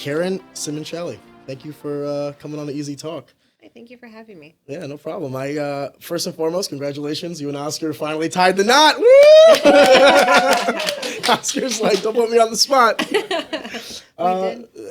Karen Simoncelli, thank you for coming on the Easy Talk. Hey, thank you for having me. Yeah, no problem. I first and foremost, congratulations. You and Oscar finally tied the knot. Woo! Oscar's like, don't put me on the spot.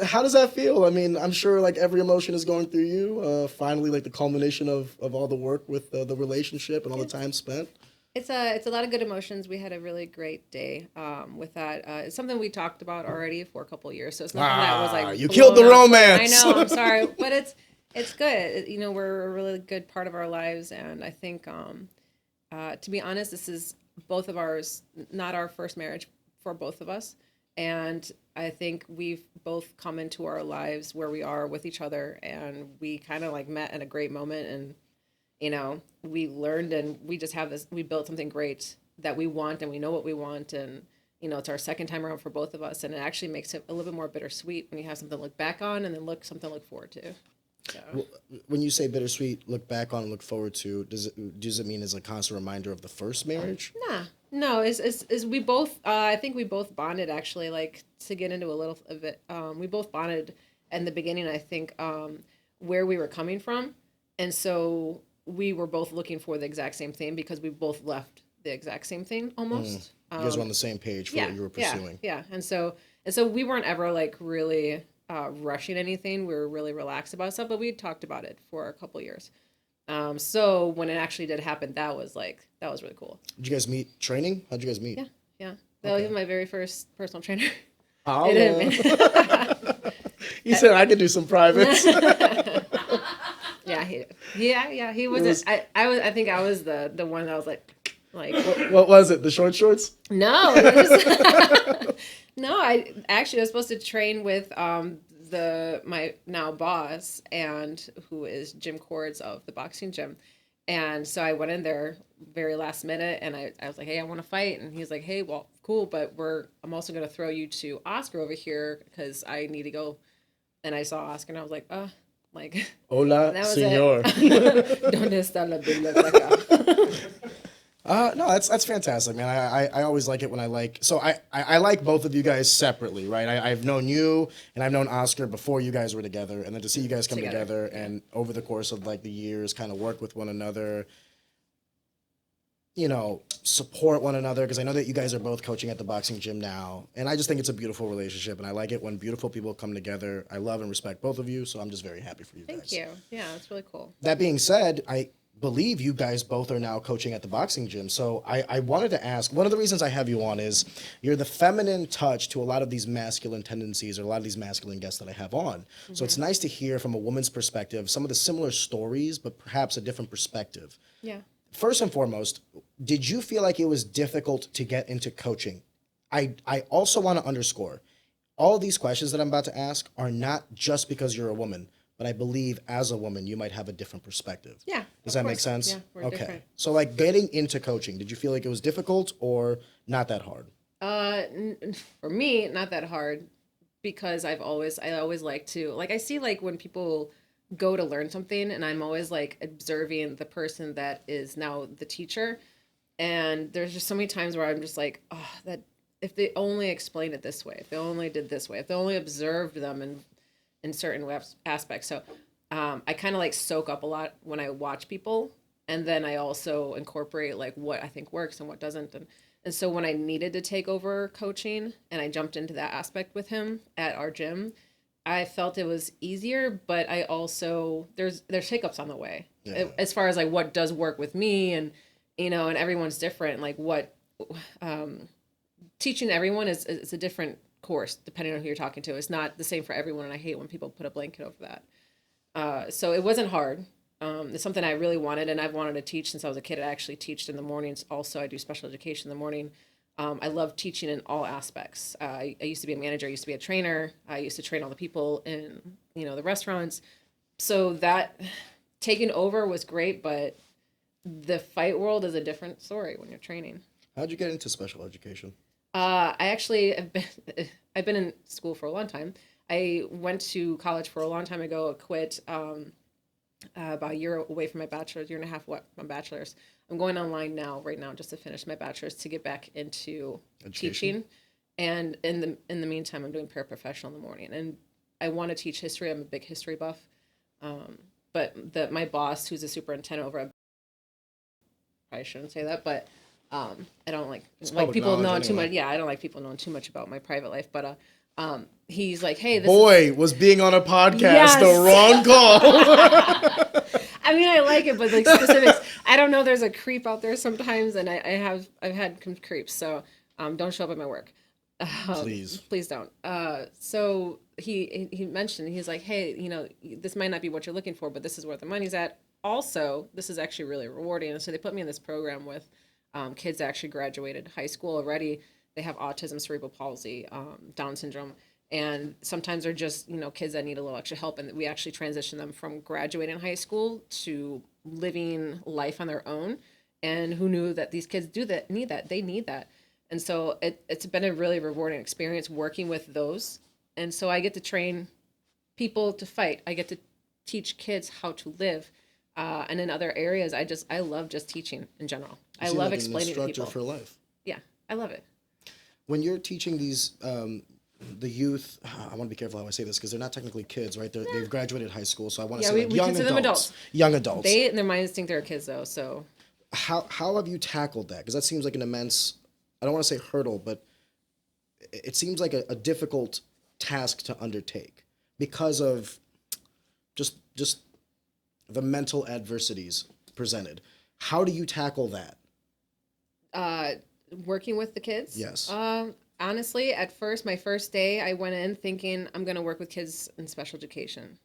How does that feel? I mean, I'm sure like every emotion is going through you. Finally, like the culmination of all the work with the relationship and all the time spent. It's a lot of good emotions. We had a really great day with that. It's something we talked about already for a couple of years, so it's nothing that was like you killed the romance. I know. I'm sorry, but it's good. You know, we're a really good part of our lives, and I think to be honest, this is both of ours, not our first marriage for both of us, and I think we've both come into our lives where we are with each other, and we kind of like met at a great moment, and you know, we learned and we just have this, we built something great that we want and we know what we want. And, you know, it's our second time around for both of us. And it actually makes it a little bit more bittersweet when you have something to look back on and then something to look forward to. So. When you say bittersweet, look back on and look forward to, does it mean as a constant reminder of the first marriage? No, is we both, I think we both bonded actually, like to get into a little of it. We both bonded in the beginning, I think, where we were coming from. And so we were both looking for the exact same thing because we both left the exact same thing almost. You guys were on the same page for what you were pursuing. Yeah. And so we weren't ever like really rushing anything. We were really relaxed about stuff, but we talked about it for a couple years. So when it actually did happen, that was really cool. Did you guys meet training? How'd you guys meet? Yeah. That was my very first personal trainer. Oh, he said I could do some privates. Yeah, he was. I think I was the one that was like. What was it? The shorts? No, no. I actually was supposed to train with my now boss and who is Jim Cords of the boxing gym, and so I went in there very last minute and I was like, hey, I want to fight, and he's like, hey, well, cool, but I'm also going to throw you to Oscar over here because I need to go, and I saw Oscar and I was like, hola, señor. ¿Dónde está la biblioteca? No, that's fantastic, man. I always like it when I like both of you guys separately, right? I've known you and I've known Oscar before you guys were together, and then to see you guys come together and over the course of like the years kind of work with one another, you know, support one another, because I know that you guys are both coaching at the boxing gym now, and I just think it's a beautiful relationship, and I like it when beautiful people come together. I love and respect both of you, so I'm just very happy for you guys. Thank you. Yeah, that's really cool. That being said, I believe you guys both are now coaching at the boxing gym, so I wanted to ask, one of the reasons I have you on is you're the feminine touch to a lot of these masculine tendencies or a lot of these masculine guests that I have on. Mm-hmm. So it's nice to hear from a woman's perspective some of the similar stories, but perhaps a different perspective. Yeah. First and foremost, did you feel like it was difficult to get into coaching? I also want to underscore, all of these questions that I'm about to ask are not just because you're a woman, but I believe as a woman, you might have a different perspective. Yeah. Does that make sense? Yeah, we're different. So like getting into coaching, did you feel like it was difficult or not that hard? For me, not that hard, because I always like to, like, I see like when people go to learn something and I'm always like observing the person that is now the teacher, and there's just so many times where I'm just like, oh, that if they only explained it this way, if they only did this way, if they only observed them in certain aspects. So I kind of like soak up a lot when I watch people, and then I also incorporate like what I think works and what doesn't. And so when I needed to take over coaching and I jumped into that aspect with him at our gym, I felt it was easier, but I also, there's hiccups on the way. Yeah. As far as like what does work with me, and, you know, and everyone's different. Like what, teaching everyone is a different course depending on who you're talking to. It's not the same for everyone, and I hate when people put a blanket over that. So it wasn't hard. It's something I really wanted, and I've wanted to teach since I was a kid. I actually teach in the mornings. Also, I do special education in the morning. I love teaching in all aspects. I used to be a manager. I used to be a trainer. I used to train all the people in, you know, the restaurants. So that taking over was great, but the fight world is a different story when you're training. How'd you get into special education? I actually I've been in school for a long time. I went to college for a long time ago. I quit about a year away from my bachelor's, year and a half my bachelor's. I'm going online right now, just to finish my bachelor's to get back into teaching. And in the meantime, I'm doing paraprofessional in the morning. And I want to teach history. I'm a big history buff. But my boss, who's a superintendent over at, I shouldn't say that, but I don't like people knowing too much. Yeah, I don't like people knowing too much about my private life. But he's like, hey, was being on a podcast the wrong call. I mean, I like it, but like specifics, I don't know. There's a creep out there sometimes, and I've had creeps, so don't show up at my work. Please don't. So he mentioned, he's like, hey, this might not be what you're looking for, but this is where the money's at. Also, this is actually really rewarding. And so they put me in this program with kids that actually graduated high school already. They have autism, cerebral palsy, Down syndrome. And sometimes they're just, kids that need a little extra help. And we actually transition them from graduating high school to living life on their own. And who knew that these kids need that. They need that. And so it's been a really rewarding experience working with those. And so I get to train people to fight. I get to teach kids how to live. And in other areas, I love just teaching in general. I love explaining to people. For life. Yeah, I love it. When you're teaching these, the youth, I want to be careful how I say this because they're not technically kids, right? They've graduated high school, so I want to say we consider them adults. Young adults. They, in their minds, think they're kids, though. So how have you tackled that? Because that seems like an immense, I don't want to say hurdle, but it seems like a difficult task to undertake because of just the mental adversities presented. How do you tackle that? Working with the kids? Yes. Honestly, at first, my first day, I went in thinking I'm going to work with kids in special education.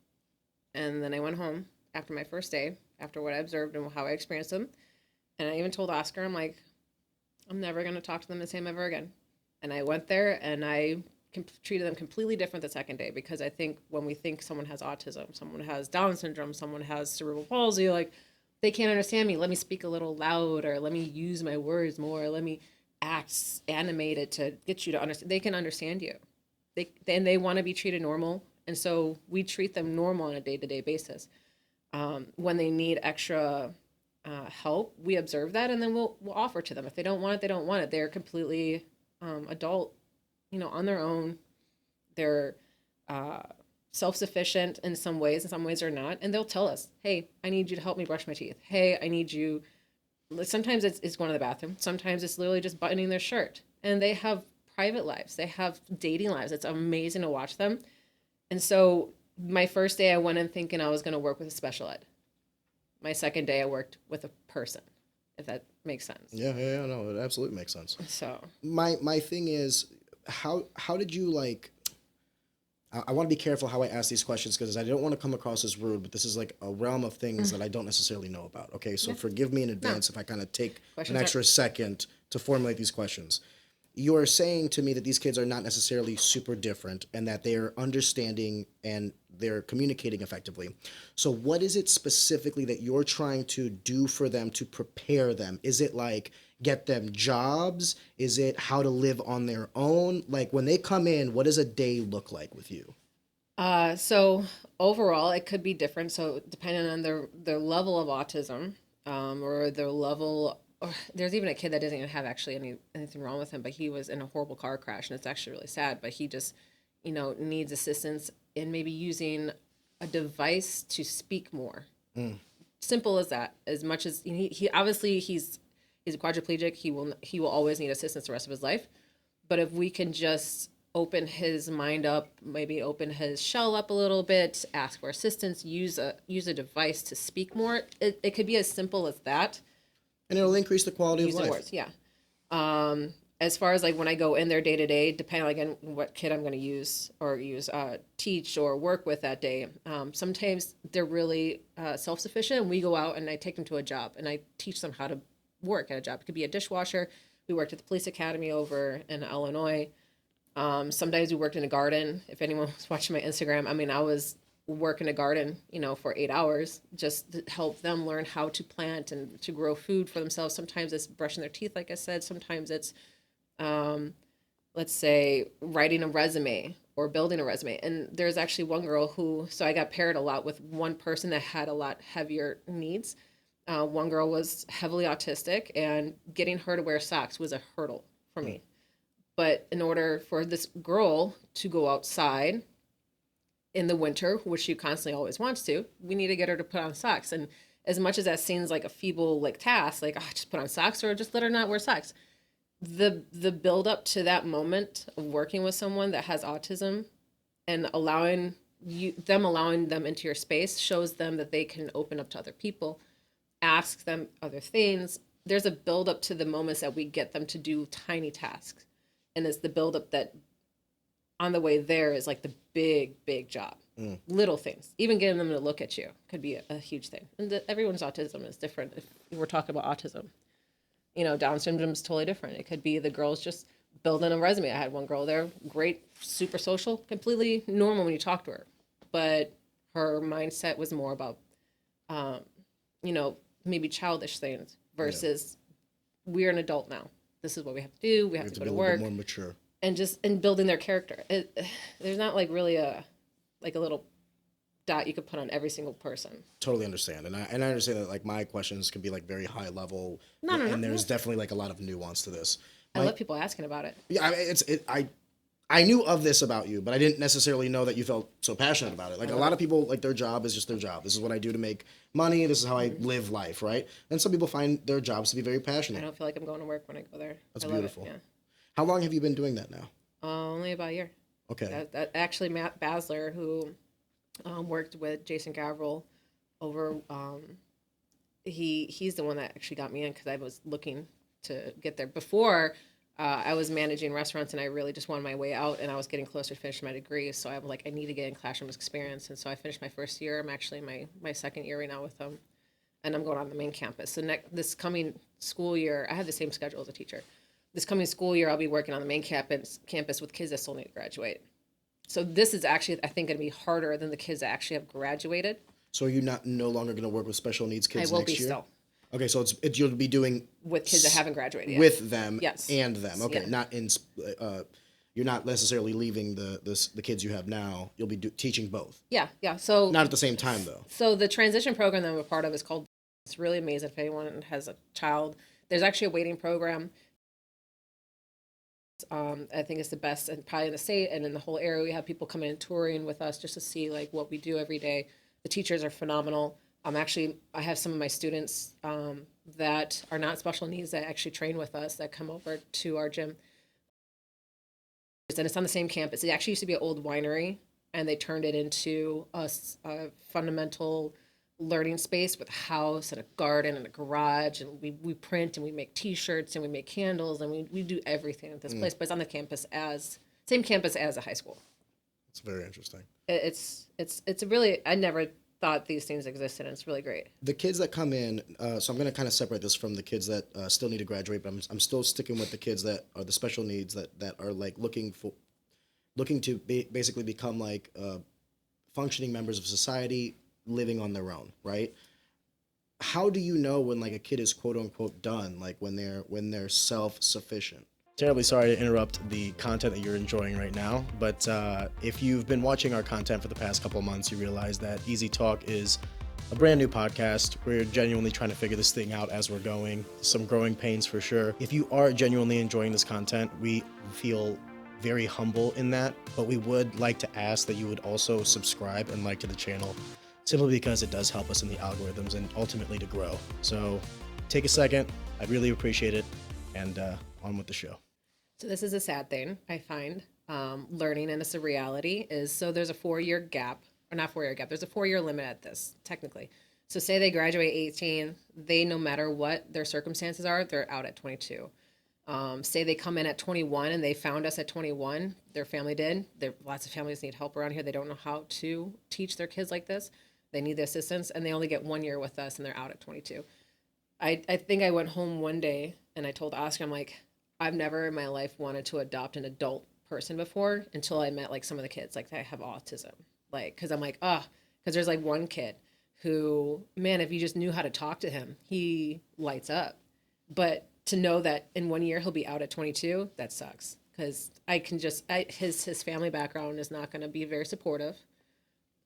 And then I went home after my first day, after what I observed and how I experienced them. And I even told Oscar, I'm like, I'm never going to talk to them the same ever again. And I went there and I treated them completely different the second day, because I think when we think someone has autism, someone has Down syndrome, someone has cerebral palsy, like, they can't understand me. Let me speak a little louder. Let me use my words more. Let me act animated to get you to understand. They can understand you. They want to be treated normal. And so we treat them normal on a day-to-day basis. When they need extra help, we observe that, and then we'll offer to them. If they don't want it, they don't want it. They're completely adult, on their own. They're self-sufficient in some ways they're not. And they'll tell us, hey, I need you to help me brush my teeth. Hey, I need you. Sometimes it's going to the bathroom. Sometimes it's literally just buttoning their shirt. And they have private lives. They have dating lives. It's amazing to watch them. And so my first day, I went in thinking I was going to work with a special ed. My second day, I worked with a person, if that makes sense. Yeah, no, it absolutely makes sense. So my thing is, how did you I want to be careful how I ask these questions because I don't want to come across as rude, but this is like a realm of things that I don't necessarily know about. Okay, so forgive me in advance if I kind of take an extra second to formulate these questions. You're saying to me that these kids are not necessarily super different and that they're understanding and they're communicating effectively. So what is it specifically that you're trying to do for them to prepare them? Is it like get them jobs? Is it how to live on their own? Like when they come in, what does a day look like with you? So overall, it could be different. So depending on their level of autism, or their level, or there's even a kid that doesn't even have actually anything wrong with him, but he was in a horrible car crash, and it's actually really sad. But he just, needs assistance in maybe using a device to speak more. Simple as that. As much as he obviously he's a quadriplegic, he will always need assistance the rest of his life. But if we can just open his mind up, maybe open his shell up a little bit, ask for assistance, use a device to speak more. It could be as simple as that. And it'll increase the quality of life. Words, yeah. As far as like when I go in there day to day, depending on what kid I'm going to use, teach or work with that day. Sometimes they're really self-sufficient, and we go out and I take them to a job and I teach them how to work at a job. It could be a dishwasher. We worked at the police academy over in Illinois. Sometimes we worked in a garden. If anyone was watching my Instagram, I was working a garden, for 8 hours, just to help them learn how to plant and to grow food for themselves. Sometimes it's brushing their teeth, like I said. Sometimes it's, let's say, writing a resume or building a resume. And there's actually one girl so I got paired a lot with one person that had a lot heavier needs. One girl was heavily autistic, and getting her to wear socks was a hurdle for me. But in order for this girl to go outside, in the winter, which she constantly always wants to, we need to get her to put on socks. And as much as that seems like a feeble like task, like, oh, just put on socks or just let her not wear socks. The build up to that moment of working with someone that has autism and allowing them into your space shows them that they can open up to other people, ask them other things. There's a build up to the moments that we get them to do tiny tasks. And it's the build up that on the way there is like the big job. Little things, even getting them to look at you could be a huge thing. And everyone's autism is different. If we're talking about autism, Down syndrome is totally different. It could be the girl's just building a resume. I had one girl there, great, super social, completely normal when you talk to her, but her mindset was more about, maybe childish things versus we're an adult now. This is what we have to do. We have to go to work. More mature. And building their character. There's not like really a little dot you could put on every single person. Totally understand. And I understand that like my questions can be like very high level. No. And there's definitely like a lot of nuance to this. I love people asking about it. Yeah, I knew of this about you, but I didn't necessarily know that you felt so passionate about it. Like a lot of people, like their job is just their job. This is what I do to make money. This is how I live life, right? And some people find their jobs to be very passionate. I don't feel like I'm going to work when I go there. That's beautiful. Yeah. How long have you been doing that now? Only about a year. Okay. Actually, Matt Basler, who worked with Jason Gavril over, he's the one that actually got me in because I was looking to get there. Before, I was managing restaurants and I really just wanted my way out and I was getting closer to finishing my degree. So I'm like, I need to get in classroom experience. And so I finished my first year. I'm actually in my second year right now with them. And I'm going on the main campus. So this coming school year, I had the same schedule as a teacher. This coming school year, I'll be working on the main campus with kids that still need to graduate. So this is actually, I think, going to be harder than the kids that actually have graduated. So are you no longer going to work with special needs kids next year? I will be still. Okay, so you'll be doing with kids that haven't graduated yet. With them, yes, and them. Okay, yeah. Not in. You're not necessarily leaving the kids you have now. You'll be teaching both. Yeah. So not at the same time though. So the transition program that I'm a part of is called. It's really amazing. If anyone has a child, there's actually a waiting program. I think it's the best and probably in the state and in the whole area. We have people come in and touring with us just to see like what we do every day. The teachers are phenomenal. I have some of my students that are not special needs that actually train with us that come over to our gym. And it's on the same campus. It actually used to be an old winery, and they turned it into a fundamental learning space with a house and a garden and a garage. And we print and we make T-shirts and we make candles and we do everything at this place. But it's on the campus same campus as a high school. It's very interesting. It's really, I never thought these things existed, and it's really great. to kids that come in, so I'm going to kind of separate this from the kids that still need to graduate, but I'm still sticking with the kids that are the special needs that are like looking to basically become like functioning members of society, living on their own, right? How do you know when like a kid is quote unquote done, like when they're self-sufficient? Terribly sorry to interrupt the content that you're enjoying right now, but if you've been watching our content for the past couple of months, you realize that Easy Talk is a brand new podcast. We're genuinely trying to figure this thing out as we're going. Some growing pains for sure. If you are genuinely enjoying this content, we feel very humble in that, but we would like to ask that you would also subscribe and like to the channel, simply because it does help us in the algorithms and ultimately to grow. So take a second. I'd really appreciate it. And on with the show. So this is a sad thing, I find, learning, and it's a reality, is so there's a 4-year gap, or not 4-year gap, there's a 4-year limit at this, technically. So say they graduate 18, they, no matter what their circumstances are, they're out at 22. Say they come in at 21 and they found us at 21, their family did. Lots of families need help around here. They don't know how to teach their kids like this. They need the assistance, and they only get 1 year with us, and they're out at 22. I think I went home one day and I told Oscar, I'm like, I've never in my life wanted to adopt an adult person before until I met like some of the kids like that have autism. Like, cause I'm like, cause there's like one kid who, man, if you just knew how to talk to him, he lights up. But to know that in 1 year he'll be out at 22, that sucks. Cause his family background is not going to be very supportive.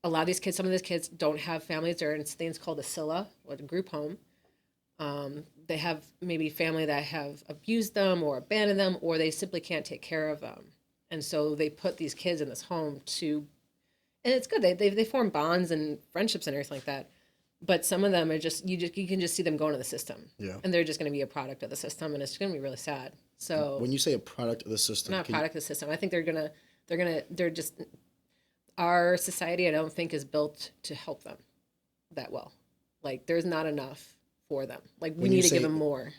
A lot of these kids, some of these kids don't have families. They're in things called a SILA, or a group home. They have maybe family that have abused them or abandoned them, or they simply can't take care of them. And so they put these kids in this home And it's good. They form bonds and friendships and everything like that. But some of them are just you can just see them going to the system. Yeah. And they're just going to be a product of the system, and it's going to be really sad. So When you say a product of the system, not a product of the system. I think they're just our society. I don't think is built to help them that well. Like there's not enough for them. Like we need to give them more.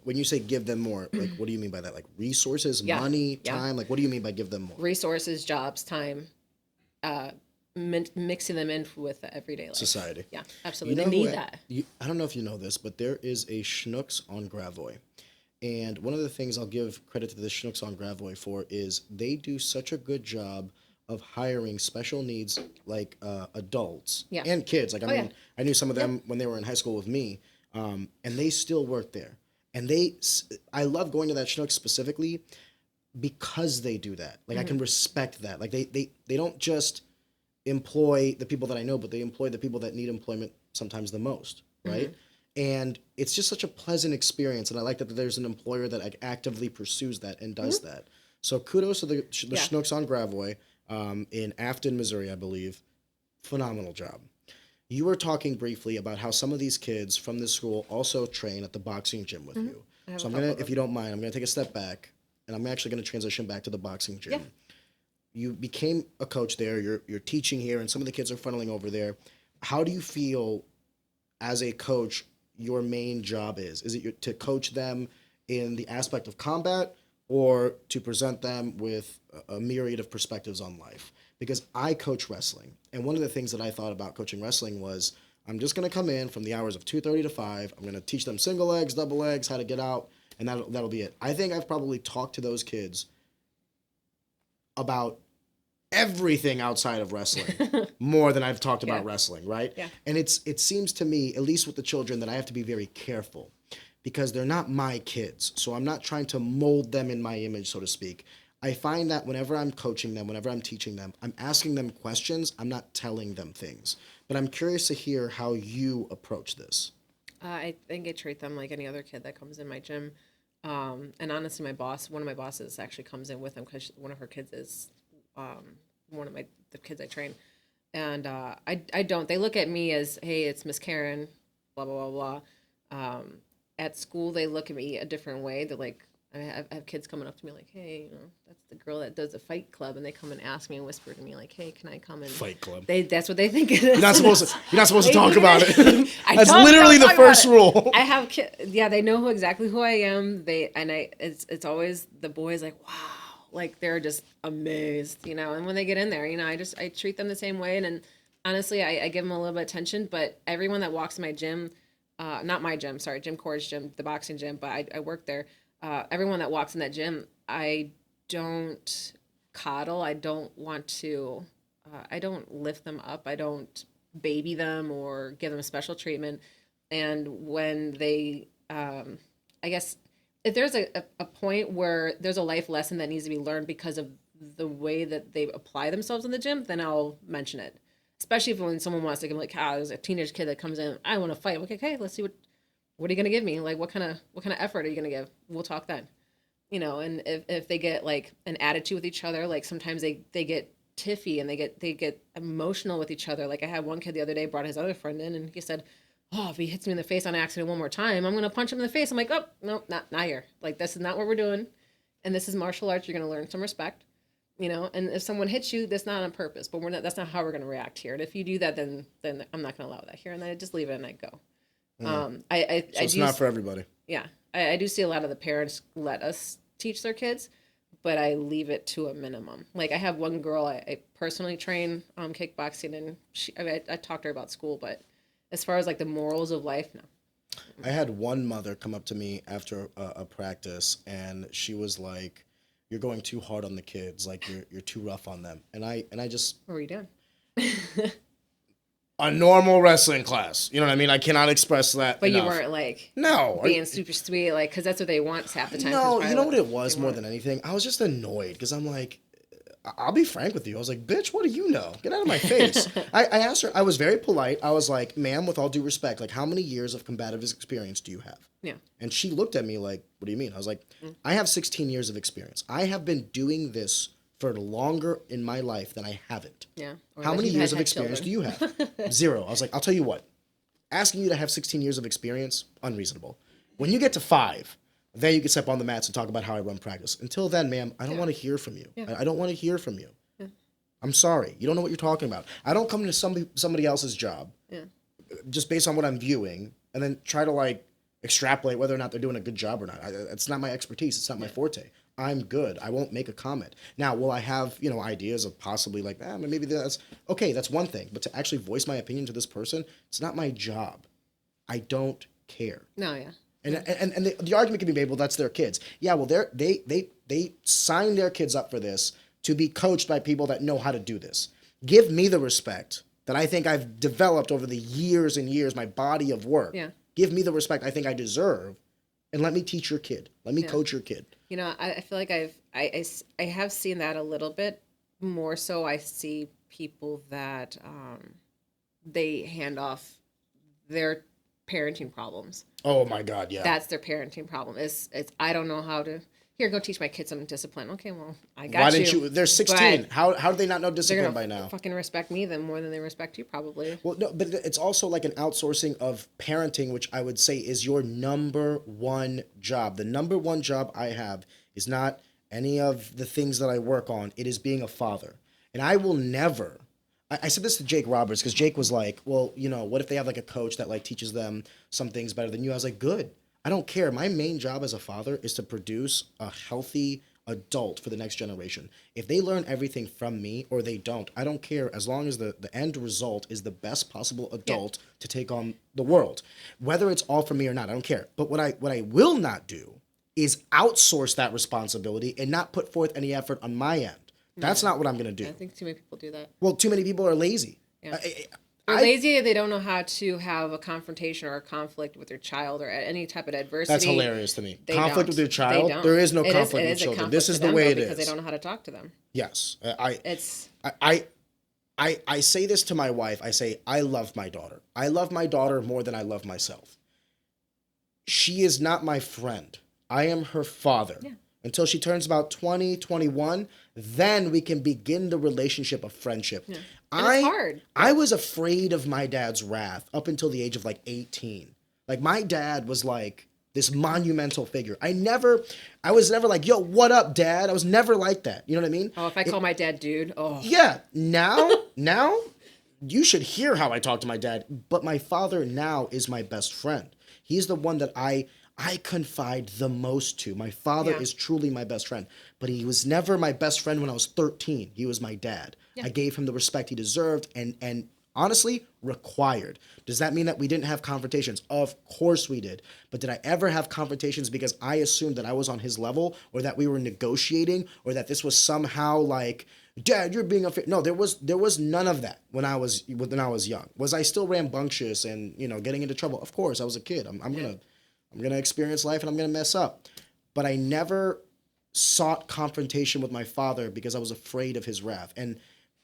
When you say give them more, like what do you mean by that? Like resources, money, time? Like what do you mean by give them more? Resources, jobs, time, mixing them in with the everyday life. Society. Yeah, absolutely. They need that. I don't know if you know this, but there is a Schnucks on Gravois. And one of the things I'll give credit to the Schnucks on Gravois for is they do such a good job of hiring special needs like adults and kids. Like I I knew some of them when they were in high school with me, and they still work there. And I love going to that Schnucks specifically because they do that. Like I can respect that. Like they don't just employ the people that I know, but they employ the people that need employment sometimes the most, right? And it's just such a pleasant experience, and I like that there's an employer that like, actively pursues that and does that. So kudos to the Schnucks on Gravois in Afton, Missouri, I believe. Phenomenal job. You were talking briefly about how some of these kids from this school also train at the boxing gym with you. So I'm gonna, if you don't mind, I'm gonna take a step back, and I'm actually gonna transition back to the boxing gym. Yeah. You became a coach there. You're teaching here, and some of the kids are funneling over there. How do you feel as a coach? Your main job is it to coach them in the aspect of combat, or to present them with a myriad of perspectives on life? Because I coach wrestling, and one of the things that I thought about coaching wrestling was I'm just going to come in from the hours of 2:30 to 5. I'm going to teach them single legs, double legs, how to get out, and that'll be it. I think I've probably talked to those kids about everything outside of wrestling more than I've talked about wrestling, right? Yeah. And it seems to me, at least with the children, that I have to be very careful because they're not my kids. So I'm not trying to mold them in my image, so to speak. I find that whenever I'm coaching them, whenever I'm teaching them, I'm asking them questions. I'm not telling them things. But I'm curious to hear how you approach this. I think I treat them like any other kid that comes in my gym. And honestly, one of my bosses actually comes in with them because one of her kids is one of the kids I train. And I don't. They look at me as, hey, it's Miss Karen, blah, blah, blah, blah. At school, they look at me a different way. They're like, I have kids coming up to me like, hey, that's the girl that does the fight club, and they come and ask me and whisper to me like, hey, can I come in? Fight club. That's what they think it is. You're not supposed to talk about it. That's literally the first rule. I have kids. Yeah, they know exactly who I am. It's always the boys like, wow, like they're just amazed, And when they get in there, I treat them the same way, and honestly, I give them a little bit of attention. But everyone that walks in my gym, not my gym, sorry, Jim Core's gym, the boxing gym, but I work there. Everyone that walks in that gym, I don't coddle. I don't want to, I don't lift them up. I don't baby them or give them special treatment. And when they, I guess, if there's a point where there's a life lesson that needs to be learned because of the way that they apply themselves in the gym, then I'll mention it. Especially when someone wants to give like, there's a teenage kid that comes in, I want to fight. I'm like, okay, let's see what are you going to give me? Like, what kind of effort are you going to give? We'll talk then. And if they get like an attitude with each other, like sometimes they get tiffy and they get emotional with each other. Like I had one kid the other day brought his other friend in and he said, if he hits me in the face on accident one more time, I'm going to punch him in the face. I'm like, oh, no, not here. Like, this is not what we're doing. And this is martial arts. You're going to learn some respect, and if someone hits you, that's not on purpose, but that's not how we're going to react here. And if you do that, then I'm not going to allow that here. And then I just leave it and I go. So it's not for everybody. Yeah. I do see a lot of the parents let us teach their kids, but I leave it to a minimum. Like I have one girl I personally train kickboxing, and I talked to her about school, but as far as like the morals of life, no. I had one mother come up to me after a practice, and she was like, "You're going too hard on the kids. Like you're too rough on them." And I just, what were you doing? A normal wrestling class. You know what I mean? I cannot express that But enough. You weren't like no being super sweet, like, because that's what they want half the time. No, you know what it was more than anything? I was just annoyed because I'm like, I'll be frank with you. I was like, bitch, what do you know? Get out of my face. I asked her, I was very polite. I was like, ma'am, with all due respect, like, how many years of combative experience do you have? Yeah. And she looked at me like, what do you mean? I was like, I have 16 years of experience. I have been doing this for longer in my life than I haven't. Yeah. Or How that many you've years of had experience do children. you have? 0. I was like, I'll tell you what. Asking you to have 16 years of experience, unreasonable. When you get to 5, then you can step on the mats and talk about how I run practice. Until then, ma'am, I don't want to hear from you. Yeah. I don't want to hear from you. Yeah. I'm sorry. You don't know what you're talking about. I don't come into somebody else's job Yeah. just based on what I'm viewing and then try to like extrapolate whether or not they're doing a good job or not. It's not my expertise. It's not my forte. I'm good. I won't make a comment. Now, will I have, ideas of possibly like, maybe that's okay. That's one thing. But to actually voice my opinion to this person, it's not my job. I don't care. No, yeah. And the argument can be made, well, that's their kids. Yeah, well, they signed their kids up for this to be coached by people that know how to do this. Give me the respect that I think I've developed over the years and years, my body of work. Yeah. Give me the respect I think I deserve, and let me teach your kid. Let me coach your kid. I feel like I have seen that a little bit more so. I see people that they hand off their parenting problems. Oh my God, yeah. That's their parenting problem. It's I don't know how to go teach my kids some discipline. Okay, well, I got you. Why didn't you? They're 16. But How do they not know they're discipline gonna by now? fucking respect me then more than they respect you, probably. Well, no, but it's also like an outsourcing of parenting, which I would say is your number one job. The number one job I have is not any of the things that I work on. It is being a father. And I will never, I said this to Jake Roberts because Jake was like, well, what if they have like a coach that like teaches them some things better than you? I was like, good. I don't care. My main job as a father is to produce a healthy adult for the next generation. If they learn everything from me or they don't, I don't care as long as the end result is the best possible adult to take on the world. Whether it's all from me or not, I don't care. But what I will not do is outsource that responsibility and not put forth any effort on my end. That's not what I'm going to do. I think too many people do that. Well, too many people are lazy. Yeah. They're lazy. They don't know how to have a confrontation or a conflict with their child or any type of adversity. That's hilarious to me. They Conflict don't. with your They child? don't. There is no It conflict it with is a children. conflict This to is the them, way though, it because is. they don't know how to talk to them. Yes. It's I say this to my wife. I say, I love my daughter. I love my daughter more than I love myself. She is not my friend. I am her father. Yeah. Until she turns about 20, 21, then we can begin the relationship of friendship. Yeah. It's hard. I was afraid of my dad's wrath up until the age of like 18. Like my dad was like this monumental figure. I was never like, yo, what up, dad? I was never like that. You know what I mean? Oh, if I call my dad dude, oh. Yeah. Now, you should hear how I talk to my dad. But my father now is my best friend. He's the one that I confide the most to. My father is truly my best friend. But he was never my best friend when I was 13. He was my dad. Yeah. I gave him the respect he deserved and honestly required. Does that mean that we didn't have confrontations? Of course we did. But did I ever have confrontations because I assumed that I was on his level or that we were negotiating or that this was somehow like, Dad, you're being unfair? No, there was none of that when I was young. Was I still rambunctious and getting into trouble? Of course, I was a kid. I'm gonna experience life and I'm gonna mess up. But I never sought confrontation with my father because I was afraid of his wrath. And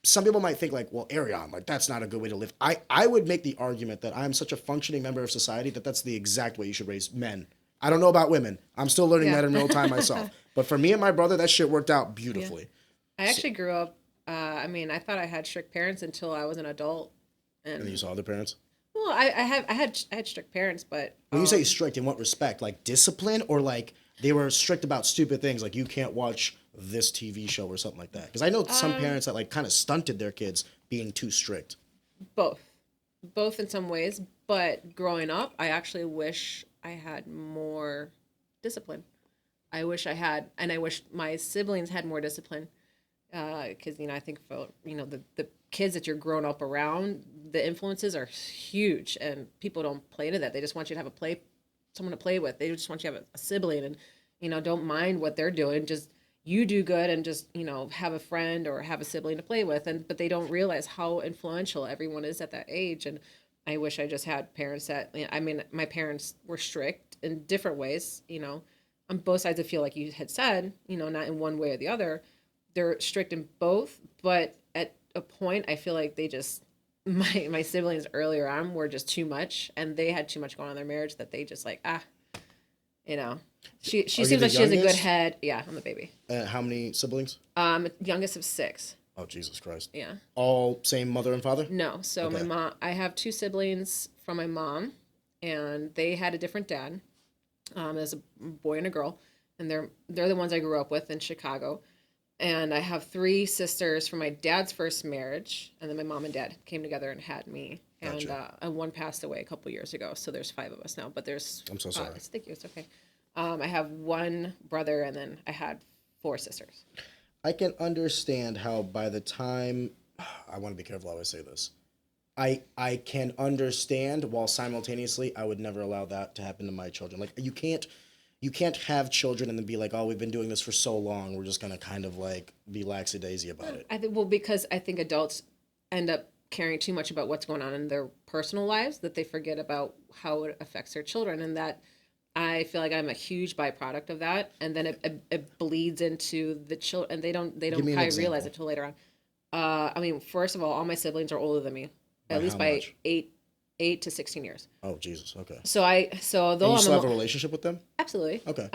some people might think like, well, Arion, like that's not a good way to live. I would make the argument that I'm such a functioning member of society that that's the exact way you should raise men. I don't know about women. I'm still learning that in real time myself. But for me and my brother, that shit worked out beautifully. Yeah. I actually grew up, I thought I had strict parents until I was an adult. And you saw other parents? Well, I had strict parents, but when you say strict, in what respect? Like discipline, or like they were strict about stupid things, like you can't watch this TV show or something like that? Because I know some parents that like kind of stunted their kids being too strict. Both in some ways. But growing up, I actually wish I had more discipline. I wish my siblings had more discipline. Because I think about the kids that you're grown up around, the influences are huge, and people don't play to that. They just want you to have someone to play with. They just want you to have a sibling, and don't mind what they're doing. Just you do good, and just have a friend or have a sibling to play with. But they don't realize how influential everyone is at that age. And I wish I just had parents that. My parents were strict in different ways. On both sides, I feel like you had said. Not in one way or the other. They're strict in both, but at a point, I feel like they just, my siblings earlier on were just too much, and they had too much going on in their marriage that they just like, She Are you seems the like she has a good youngest? head. Yeah, I'm the baby. How many siblings? Youngest of 6. Oh, Jesus Christ. Yeah. All same mother and father? No, so my Okay. mom. I have 2 siblings from my mom, and they had a different dad. As a boy and a girl, and they're the ones I grew up with in Chicago. And I have 3 sisters from my dad's first marriage, and then my mom and dad came together and had me. Gotcha. And one passed away a couple years ago, so there's 5 of us now. But there's I'm so sorry. thank you. It's okay. I have 1 brother, and then I had 4 sisters. I can understand how by the time I want to be careful how I say this. I can understand while simultaneously I would never allow that to happen to my children. Like you can't have children and then be like, oh, we've been doing this for so long, we're just gonna kind of like be lackadaisy about it. I think well because I think adults end up caring too much about what's going on in their personal lives that they forget about how it affects their children, and that I feel like I'm a huge byproduct of that, and then it bleeds into the children, and they don't Give me an probably realize example. it till later on. I mean, first of all my siblings are older than me, By at least how by much? 8 to 16 years. Oh, Jesus. Okay. So And although you I'm still have a relationship with them? absolutely, Okay.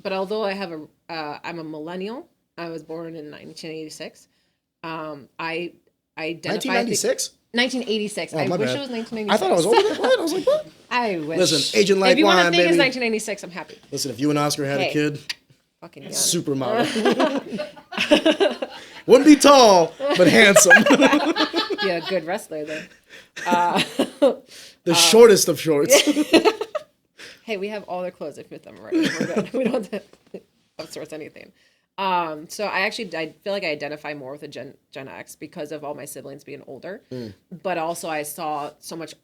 but although I have I'm a millennial. I was born in 1986. I identify 1996? 1986. Oh, I my wish bad. it was 1996. I thought I was older than that. I was like, what? I wish. Listen, Agent Like if you want to Wine, think it's baby. 1986, I'm happy. Listen, if you and Oscar had a Hey. kid, Fucking young. supermodel. Wouldn't be tall, but handsome. Yeah, good wrestler then. The shortest of shorts. Hey, we have all their clothes if with them already. We're good. We don't have to outsource anything. So I feel like I identify more with a Gen X because of all my siblings being older, but also I saw so much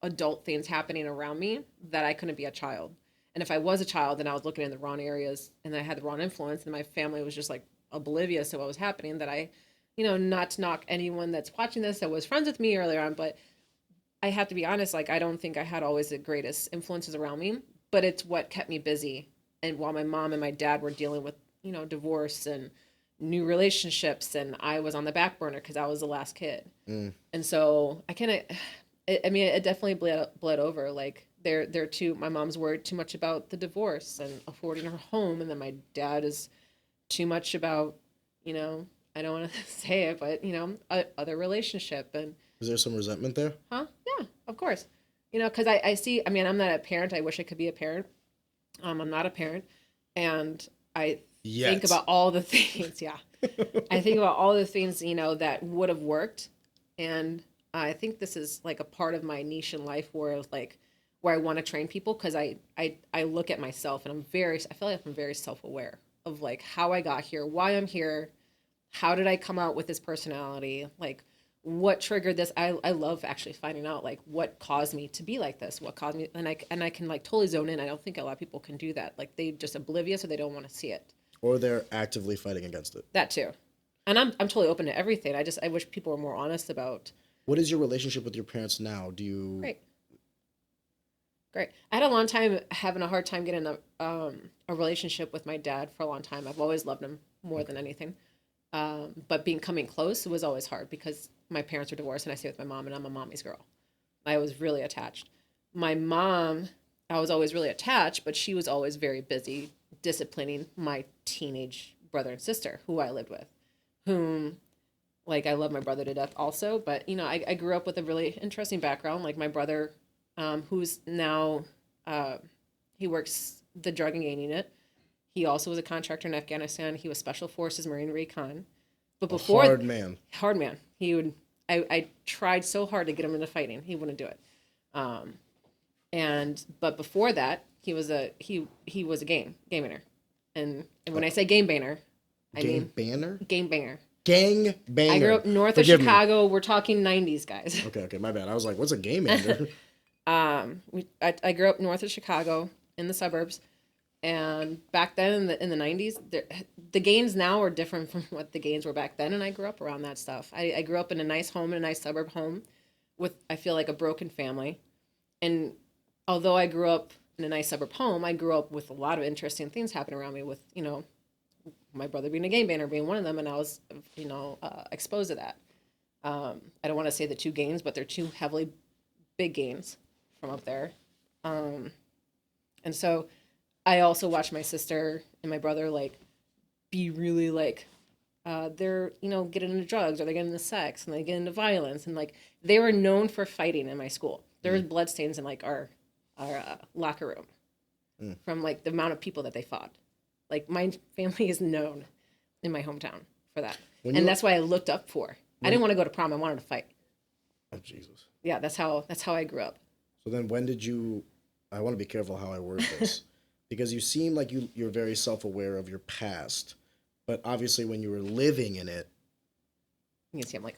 adult things happening around me that I couldn't be a child. And if I was a child and I was looking in the wrong areas and I had the wrong influence and my family was just like oblivious to what was happening, that I, not to knock anyone that's watching this that was friends with me earlier on, but I have to be honest, like I don't think I had always the greatest influences around me, but it's what kept me busy. And while my mom and my dad were dealing with, divorce and new relationships, and I was on the back burner because I was the last kid. And so I kind of, it definitely bled over. Like they're too, my mom's worried too much about the divorce and affording her home. And then my dad is too much about, I don't want to say it, but, other relationship. And, Is there some resentment there? huh? Yeah, of course. Because I see, I'm not a parent. I wish I could be a parent. I'm not a parent. And I think about all the things. Yeah. I think about all the things, that would have worked. And I think this is like a part of my niche in life where I want to train people. Cause I look at myself and I feel like I'm very self-aware of like how I got here, why I'm here. How did I come out with this personality? Like, what triggered this? I love actually finding out like what caused me to be like this, what caused me, and I can like totally zone in. I don't think a lot of people can do that. Like they just oblivious or they don't want to see it. Or they're actively fighting against it? That too. And I'm totally open to everything. I wish people were more honest about. What is your relationship with your parents now? Do you... Great. I had a long time having a hard time getting a relationship with my dad for a long time. I've always loved him more than anything. But coming close was always hard because my parents were divorced and I stay with my mom and I'm a mommy's girl. I was really attached. My mom, I was always really attached, but she was always very busy disciplining my teenage brother and sister who I lived with, whom, like, I love my brother to death also. But, I grew up with a really interesting background. Like my brother, who's now, he works the drug and gang unit. He also was a contractor in Afghanistan. He was Special Forces Marine Recon. But before hard man. He would. I tried so hard to get him into fighting. He wouldn't do it. But before that, he was a game banger. And when I say game banger, I mean banner? game banger. Gang banger. I grew up north Forgive of me. Chicago. We're talking 90s, guys. Okay, my bad. I was like, what's a game banger? I grew up north of Chicago in the suburbs. And back then in the 90s, the gains now are different from what the gains were back then. And I grew up around that stuff. I grew up in a nice home, in a nice suburb home with, I feel like, a broken family. And although I grew up in a nice suburb home, I grew up with a lot of interesting things happening around me with, my brother being a game banner being one of them. And I was, exposed to that. I don't want to say the 2 gains, but they're 2 heavily big gains from up there. And so I also watched my sister and my brother like be really like they're getting into drugs or they get into sex and they get into violence and like they were known for fighting in my school. There was bloodstains in like our locker room from like the amount of people that they fought. Like my family is known in my hometown for that, and that's why I looked up for. I didn't want to go to prom. I wanted to fight. Oh Jesus. Yeah, that's how I grew up. So then when did you? I want to be careful how I word this, because you seem like you're very self-aware of your past, but obviously when you were living in it. You can see I'm like.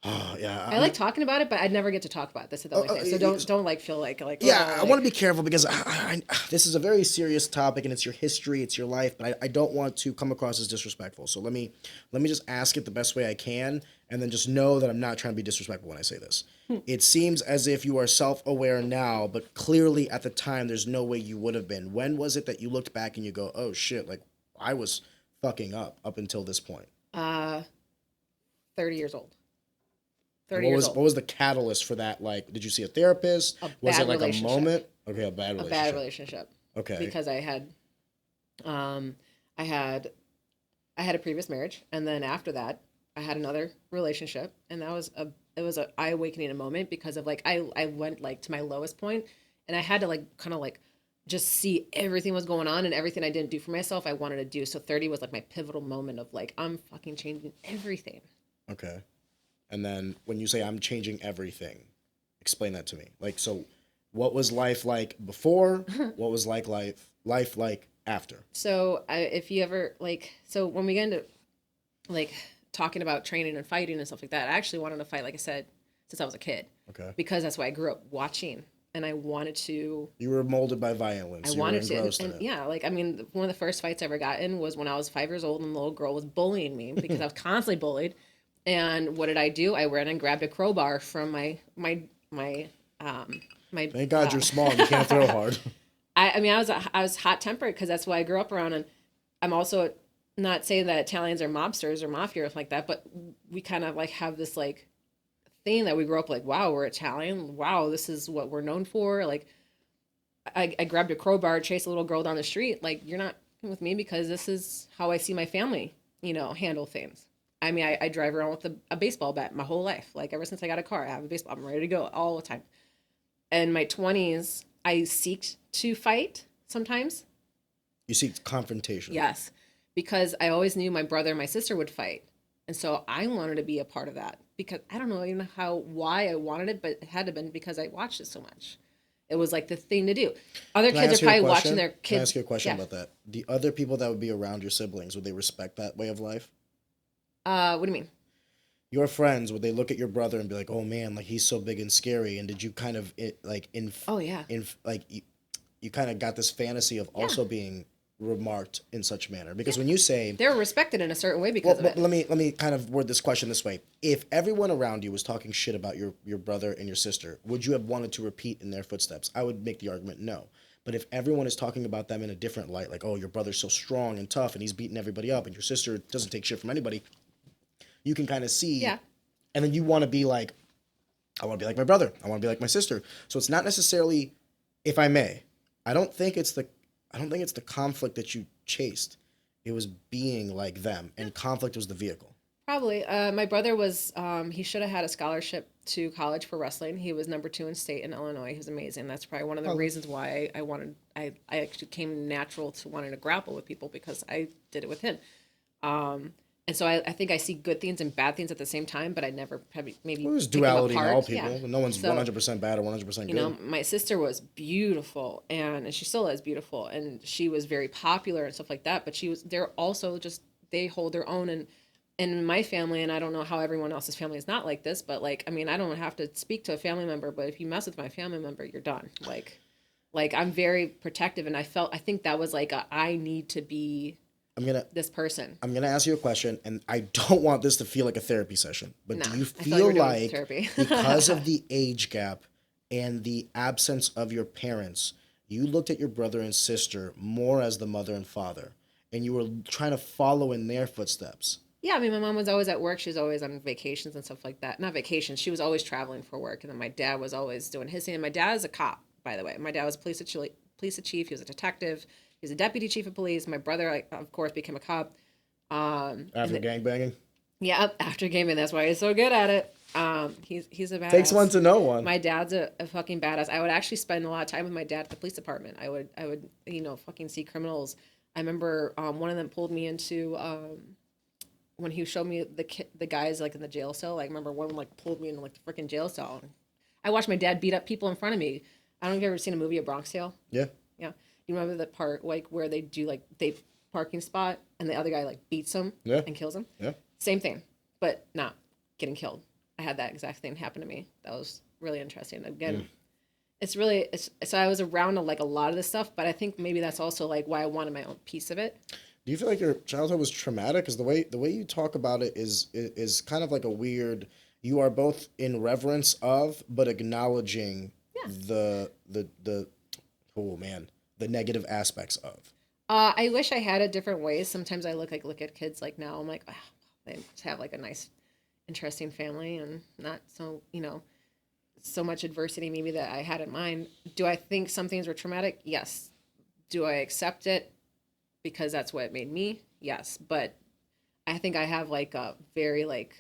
Oh yeah, I like talking about it, but I'd never get to talk about it. This is the only thing. So don't like feel like yeah. I want to be careful because this is a very serious topic and it's your history, it's your life, but I don't want to come across as disrespectful. So let me just ask it the best way I can, and then just know that I'm not trying to be disrespectful when I say this. It seems as if you are self-aware now, but clearly at the time there's no way you would have been. When was it that you looked back and you go, oh shit, like I was fucking up until this point? 30 years old. What was the catalyst for that? Like, did you see a therapist? Was it like a moment? Okay, a bad relationship. A bad relationship. Okay. Because I had a previous marriage, and then after that, I had another relationship, and it was a eye awakening moment because of like I went like to my lowest point, and I had to like kind of like just see everything was going on and everything I didn't do for myself I wanted to do. So 30 was like my pivotal moment of like I'm fucking changing everything. Okay. And then when you say I'm changing everything, explain that to me. Like, so what was life like before? What was life like after? So if you ever like, so when we get into like talking about training and fighting and stuff like that, I actually wanted to fight, like I said, since I was a kid. Okay. Because that's why I grew up watching, and I wanted to. You were molded by violence. I wanted to, and yeah, like I mean, one of the first fights I ever got in was when I was 5 years old, and the little girl was bullying me because I was constantly bullied. And what did I do? I ran and grabbed a crowbar from my. Thank God you're small. You can't throw hard. I mean, I was hot tempered because that's what I grew up around, and I'm also not saying that Italians are mobsters or mafia or like that, but we kind of like have this like thing that we grew up like, wow, we're Italian. Wow, this is what we're known for. Like, I grabbed a crowbar, chased a little girl down the street. Like, you're not with me because this is how I see my family, handle things. I mean, I drive around with a baseball bat my whole life. Like, ever since I got a car, I have a baseball. I'm ready to go all the time. In my 20s, I seeked to fight sometimes. You seek confrontation. Yes, because I always knew my brother and my sister would fight. And so I wanted to be a part of that because I don't know even why I wanted it, but it had to have been because I watched it so much. It was like the thing to do. Other kids are probably watching their kids. Can I ask you a question about that? The other people that would be around your siblings, would they respect that way of life? What do you mean? Your friends, would they look at your brother and be like, "Oh man, like he's so big and scary"? And did you kind of Oh yeah. You kind of got this fantasy of also being remarked in such a manner? Because when you say they're respected in a certain way because of it. Let me kind of word this question this way: if everyone around you was talking shit about your brother and your sister, would you have wanted to repeat in their footsteps? I would make the argument no. But if everyone is talking about them in a different light, like, oh, your brother's so strong and tough and he's beating everybody up, and your sister doesn't take shit from anybody, you can kind of see. Yeah. And then you want to be like, I want to be like my brother. I want to be like my sister. So it's not necessarily, if I may, I don't think it's the conflict that you chased. It was being like them, and conflict was the vehicle. Probably. My brother was, he should have had a scholarship to college for wrestling. He was number 2 in state in Illinois. He was amazing. That's probably one of the reasons why I actually came natural to wanting to grapple with people because I did it with him. And so I think I see good things and bad things at the same time, but I never probably maybe. There's duality in all people. Yeah. No one's 100% bad or 100% good. My sister was beautiful, and she still is beautiful, and she was very popular and stuff like that. But they're also just they hold their own, and in my family, and I don't know how everyone else's family is not like this, but like I mean I don't have to speak to a family member, but if you mess with my family member, you're done. Like I'm very protective, and I think that was like I need to be. This person. I'm gonna ask you a question, and I don't want this to feel like a therapy session, but do you feel like because of the age gap and the absence of your parents, you looked at your brother and sister more as the mother and father, and you were trying to follow in their footsteps? Yeah, I mean, my mom was always at work. She was always on vacations and stuff like that. Not vacations. She was always traveling for work, and then my dad was always doing his thing. And my dad is a cop, by the way. My dad was a police chief. He was a detective. He was a deputy chief of police. My brother, like, of course, became a cop. After gangbanging? Yeah, after gaming. That's why he's so good at it. He's a badass. Takes one to know one. My dad's a fucking badass. I would actually spend a lot of time with my dad at the police department. I would fucking see criminals. I remember one of them pulled me into when he showed me the guys like in the jail cell. Like, I remember one of them like pulled me into like the freaking jail cell. I watched my dad beat up people in front of me. I don't know if you've ever seen a movie, A Bronx Tale. Yeah. Yeah. You remember the part like where they do like they parking spot and the other guy like beats him and kills him? Yeah. Same thing, but not getting killed. I had that exact thing happen to me. That was really interesting. Again, so I was around like a lot of this stuff, but I think maybe that's also like why I wanted my own piece of it. Do you feel like your childhood was traumatic? Because the way you talk about it is kind of like a weird. You are both in reverence of, but acknowledging the negative aspects of. I wish I had it different ways. Sometimes I look at kids like now. I'm like, oh, they must have like a nice, interesting family and not so so much adversity maybe that I had in mind. Do I think some things were traumatic? Yes. Do I accept it because that's what made me? Yes. But I think I have like a very like,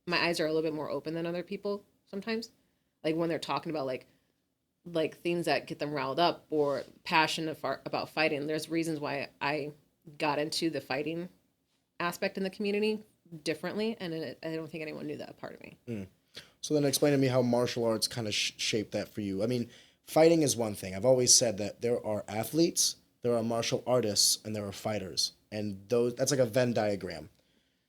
my eyes are a little bit more open than other people sometimes. Like when they're talking about like things that get them riled up or passionate about fighting. There's reasons why I got into the fighting aspect in the community differently, and I don't think anyone knew that part of me. So then explain to me how martial arts kind of shaped that for you. I mean, fighting is one thing. I've always said that there are athletes, there are martial artists, and there are fighters. And that's like a Venn diagram.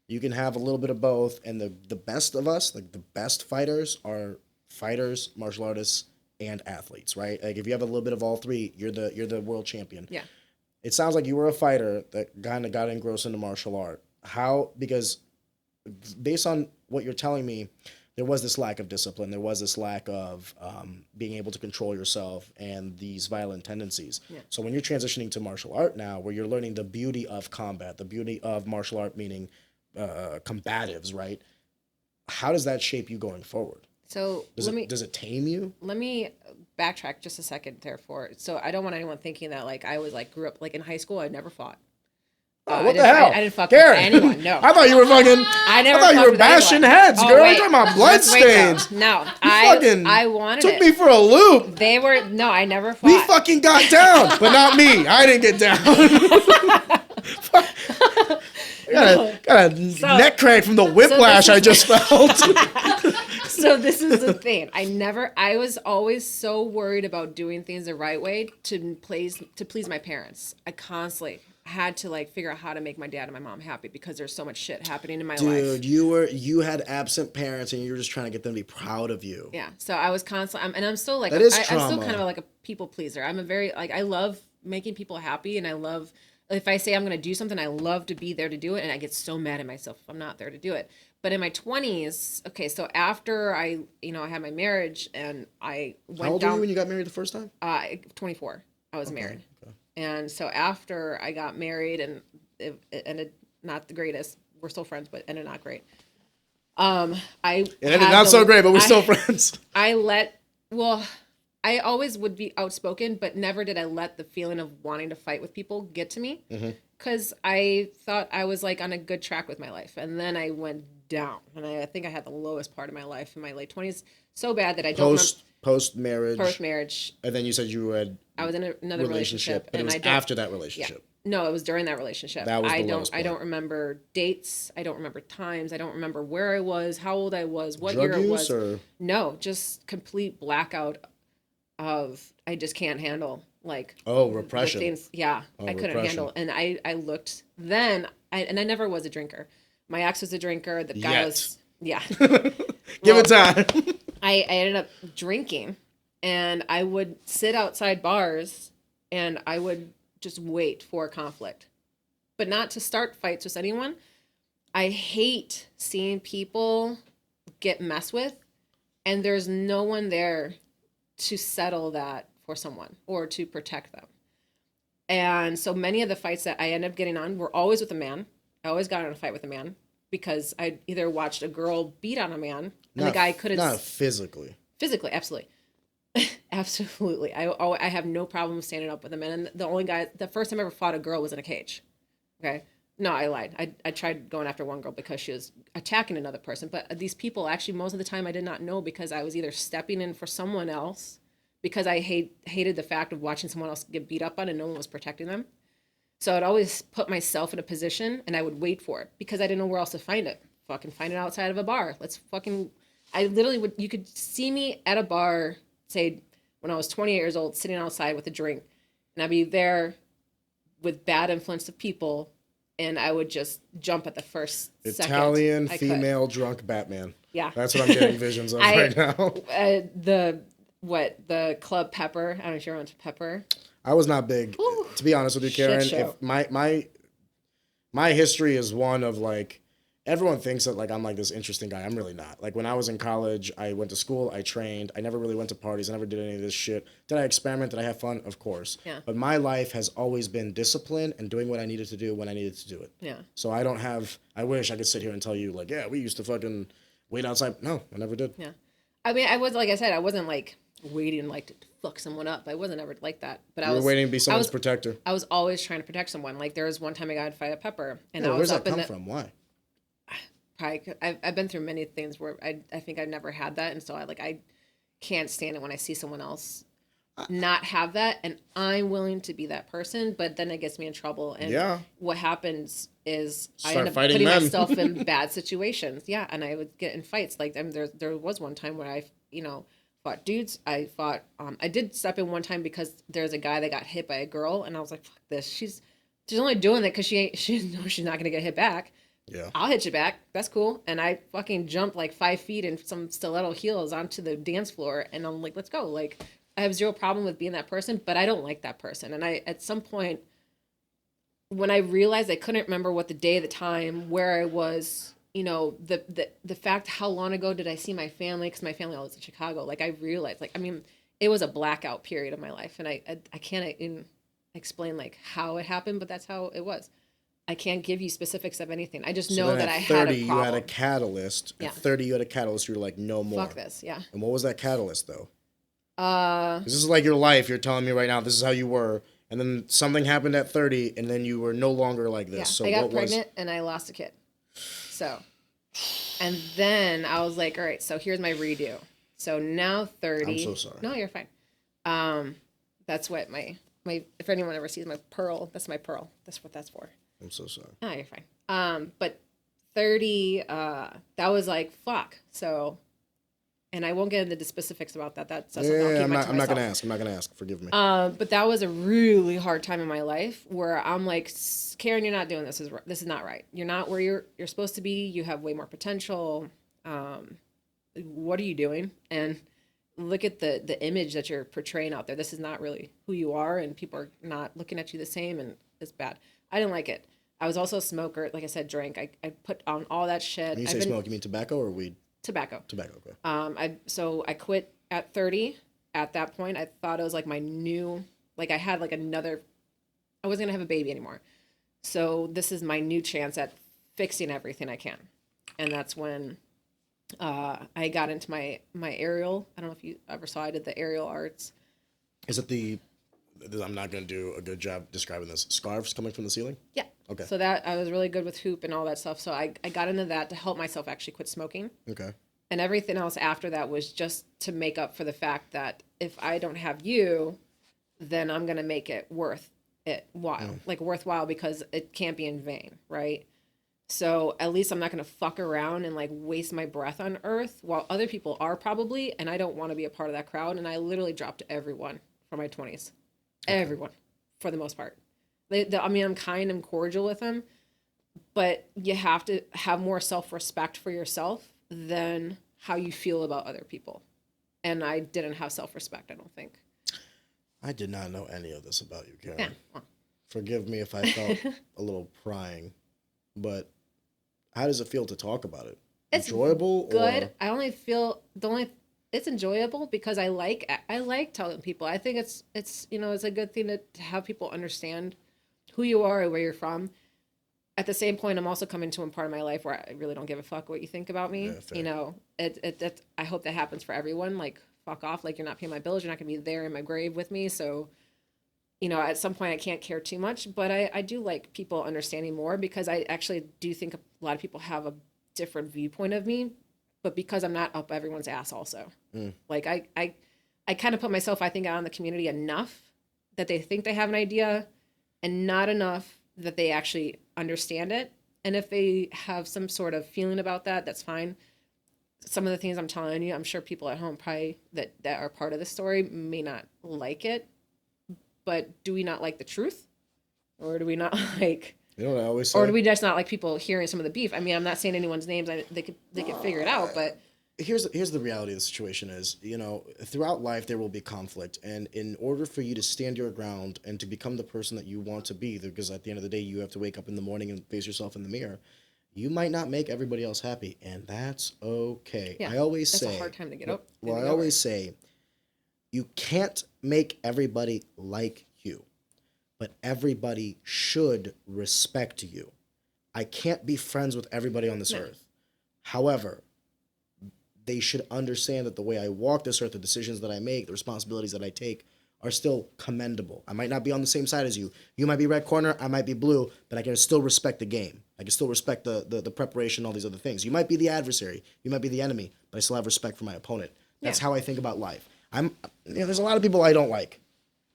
You can have a little bit of both, and the best of us, like the best fighters, are fighters, martial artists, and athletes, right? Like if you have a little bit of all three, you're the world champion. Yeah. It sounds like you were a fighter that kind of got engrossed into martial art. How? Because based on what you're telling me, there was this lack of discipline. There was this lack of being able to control yourself and these violent tendencies. Yeah. So when you're transitioning to martial art now, where you're learning the beauty of combat, the beauty of martial art, meaning combatives, right? How does that shape you going forward? So does it tame you? Let me backtrack just a second. Therefore, so I don't want anyone thinking that like I was like grew up like in high school. I never fought. What the hell? I didn't fuck Karen. with anyone. No. I thought you were fucking. I thought you were bashing heads, girl. You're talking about bloodstains. No, I wanted took it. me for a loop. They were no. I never fought. We fucking got down, but not me. I didn't get down. Got a neck crank from the whiplash I just felt. So this is the thing. I was always so worried about doing things the right way to please my parents. I constantly had to like figure out how to make my dad and my mom happy because there's so much shit happening in my life. Dude, you had absent parents and you were just trying to get them to be proud of you. Yeah. So I was constantly, I'm still like, I'm still kind of like a people pleaser. I'm a very, like, I love making people happy, and I love, if I say I'm going to do something, I love to be there to do it. And I get so mad at myself if I'm not there to do it. But in my 20s, okay, so after I had my marriage and I went down. How old were you when you got married the first time? 24. I was married. Okay. And so after I got married, and it ended not the greatest. We're still friends, but ended not great. It ended not so great, but we're still friends. I always would be outspoken, but never did I let the feeling of wanting to fight with people get to me. Because I thought I was like on a good track with my life. And then I went down. And I think I had the lowest part of my life in my late 20s. So bad that I don't Post-marriage. Post-marriage. And then you said I was in another relationship. But it was after that relationship. Yeah. No, it was during that relationship. That was the lowest point. I don't remember dates. I don't remember times. I don't remember where I was, how old I was, what Drug year it was. Or? No, just complete blackout of I just can't handle like repression. Things. Yeah, I couldn't handle. And I looked then. I never was a drinker. My ex was a drinker. The guy was Give it time. I ended up drinking, and I would sit outside bars, and I would just wait for conflict, but not to start fights with anyone. I hate seeing people get messed with, and there's no one there to settle that for someone or to protect them. And so many of the fights that I ended up getting on were always with a man. I always got in a fight with a man because I either watched a girl beat on a man and the guy couldn't. Not physically. Physically, absolutely. Absolutely. I have no problem standing up with a man. And the first time I ever fought a girl was in a cage. Okay. No, I lied. I tried going after one girl because she was attacking another person. But these people, actually, most of the time I did not know, because I was either stepping in for someone else because I hated the fact of watching someone else get beat up on and no one was protecting them. So I'd always put myself in a position and I would wait for it because I didn't know where else to find it. Fucking find it outside of a bar. I literally would, you could see me at a bar, say, when I was 28 years old, sitting outside with a drink, and I'd be there with bad influence of people, and I would just jump at the first Italian second female drunk Batman. Yeah. That's what I'm getting visions of right now. The Club Pepper. I don't know if you're into Pepper. I was not big. Ooh, to be honest with you, Karen. show. If my history is one of like, everyone thinks that like I'm like this interesting guy. I'm really not. Like when I was in college, I went to school, I trained. I never really went to parties. I never did any of this shit. Did I experiment? Did I have fun? Of course. Yeah. But my life has always been discipline and doing what I needed to do when I needed to do it. Yeah. So I wish I could sit here and tell you like, yeah, we used to fucking wait outside. No, I never did. Yeah. I mean, I was, like I said, I wasn't like waiting like to fuck someone up. I wasn't ever like that. But I was waiting to be someone's protector. I was always trying to protect someone. Like there was one time I got in a fight at Pepper, and I was where's up that in come from? Why? Probably, I've been through many things where I think I've never had that, and so I can't stand it when I see someone else not have that, and I'm willing to be that person, but then it gets me in trouble. And what happens is I end up putting myself in bad situations. Yeah, and I would get in fights. Like there was one time where I fought dudes. I did step in one time because there's a guy that got hit by a girl, and I was like, fuck this. She's only doing that because she knows she's not gonna get hit back. Yeah. I'll hit you back. That's cool. And I fucking jumped like 5 feet in some stiletto heels onto the dance floor. And I'm like, let's go. Like, I have zero problem with being that person, but I don't like that person. And at some point, when I realized I couldn't remember what the day, the time, where I was, the fact, how long ago did I see my family? Because my family always in Chicago. Like, I realized, it was a blackout period of my life. And I can't even explain like how it happened, but that's how it was. I can't give you specifics of anything. I just know that I had a problem. You had a catalyst. Yeah. At 30, you had a catalyst. You were like, no more. Fuck this, yeah. And what was that catalyst, though? This is like your life. You're telling me right now, this is how you were. And then something happened at 30, and then you were no longer like this. Yeah. So I got pregnant, and I lost a kid. So, and then I was like, all right, so here's my redo. So now 30. I'm so sorry. No, you're fine. That's what my if anyone ever sees my pearl, that's my pearl. That's what that's for. I'm so sorry. Oh, you're fine. But 30, that was like, fuck. So, and I won't get into the specifics about that. That's I'm not going to ask. I'm not going to ask. Forgive me. But that was a really hard time in my life where I'm like, Karen, you're not doing this. This is not right. You're not where you're supposed to be. You have way more potential. What are you doing? And look at the image that you're portraying out there. This is not really who you are, and people are not looking at you the same, and it's bad. I didn't like it. I was also a smoker. Like I said, drank. I put on all that shit. When you say smoke, you mean tobacco or weed? Tobacco. Tobacco, okay. I quit at 30. At that point, I thought it was like my new, like I had like another, I wasn't going to have a baby anymore. So this is my new chance at fixing everything I can. And that's when I got into my aerial. I don't know if you ever saw, I did the aerial arts. Is it I'm not going to do a good job describing this, scarves coming from the ceiling? Yeah. Okay. So that, I was really good with hoop and all that stuff. So I got into that to help myself actually quit smoking. Okay. And everything else after that was just to make up for the fact that if I don't have you, then I'm going to make it worthwhile because it can't be in vain, right? So at least I'm not going to fuck around and like waste my breath on earth while other people are probably, and I don't want to be a part of that crowd. And I literally dropped everyone from my 20s. Okay. Everyone, for the most part. I'm kind and cordial with them, but you have to have more self-respect for yourself than how you feel about other people. And I didn't have self-respect, I don't think. I did not know any of this about you, Karen. Yeah. Well. Forgive me if I felt a little prying, but how does it feel to talk about it? It's enjoyable? Good. Or? I only feel it's enjoyable because I like telling people. I think it's it's a good thing to have people understand who you are and where you're from. At the same point, I'm also coming to a part of my life where I really don't give a fuck what you think about me. Yeah, I hope that happens for everyone. Like, fuck off. Like, you're not paying my bills. You're not going to be there in my grave with me. So, you know, at some point I can't care too much, but I do like people understanding more, because I actually do think a lot of people have a different viewpoint of me, but because I'm not up everyone's ass also. Like, I kind of put myself, I think, out in the community enough that they think they have an idea, and not enough that they actually understand it. And if they have some sort of feeling about that, that's fine. Some of the things I'm telling you, I'm sure people at home probably that are part of the story may not like it. But do we not like the truth? Or do we not like... You know what I always say? Or do we just not like people hearing some of the beef? I mean, I'm not saying anyone's names. They could figure it out, but... Here's the reality of the situation is, you know, throughout life there will be conflict. And in order for you to stand your ground and to become the person that you want to be, because at the end of the day you have to wake up in the morning and face yourself in the mirror, you might not make everybody else happy. And that's okay. Yeah, I always say... That's a hard time to get up. Well, I always say... You can't make everybody like you, but everybody should respect you. I can't be friends with everybody on this earth. However, they should understand that the way I walk this earth, the decisions that I make, the responsibilities that I take are still commendable. I might not be on the same side as you. You might be red corner, I might be blue, but I can still respect the game. I can still respect the preparation, all these other things. You might be the adversary, you might be the enemy, but I still have respect for my opponent. That's how I think about life. There's a lot of people I don't like.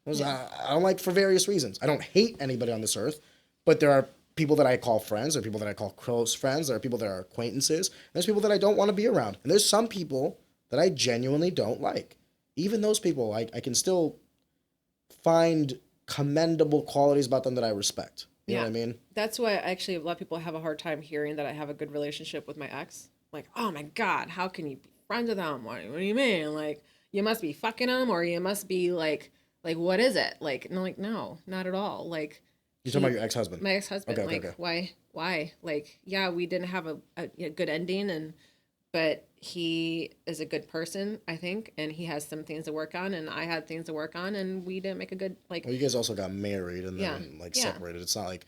I don't like for various reasons. I don't hate anybody on this earth, but there are people that I call friends, there are people that I call close friends, there are people that are acquaintances, and there's people that I don't want to be around. And there's some people that I genuinely don't like. Even those people, I can still find commendable qualities about them that I respect. You know what I mean? That's why actually a lot of people have a hard time hearing that I have a good relationship with my ex. Like, oh my God, how can you be friends with them? What do you mean? Like, you must be fucking them, or you must be like what is it? Like, and I'm like, no, not at all. Like, you're talking about your ex-husband? My ex-husband. Okay, like, okay. Why? Like, yeah, we didn't have a good ending, but he is a good person, I think, and he has some things to work on, and I had things to work on, and we didn't make a good, like... Well, you guys also got married and then, separated. It's not like,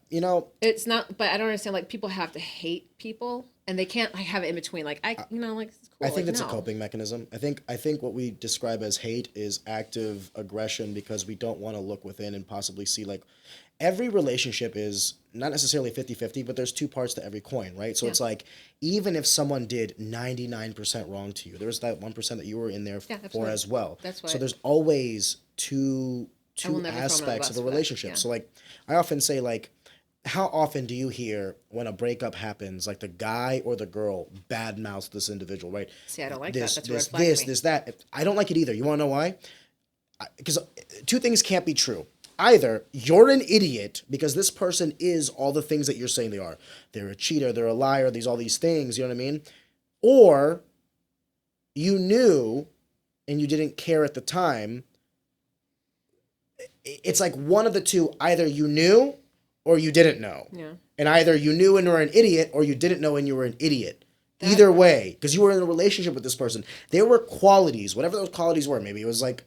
you know... It's not, but I don't understand, like, people have to hate people, and they can't, like, have it in between. Like, it's cool. I think that's a coping mechanism. I think what we describe as hate is active aggression, because we don't want to look within and possibly see, like... Every relationship is not necessarily 50-50, but there's two parts to every coin, right? So it's like, even if someone did 99% wrong to you, there's that 1% that you were in there for as well. That's why. So there's always two aspects of a relationship. So like, I often say, like, how often do you hear when a breakup happens, like the guy or the girl badmouths this individual, right? See, I don't like that. That's a red flag to me. This, that. I don't like it either. You want to know why? Because two things can't be true. Either you're an idiot because this person is all the things that you're saying they are. They're a cheater, they're a liar, all these things, you know what I mean? Or you knew and you didn't care at the time. It's like one of the two. Either you knew or you didn't know. Yeah. And either you knew and were an idiot, or you didn't know and you were an idiot. Either way, because you were in a relationship with this person, there were qualities, whatever those qualities were. Maybe it was like,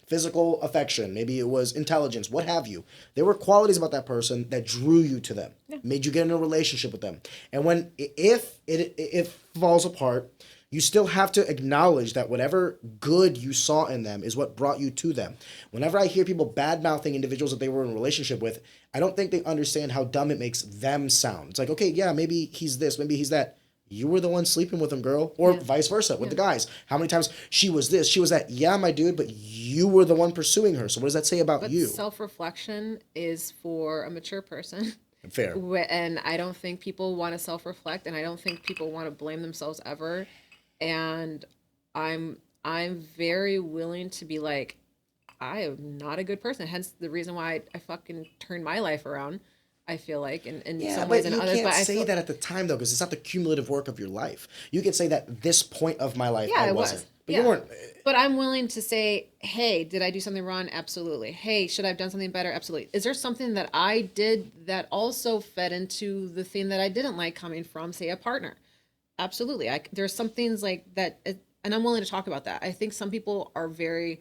physical affection. Maybe it was intelligence, what have you. There were qualities about that person that drew you to them, made you get in a relationship with them. And if it falls apart, you still have to acknowledge that whatever good you saw in them is what brought you to them. Whenever I hear people bad-mouthing individuals that they were in a relationship with, I don't think they understand how dumb it makes them sound. It's like, okay, yeah, maybe he's this, maybe he's that. You were the one sleeping with him, girl. Or vice versa with the guys. How many times she was this, she was that. Yeah, my dude, but you were the one pursuing her. So what does that say about you? Self-reflection is for a mature person. Fair. And I don't think people want to self-reflect, and I don't think people want to blame themselves ever. And I'm very willing to be like, I am not a good person. Hence the reason why I fucking turned my life around. I feel like, in some ways and others. You can't say that at the time, though, because it's not the cumulative work of your life. You can say that this point of my life, I wasn't. But you weren't. But I'm willing to say, hey, did I do something wrong? Absolutely. Hey, should I have done something better? Absolutely. Is there something that I did that also fed into the thing that I didn't like coming from, say, a partner? Absolutely. There's some things like that, and I'm willing to talk about that. I think some people are very...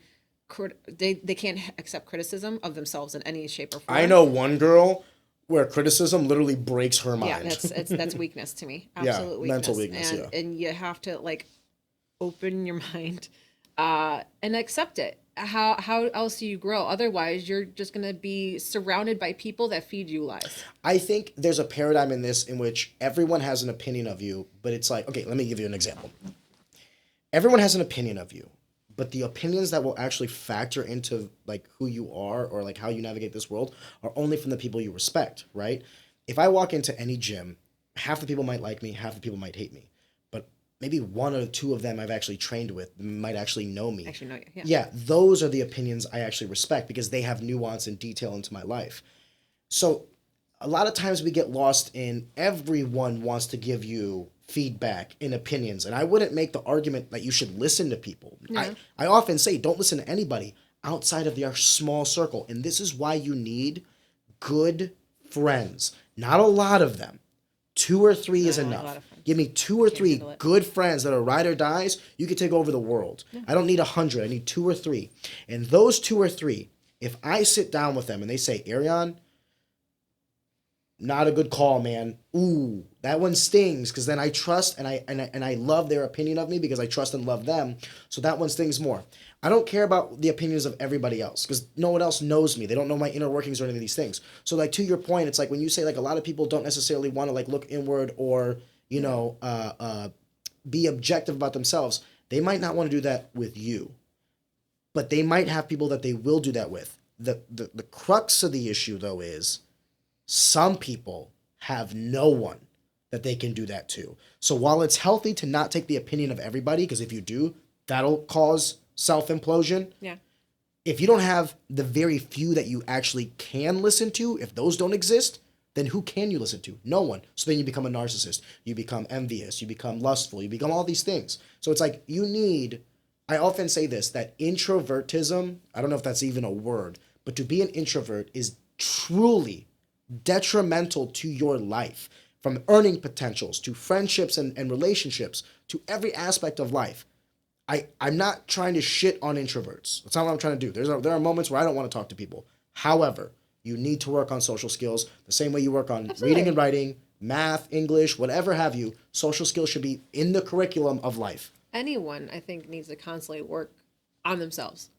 They can't accept criticism of themselves in any shape or form. I know one girl... where criticism literally breaks her mind. Yeah, that's weakness to me. Absolute weakness. Mental weakness, and you have to, like, open your mind and accept it. How else do you grow? Otherwise, you're just gonna be surrounded by people that feed you lies. I think there's a paradigm in this in which everyone has an opinion of you, but it's like, okay, let me give you an example. Everyone has an opinion of you, but the opinions that will actually factor into like who you are or like how you navigate this world are only from the people you respect, right? If I walk into any gym, half the people might like me, half the people might hate me. But maybe one or two of them I've actually trained with might actually know me. Actually, know you. Yeah. Yeah, those are the opinions I actually respect because they have nuance and detail into my life. So a lot of times we get lost in everyone wants to give you feedback and opinions. And I wouldn't make the argument that you should listen to people. Yeah. I often say don't listen to anybody outside of your small circle. And this is why you need good friends. Not a lot of them. 2 or 3 is enough. Give me 2 or 3 good friends that are ride or dies. You could take over the world. Yeah. I don't need 100. I need 2 or 3. And those 2 or 3, if I sit down with them and they say, Arion, not a good call, man. Ooh, that one stings because then I trust and I love their opinion of me because I trust and love them. So that one stings more. I don't care about the opinions of everybody else because no one else knows me. They don't know my inner workings or any of these things. So like to your point, it's like when you say like a lot of people don't necessarily want to like look inward or, you know, be objective about themselves. They might not want to do that with you, but they might have people that they will do that with. The crux of the issue though is some people have no one that they can do that to. So while it's healthy to not take the opinion of everybody, because if you do, that'll cause self-implosion. Yeah. If you don't have the very few that you actually can listen to, if those don't exist, then who can you listen to? No one. So then you become a narcissist. You become envious. You become lustful. You become all these things. So it's like you need, I often say this, that introvertism, I don't know if that's even a word, but to be an introvert is truly detrimental to your life, from earning potentials to friendships and relationships to every aspect of life. I'm not trying to shit on introverts. That's not what I'm trying to do. There are moments where I don't want to talk to people. However, you need to work on social skills the same way you work on reading and writing, math, English, whatever have you. Social skills should be in the curriculum of life. Anyone, I think, needs to constantly work on themselves.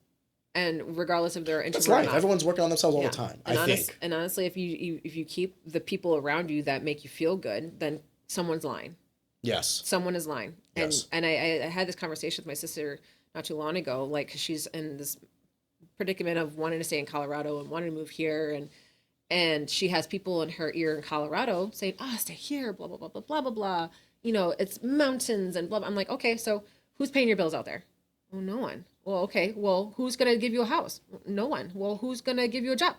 And regardless of their introvert That's life. or not. Everyone's working on themselves all the time. And I think. And honestly, if you keep the people around you that make you feel good, then someone's lying. Yes. Someone is lying. Yes. And I had this conversation with my sister not too long ago, like, 'cause she's in this predicament of wanting to stay in Colorado and wanting to move here, and she has people in her ear in Colorado saying, stay here, blah blah blah blah blah blah blah. You know, it's mountains and blah, blah. I'm like, okay, so who's paying your bills out there? Well, no one. Well, okay. Well, who's going to give you a house? No one. Well, who's going to give you a job?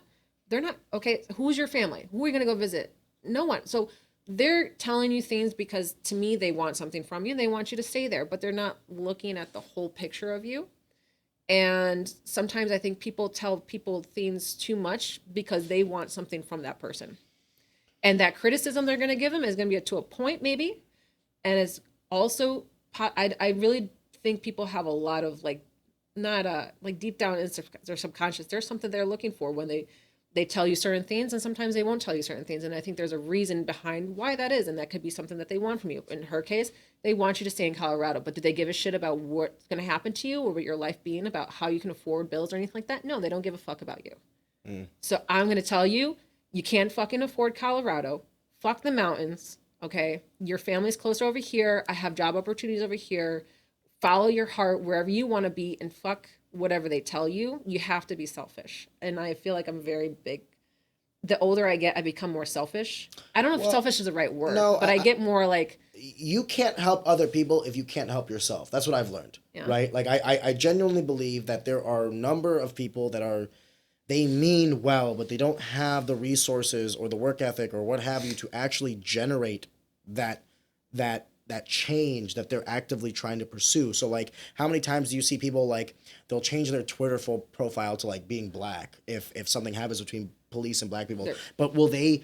They're not. Okay. Who's your family? Who are you going to go visit? No one. So they're telling you things because to me, they want something from you and they want you to stay there, but they're not looking at the whole picture of you. And sometimes I think people tell people things too much because they want something from that person. And that criticism they're going to give them is going to be to a point maybe. And it's also, I really think people have a lot of like, not like deep down in their subconscious, there's something they're looking for when they tell you certain things, and sometimes they won't tell you certain things. And I think there's a reason behind why that is. And that could be something that they want from you. In her case, they want you to stay in Colorado, but do they give a shit about what's going to happen to you or what your life being, about how you can afford bills or anything like that? No, they don't give a fuck about you. So I'm going to tell you, you can't fucking afford Colorado. Fuck the mountains. Okay. Your family's closer over here. I have job opportunities over here. Follow your heart wherever you want to be and fuck whatever they tell you. You have to be selfish. And I feel like I'm very big. The older I get, I become more selfish. I don't know if selfish is the right word, but I get more like... You can't help other people if you can't help yourself. That's what I've learned, right? Like I genuinely believe that there are a number of people that they mean well, but they don't have the resources or the work ethic or what have you to actually generate that change that they're actively trying to pursue. So like, how many times do you see people like they'll change their Twitter profile to like being black if something happens between police and black people, but will they,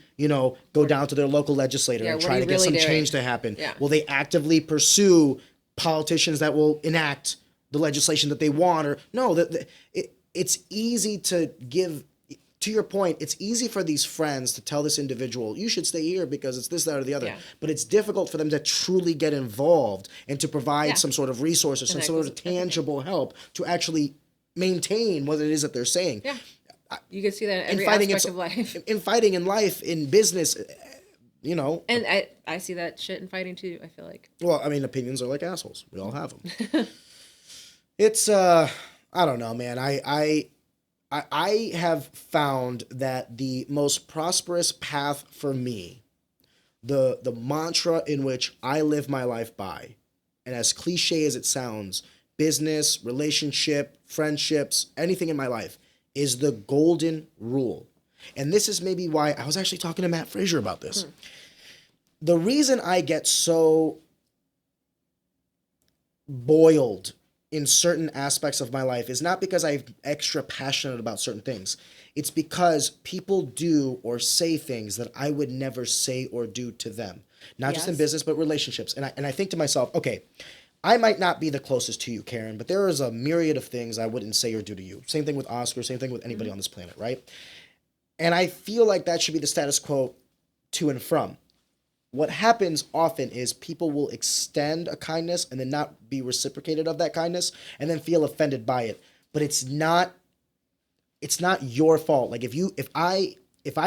go down to their local legislator and try to get some change to happen? Yeah. Will they actively pursue politicians that will enact the legislation that they want? Or no, it's easy to to your point, it's easy for these friends to tell this individual, you should stay here because it's this, that, or the other. Yeah. But it's difficult for them to truly get involved and to provide some sort of resource or some sort of tangible help to actually maintain what it is that they're saying. Yeah. You can see that in every aspect of life. In fighting, in life, in business, you know. And I see that shit in fighting too, I feel like. Well, I mean, opinions are like assholes. We all have them. It's, I don't know, man. I have found that the most prosperous path for me, the mantra in which I live my life by, and as cliche as it sounds, business, relationship, friendships, anything in my life, is the golden rule. And this is maybe why I was actually talking to Matt Frazier about this. The reason I get so boiled in certain aspects of my life is not because I'm extra passionate about certain things. It's because people do or say things that I would never say or do to them. Not just in business, but relationships. And I think to myself, okay, I might not be the closest to you, Karen, but there is a myriad of things I wouldn't say or do to you. Same thing with Oscar, same thing with anybody on this planet, right? And I feel like that should be the status quo to and from. What happens often is people will extend a kindness and then not be reciprocated of that kindness and then feel offended by it. But it's not your fault. Like if I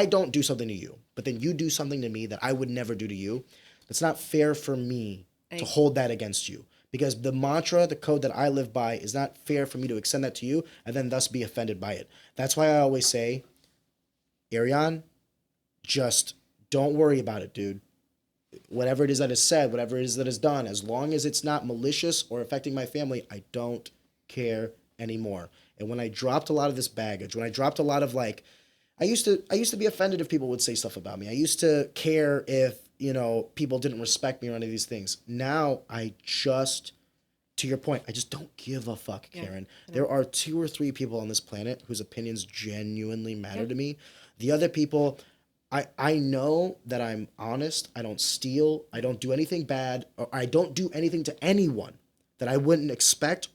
don't do something to you, but then you do something to me that I would never do to you, it's not fair for me to hold that against you. Because the mantra, the code that I live by is not fair for me to extend that to you and then thus be offended by it. That's why I always say, Ariane, just don't worry about it, dude. Whatever it is that is said, whatever it is that is done, as long as it's not malicious or affecting my family, I don't care anymore. And when I dropped a lot of this baggage, when I dropped a lot of like, I used to be offended if people would say stuff about me. I used to care if, you know, people didn't respect me or any of these things. Now I just, to your point, I just don't give a fuck, Karen. There are 2 or 3 people on this planet whose opinions genuinely matter to me. The other people, I know that I'm honest. I don't steal. I don't do anything bad. Or I don't do anything to anyone that I wouldn't expect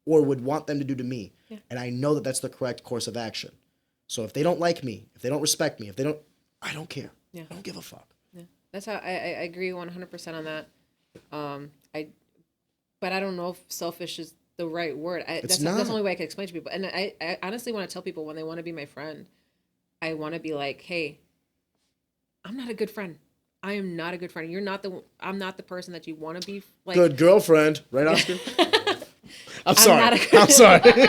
or would want them to do to me. Yeah. And I know that that's the correct course of action. So if they don't like me, if they don't respect me, I don't care. Yeah. I don't give a fuck. Yeah. That's how I agree 100% on that. But I don't know if selfish is the right word. That's the only way I can explain to people. And I honestly want to tell people when they want to be my friend, I want to be like, hey, I'm not a good friend. I am not a good friend. I'm not the person that you want to be like. Good girlfriend, right, Oscar? I'm sorry.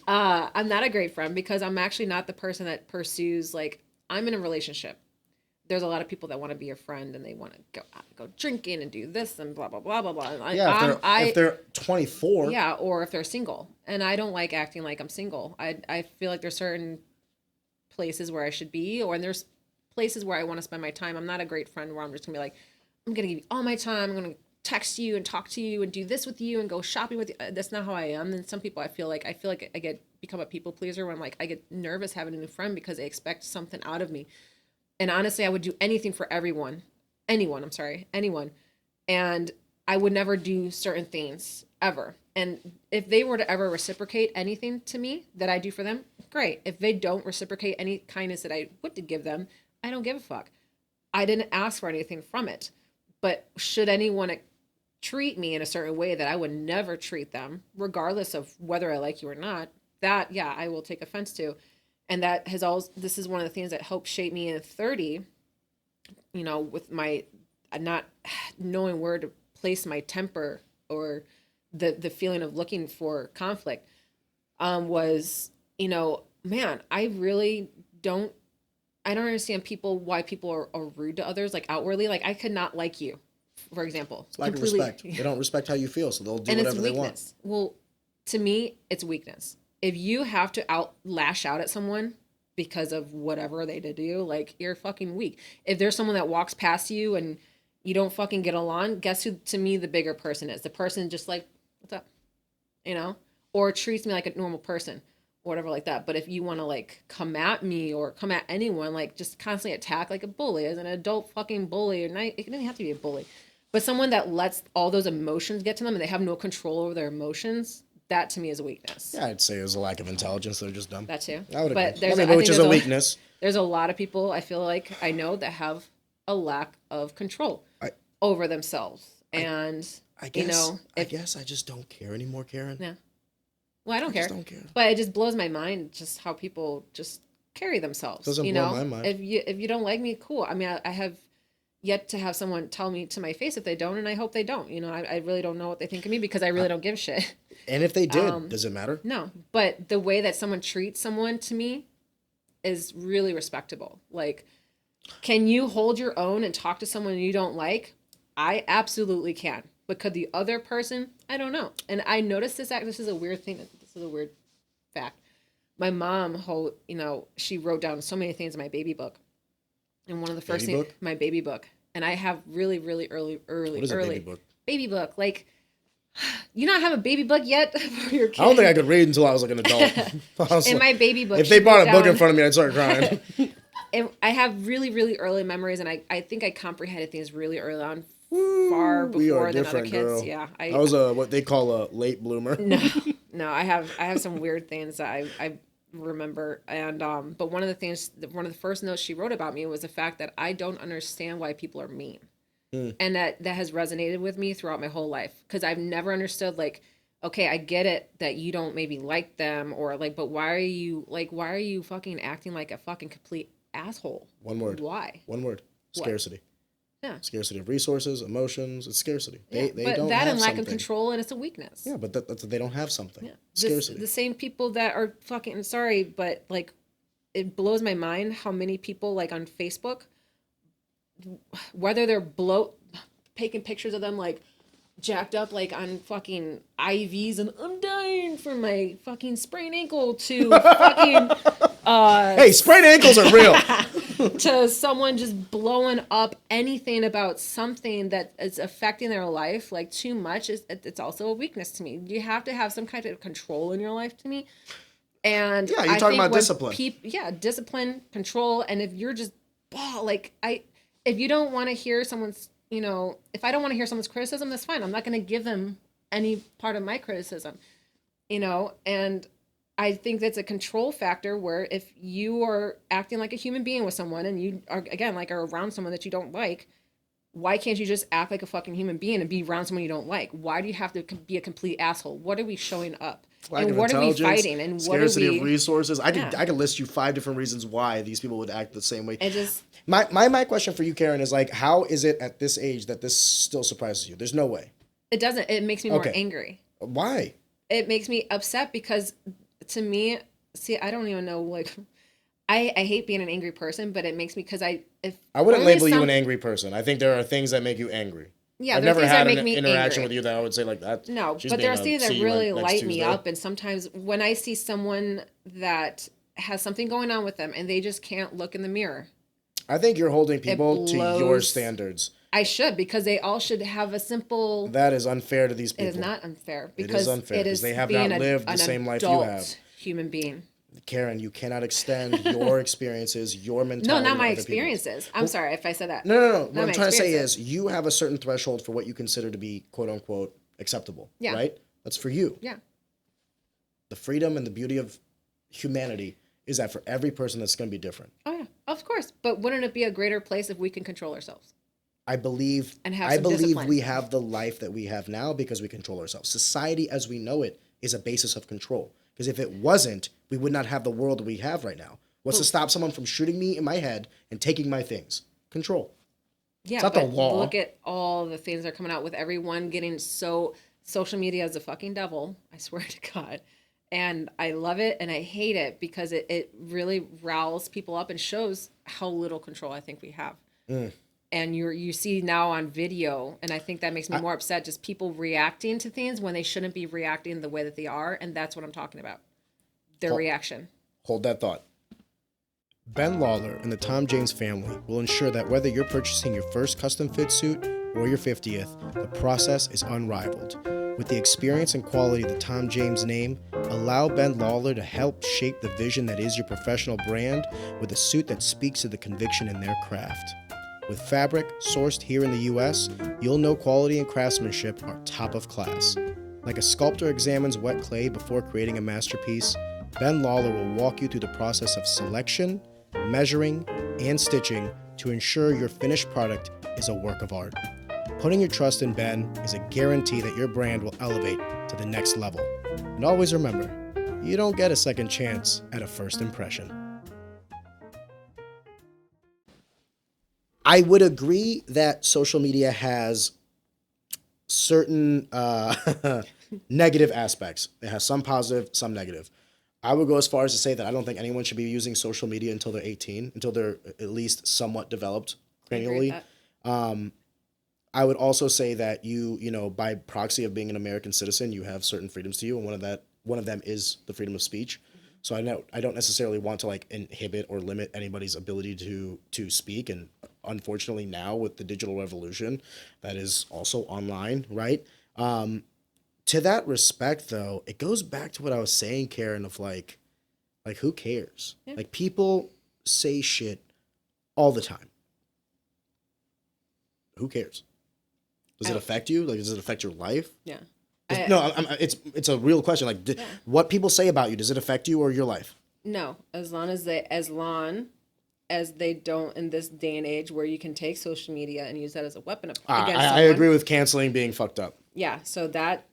I'm not a great friend because I'm actually not the person that pursues, like, I'm in a relationship. There's a lot of people that want to be your friend and they want to go drinking and do this and blah, blah, blah, blah, blah. If they're 24. Yeah, or if they're single. And I don't like acting like I'm single. I feel like there's certain places where I should be, or there's places where I want to spend my time. I'm not a great friend where I'm just going to be like, I'm going to give you all my time. I'm going to text you and talk to you and do this with you and go shopping with you. That's not how I am. And some people I feel like I become a people pleaser when I get nervous having a new friend because they expect something out of me. And honestly, I would do anything for anyone. And I would never do certain things ever. And if they were to ever reciprocate anything to me that I do for them, great. If they don't reciprocate any kindness that I would give them, I don't give a fuck. I didn't ask for anything from it. But should anyone treat me in a certain way that I would never treat them, regardless of whether I like you or not, that, yeah, I will take offense to. And that has always, this is one of the things that helped shape me in 30, you know, with my not knowing where to place my temper or the feeling of looking for conflict, was, you know, man, I don't understand why people are rude to others, like outwardly. Like, I could not like you, for example. It's lack of respect. They don't respect how you feel, so they'll do whatever they want. Well, to me, it's weakness. If you have to lash out at someone because of whatever they did to you, like, you're fucking weak. If there's someone that walks past you and you don't fucking get along, guess who, to me, the bigger person is? The person just like, what's up? You know? Or treats me like a normal person. Whatever like that. But if you want to like come at me or come at anyone, like just constantly attack like a bully, as an adult fucking bully, or it doesn't have to be a bully, but someone that lets all those emotions get to them and they have no control over their emotions, that to me is a weakness. Yeah, I'd say it was a lack of intelligence. They're just dumb. That too. I would But agree. there's I mean, I which think is there's a weakness. There's a lot of people I feel like I know that have a lack of control over themselves. And I guess, you know, I guess I just don't care anymore, Karen. Yeah. Well, I don't care. Just don't care. But it just blows my mind just how people just carry themselves. Doesn't you blow know? my mind. If you don't like me, cool. I mean, I have yet to have someone tell me to my face if they don't, and I hope they don't. You know, I really don't know what they think of me because I really don't give a shit. And if they did, does it matter? No. But the way that someone treats someone to me is really respectable. Like, can you hold your own and talk to someone you don't like? I absolutely can. But could the other person? I don't know. And I noticed this. This is a weird thing. This is a weird fact. My mom, she wrote down so many things in my baby book. And one of the first things, my baby book. And I have really, really early. What is a baby book? Baby book. Like, you not have a baby book yet for your kid? I don't think I could read until I was like an adult. In my baby book. If they brought a book in front of me, I'd start crying. And I have really, really early memories, and I think I comprehended things really early on, far before than other kids. Girl. Yeah, I was what they call a late bloomer. No, I have some weird things that I remember, and but one of the first notes she wrote about me was the fact that I don't understand why people are mean, and that has resonated with me throughout my whole life because I've never understood like. Okay, I get it that you don't maybe like them or like, but why are you fucking acting like a fucking complete asshole? One word. Why? One word. Scarcity. Yeah. Scarcity of resources, emotions. It's scarcity. Yeah. They but don't that have and lack something. of control, and it's a weakness. Yeah, but they don't have something. Yeah. Scarcity. The same people that are fucking sorry, but like, it blows my mind how many people like on Facebook, whether they're taking pictures of them like jacked up like on fucking IVs and I'm dying from my fucking sprained ankle to fucking hey, sprained ankles are real. to someone just blowing up anything about something that is affecting their life like too much it's also a weakness to me. You have to have some kind of control in your life to me. And yeah, you're talking about discipline. Discipline, control, and if you're just if you don't want to hear someone's if I don't want to hear someone's criticism, that's fine. I'm not going to give them any part of my criticism, and I think that's a control factor where if you are acting like a human being with someone and you are, again, like are around someone that you don't like, why can't you just act like a fucking human being and be around someone you don't like? Why do you have to be a complete asshole? What are we showing up? And what are we fighting? And what scarcity are we... of resources. I could list you 5 different reasons why these people would act the same way. It just... My question for you, Karen, is like, how is it at this age that this still surprises you? There's no way. It doesn't. It makes me more angry. Why? It makes me upset because to me, I don't even know, like, I hate being an angry person, but it makes me, because I wouldn't label you an angry person. I think there are things that make you angry. Yeah, I've never had an angry. interaction with you that I would say like that. No, but there are things that really light me up, and sometimes when I see someone that has something going on with them and they just can't look in the mirror. I think you're holding people to your standards. I should, because they all should have a simple... That is unfair to these people. It is not unfair. Because it is unfair, because they have not lived the same life you have. Human being. Karen, you cannot extend your experiences, your mentality. No, not my experiences. I'm sorry if I said that. No. What I'm trying to say is you have a certain threshold for what you consider to be quote unquote acceptable. Yeah. Right? That's for you. Yeah. The freedom and the beauty of humanity is that for every person that's going to be different. Oh yeah, of course. But wouldn't it be a greater place if we can control ourselves? I believe discipline. We have the life that we have now because we control ourselves. Society as we know it is a basis of control. Because if it wasn't, we would not have the world we have right now. What's to stop someone from shooting me in my head and taking my things? Yeah, it's not the law. Look at all the things that are coming out with everyone getting so... Social media is a fucking devil, I swear to God. And I love it and I hate it because it really riles people up and shows how little control I think we have. And you see now on video, and I think that makes me more upset, just people reacting to things when they shouldn't be reacting the way that they are, and that's what I'm talking about. Their reaction. Hold that thought. Ben Lawler and the Tom James family will ensure that whether you're purchasing your first custom fit suit or your 50th, the process is unrivaled. With the experience and quality of the Tom James name, allow Ben Lawler to help shape the vision that is your professional brand with a suit that speaks to the conviction in their craft. With fabric sourced here in the U.S., you'll know quality and craftsmanship are top of class. Like a sculptor examines wet clay before creating a masterpiece, Ben Lawler will walk you through the process of selection, measuring, and stitching to ensure your finished product is a work of art. Putting your trust in Ben is a guarantee that your brand will elevate to the next level. And always remember, you don't get a second chance at a first impression. I would agree that social media has certain negative aspects. It has some positive, some negative. I would go as far as to say that I don't think anyone should be using social media until they're 18, until they're at least somewhat developed cranially. I would also say that you know, by proxy of being an American citizen, you have certain freedoms to you, and one of them is the freedom of speech. So I don't necessarily want to like inhibit or limit anybody's ability to speak. And unfortunately, now with the digital revolution, that is also online, right? To that respect, though, it goes back to what I was saying, Karen, of like who cares? Yeah. Like people say shit all the time. Who cares? Does it affect you? Like, does it affect your life? Yeah. It's a real question. Like, what people say about you, does it affect you or your life? No, as long as they don't in this day and age where you can take social media and use that as a weapon against someone. I agree with canceling being fucked up. Yeah, so that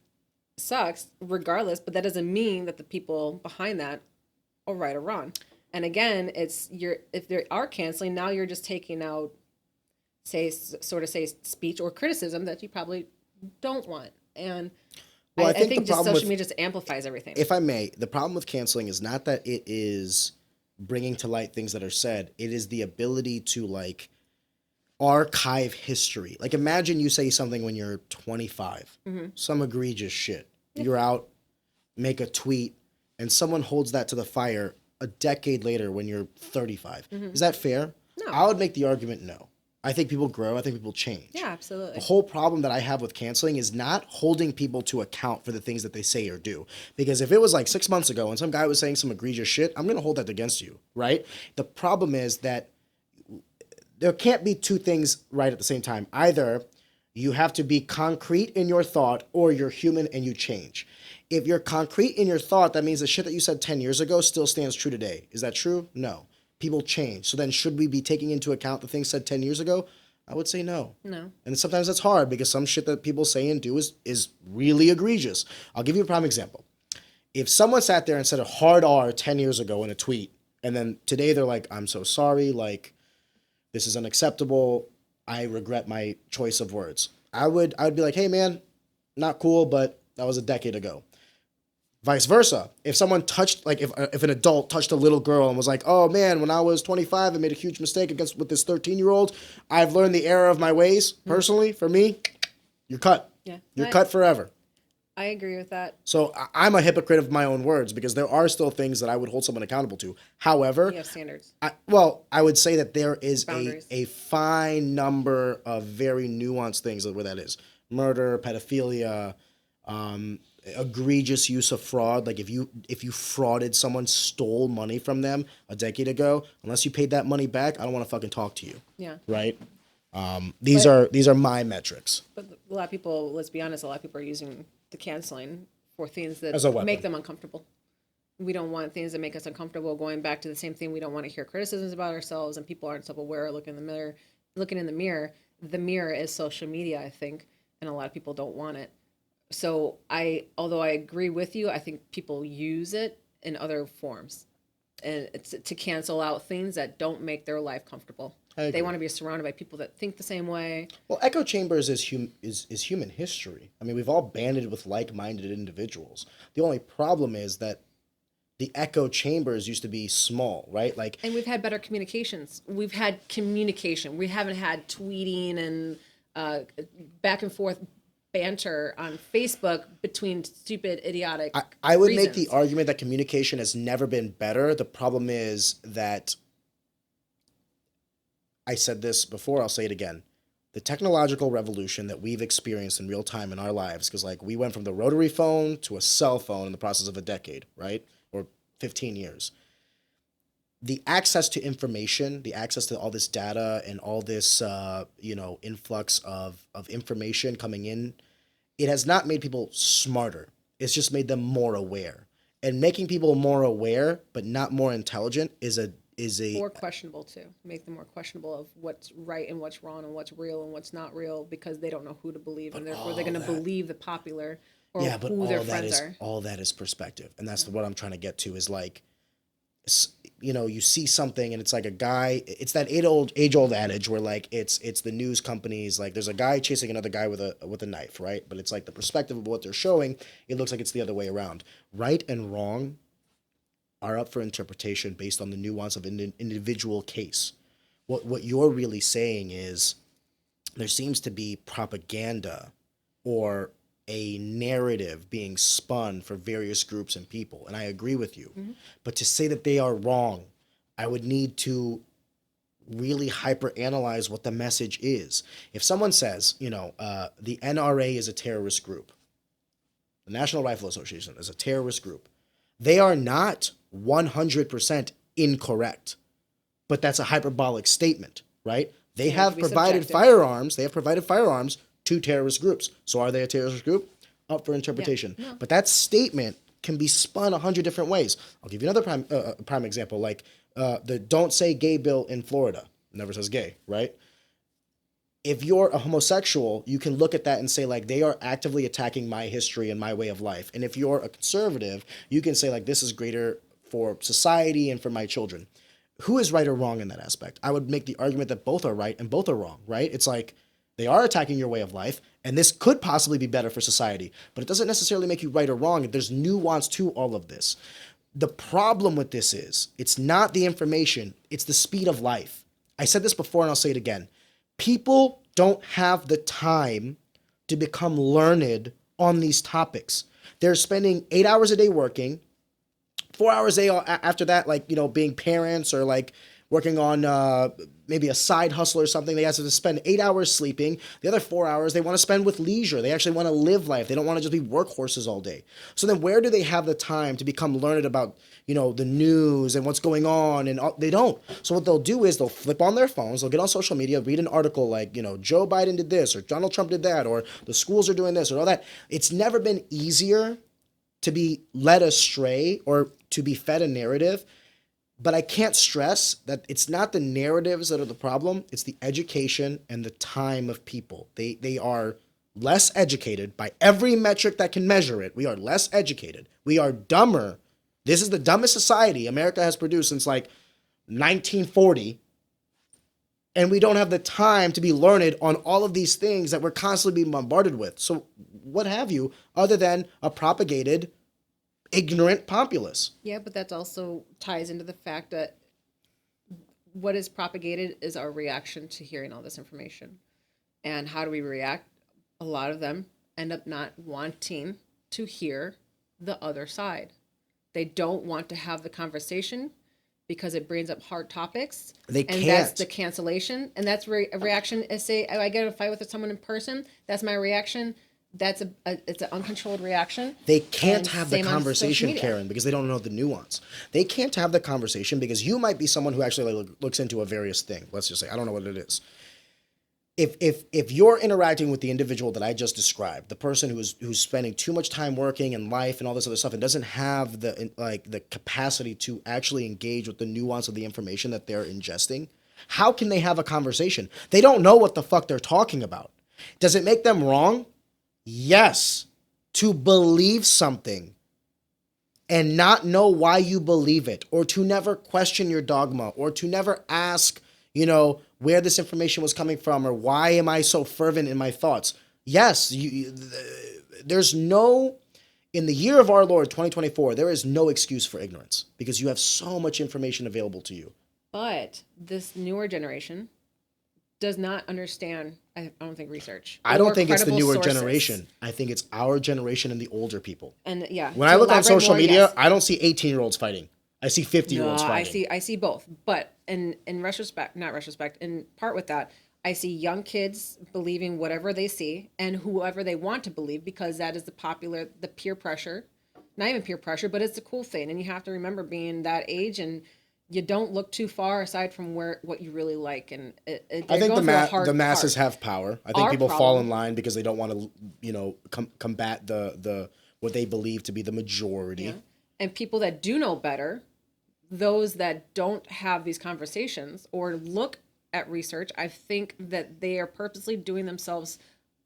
sucks regardless, but that doesn't mean that the people behind that are right or wrong. And again, if they are canceling, now you're just taking out say speech or criticism that you probably don't want. And I think just social media just amplifies everything. If I may, the problem with canceling is not that it is bringing to light things that are said. It is the ability to like archive history. Like imagine you say something when you're 25, some egregious shit. Yeah. You're out, make a tweet, and someone holds that to the fire a decade later when you're 35. Is that fair? No. I would make the argument no. I think people grow. I think people change. Yeah, absolutely. The whole problem that I have with canceling is not holding people to account for the things that they say or do. Because if it was like 6 months ago and some guy was saying some egregious shit, I'm going to hold that against you, right? The problem is that there can't be two things right at the same time. Either you have to be concrete in your thought or you're human and you change. If you're concrete in your thought, that means the shit that you said 10 years ago still stands true today. Is that true? No. People change. So then should we be taking into account the things said 10 years ago? I would say no. No. And sometimes that's hard because some shit that people say and do is really egregious. I'll give you a prime example. If someone sat there and said a hard R 10 years ago in a tweet, and then today they're like, I'm so sorry, like, this is unacceptable, I regret my choice of words. I would be like, hey man, not cool, but that was a decade ago. Vice versa. If someone touched, like if an adult touched a little girl and was like, oh man, when I was 25, I made a huge mistake with this 13-year-old. I've learned the error of my ways. Personally, for me, you're cut. Yeah. You're cut forever. I agree with that. So I'm a hypocrite of my own words because there are still things that I would hold someone accountable to. However, you have standards. I would say that there is a Boundaries. fine number of very nuanced things where that is. Murder, pedophilia, egregious use of fraud. Like if you frauded someone, stole money from them a decade ago, unless you paid that money back, I don't want to fucking talk to you. Yeah. Right? These are my metrics. But a lot of people, let's be honest, a lot of people are using the canceling for things that make them uncomfortable. We don't want things that make us uncomfortable. Going back to the same thing, we don't want to hear criticisms about ourselves, and people aren't self-aware. Looking in the mirror. The mirror is social media, I think, and a lot of people don't want it. So although I agree with you, I think people use it in other forms, and it's to cancel out things that don't make their life comfortable. They want to be surrounded by people that think the same way. Well, echo chambers is human history. I mean, we've all banded with like-minded individuals. The only problem is that the echo chambers used to be small, right? Like, and we've had better communications. We've had communication. We haven't had tweeting and back and forth banter on Facebook between stupid, idiotic I would reasons. make the argument that communication has never been better. The problem is that, I said this before, I'll say it again. The technological revolution that we've experienced in real time in our lives, because like we went from the rotary phone to a cell phone in the process of a decade, right? Or 15 years. The access to information, the access to all this data and all this, influx of information coming in, it has not made people smarter. It's just made them more aware. And making people more aware but not more intelligent is a Or questionable too. Make them more questionable of what's right and what's wrong and what's real and what's not real, because they don't know who to believe, and therefore they're going to believe the popular or yeah, but who all their that friends is are. all that is perspective, and that's what I'm trying to get to. Is like, you know, you see something and it's like a guy. It's that age old adage where like it's the news companies, like there's a guy chasing another guy with a knife, right? But it's like the perspective of what they're showing. It looks like it's the other way around. Right and wrong are up for interpretation based on the nuance of an individual case. What you're really saying is there seems to be propaganda or a narrative being spun for various groups and people, and I agree with you. Mm-hmm. But to say that they are wrong, I would need to really hyper analyze what the message is. If someone says, you know, the NRA is a terrorist group, the National Rifle Association is a terrorist group, they are not 100% incorrect, but that's a hyperbolic statement, right? They have provided firearms. They have provided firearms to terrorist groups. So are they a terrorist group? Up for interpretation. Yeah, no. But that statement can be spun 100 different ways. I'll give you another prime example, like the "Don't Say Gay" bill in Florida. It never says gay, right? If you're a homosexual, you can look at that and say, like, they are actively attacking my history and my way of life. And if you're a conservative, you can say, like, this is greater for society and for my children. Who is right or wrong in that aspect? I would make the argument that both are right and both are wrong, right? It's like they are attacking your way of life, and this could possibly be better for society, but it doesn't necessarily make you right or wrong. There's nuance to all of this. The problem with this is it's not the information, it's the speed of life. I said this before and I'll say it again. People don't have the time to become learned on these topics. They're spending 8 hours a day working, 4 hours a day after that, like, you know, being parents or like working on maybe a side hustle or something. They have to spend 8 hours sleeping. The other 4 hours they want to spend with leisure. They actually want to live life. They don't want to just be workhorses all day. So then where do they have the time to become learned about, you know, the news and what's going on? And they don't. So what they'll do is they'll flip on their phones. They'll get on social media, read an article like, you know, Joe Biden did this or Donald Trump did that or the schools are doing this or all that. It's never been easier to be led astray or to be fed a narrative. But I can't stress that it's not the narratives that are the problem. It's the education and the time of people. They are less educated by every metric that can measure it. We are less educated. We are dumber. This is the dumbest society America has produced since like 1940. And we don't have the time to be learned on all of these things that we're constantly being bombarded with. So what have you, other than a propagated ignorant populace. Yeah, but that also ties into the fact that what is propagated is our reaction to hearing all this information. And how do we react? A lot of them end up not wanting to hear the other side. They don't want to have the conversation because it brings up hard topics. They can't. And that's the cancellation. And that's a reaction. Say I get in a fight with someone in person. That's my reaction. That's it's an uncontrolled reaction. They can't have the conversation, Karen, because they don't know the nuance. They can't have the conversation because you might be someone who actually looks into a various thing. Let's just say, I don't know what it is. If you're interacting with the individual that I just described, the person who's spending too much time working and life and all this other stuff and doesn't have the capacity to actually engage with the nuance of the information that they're ingesting, how can they have a conversation? They don't know what the fuck they're talking about. Does it make them wrong? Yes, to believe something and not know why you believe it, or to never question your dogma, or to never ask, you know, where this information was coming from, or why am I so fervent in my thoughts? Yes, there's no, in the year of our Lord, 2024, there is no excuse for ignorance because you have so much information available to you. But this newer generation does not understand, I don't think, research. I don't think it's the newer generation. I think it's our generation and the older people. And yeah. When I look on social media, yes. I don't see 18-year-olds fighting. I see 50-year-olds fighting. I see both. But in part with that, I see young kids believing whatever they see and whoever they want to believe because that is the peer pressure. Not even peer pressure, but it's the cool thing. And you have to remember being that age and you don't look too far aside from what you really like, and I think the masses part. have power. I think Our people fall problem- in line because they don't want to, combat the what they believe to be the majority. Yeah. And people that do know better, those that don't have these conversations or look at research, I think that they are purposely doing themselves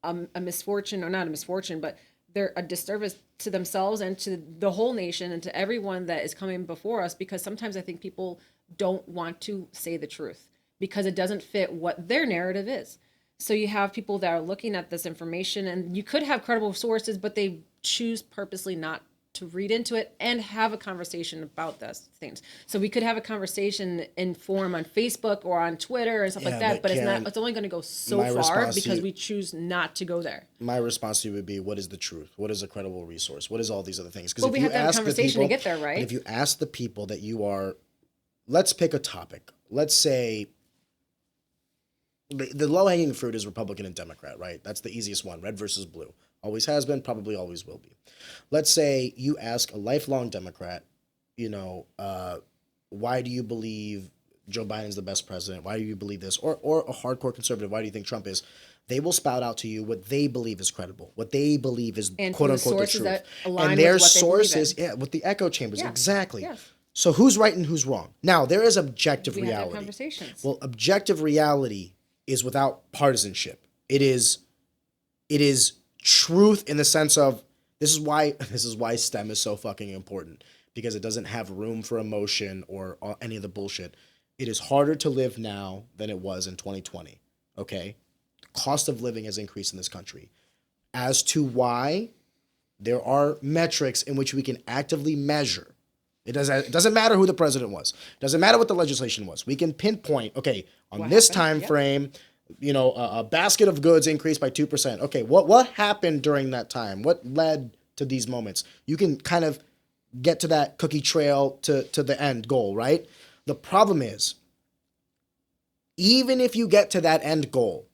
a misfortune, or not a misfortune, but they're a disservice to themselves and to the whole nation and to everyone that is coming before us, because sometimes I think people don't want to say the truth because it doesn't fit what their narrative is. So you have people that are looking at this information, and you could have credible sources, but they choose purposely not to read into it and have a conversation about those things. So we could have a conversation in form on Facebook or on Twitter and stuff like that, but Karen, it's only going to go so far because we choose not to go there. My response to you would be, what is the truth? What is a credible resource? What is all these other things? Because Well, we have to have a conversation to get there, right? If you ask the people that you are, let's pick a topic. Let's say the low-hanging fruit is Republican and Democrat, right? That's the easiest one, red versus blue. Always has been, probably always will be. Let's say you ask a lifelong Democrat, why do you believe Joe Biden's the best president? Why do you believe this? Or a hardcore conservative, why do you think Trump is? They will spout out to you what they believe is credible, what they believe is quote-unquote the truth. And their sources, with the echo chambers, exactly. Yes. So who's right and who's wrong? Now, there is objective reality. Have conversations. Well, objective reality is without partisanship. It is truth in the sense of this is why STEM is so fucking important, because it doesn't have room for emotion or any of the bullshit. It is harder to live now than it was in 2020. Okay, cost of living has increased in this country. As to why, there are metrics in which we can actively measure. It doesn't matter who the president was. It doesn't matter what the legislation was. We can pinpoint, okay, on this time frame, a basket of goods increased by 2%. Okay, what happened during that time? What led to these moments? You can kind of get to that cookie trail to the end goal, right? The problem is, even if you get to that end goal,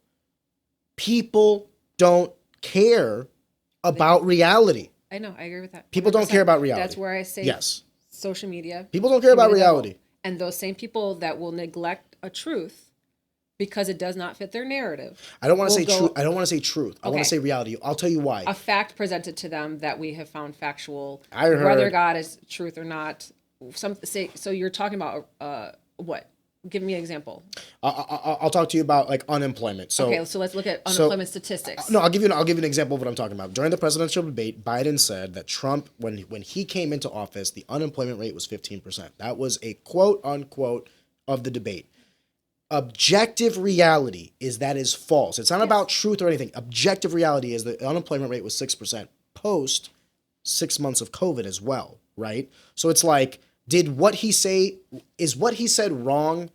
people don't care about reality. I know, I agree with that. 100%. People don't care about reality. That's where I say yes. Social media. People don't care about reality. And those same people that will neglect a truth because it does not fit their narrative. I don't want to say truth. I don't want to say truth. I want to say reality. I'll tell you why. A fact presented to them that we have found factual, I heard, whether God is truth or not. So you're talking about what? Give me an example. I'll talk to you about like unemployment. So let's look at unemployment statistics. No, I'll give you an example of what I'm talking about. During the presidential debate, Biden said that Trump, when he came into office, the unemployment rate was 15%. That was a quote unquote of the debate. Objective reality is that is false. It's not about truth or anything. Objective reality is the unemployment rate was 6% post 6 months of COVID as well, right? So it's like, is what he said wrong?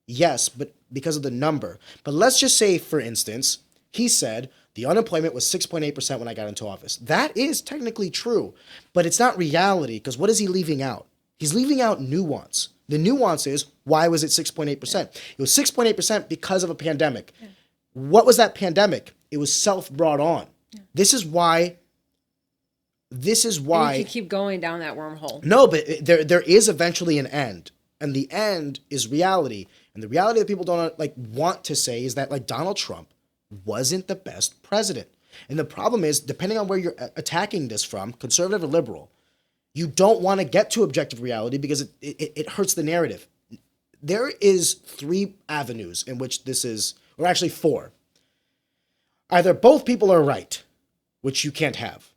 Yes, but because of the number. But let's just say, for instance, he said the unemployment was 6.8% when I got into office. That is technically true, but it's not reality, because what is he leaving out? He's leaving out nuance. The nuance is, why was it 6.8%? It was 6.8% because of a pandemic. Yeah. What was that pandemic? It was self-brought on. Yeah. This is why. And you can keep going down that wormhole. No, but there is eventually an end. And the end is reality. And the reality that people don't want to say is that Donald Trump wasn't the best president. And the problem is, depending on where you're attacking this from, conservative or liberal, you don't want to get to objective reality because it hurts the narrative. There is 3 avenues in which this is, or actually 4. Either both people are right, which you can't have.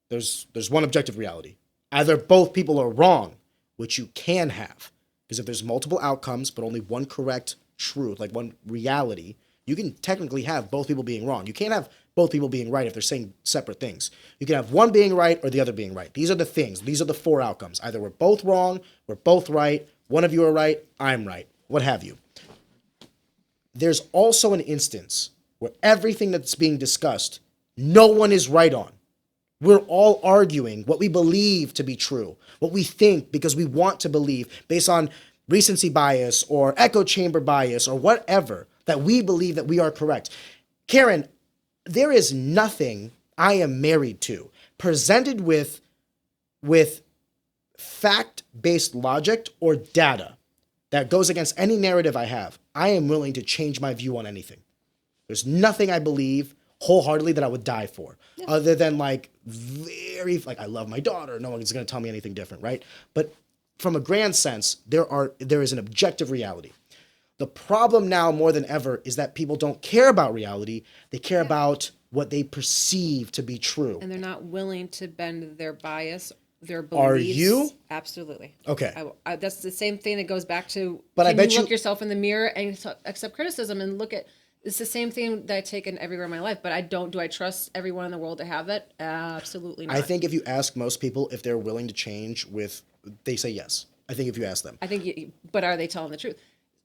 There's one objective reality. Either both people are wrong, which you can have. Because if there's multiple outcomes, but only one correct truth, like one reality, you can technically have both people being wrong. You can't have both people being right if they're saying separate things. You can have one being right or the other being right. These are the things. These are the 4 outcomes. Either we're both wrong, we're both right, one of you are right, I'm right, what have you. There's also an instance where everything that's being discussed, no one is right on. We're all arguing what we believe to be true, what we think because we want to believe based on recency bias or echo chamber bias or whatever, that we believe that we are correct. Karen, there is nothing I am married to presented with fact-based logic or data that goes against any narrative I have, I am willing to change my view on anything. There's nothing I believe wholeheartterly that I would die for, other than like I love my daughter. No one's going to tell me anything different, right? But from a grand sense, there is an objective reality. The problem now more than ever is that people don't care about reality. They care about what they perceive to be true. And they're not willing to bend their bias, their beliefs. Are you? Absolutely. Okay. That's the same thing that goes back to, but can you look yourself in the mirror and accept criticism and look at, it's the same thing that I take in everywhere in my life, but do I trust everyone in the world to have that? Absolutely not. I think if you ask most people if they're willing to change they say yes. I think if you ask them. But are they telling the truth?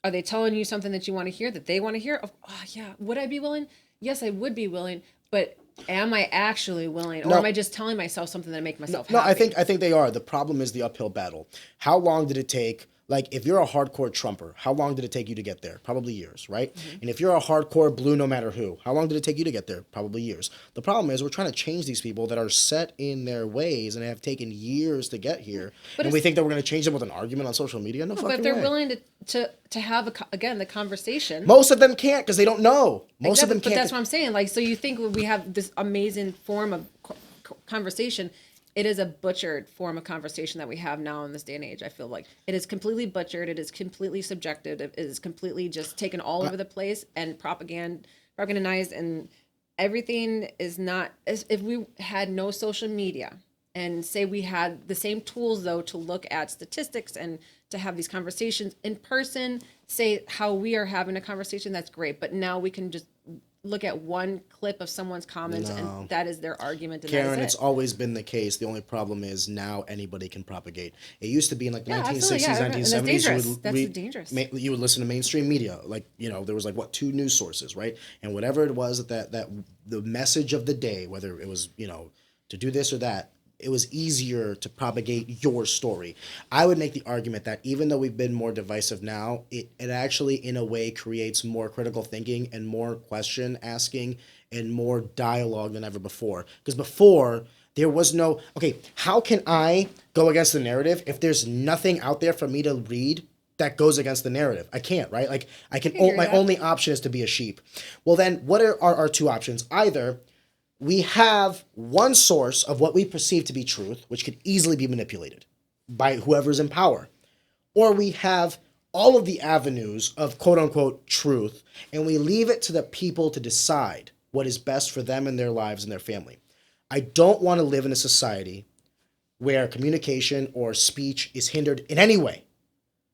Are they telling you something that you want to hear, that they want to hear? Oh, yeah. Would I be willing? Yes, I would be willing. But am I actually willing? Or am I just telling myself something that make myself happy? No, I think they are. The problem is the uphill battle. How long did it take? Like, if you're a hardcore Trumper, how long did it take you to get there? Probably years, right? Mm-hmm. And if you're a hardcore blue no matter who, how long did it take you to get there? Probably years. The problem is we're trying to change these people that are set in their ways and have taken years to get here. And we think that we're going to change them with an argument on social media? No fucking way. But if they're willing to have, the conversation. Most of them can't because they don't know. Most of them can't. But that's what I'm saying. Like, so you think we have this amazing form of conversation. It is a butchered form of conversation that we have now in this day and age. I feel like it is completely butchered. It is completely subjective. It is completely just taken all over the place and propagandized, and everything is not. As if we had no social media and say we had the same tools though to look at statistics and to have these conversations in person, say how we are having a conversation, that's great. But now we can just look at one clip of someone's comments and that is their argument. And Karen, it's always been the case. The only problem is now anybody can propagate. It used to be in like the 1960s, 1970s. Dangerous. You would listen to mainstream media. Like, there was 2 news sources, right? And whatever it was that the message of the day, whether it was, to do this or that, it was easier to propagate your story. I would make the argument that even though we've been more divisive now, it actually in a way creates more critical thinking and more question asking and more dialogue than ever before. Because before there was no, how can I go against the narrative if there's nothing out there for me to read that goes against the narrative? I can't, right? Like my only option is to be a sheep. Well then what are our 2 options? Either we have one source of what we perceive to be truth, which could easily be manipulated by whoever's in power. Or we have all of the avenues of quote unquote truth, and we leave it to the people to decide what is best for them and their lives and their family. I don't want to live in a society where communication or speech is hindered in any way.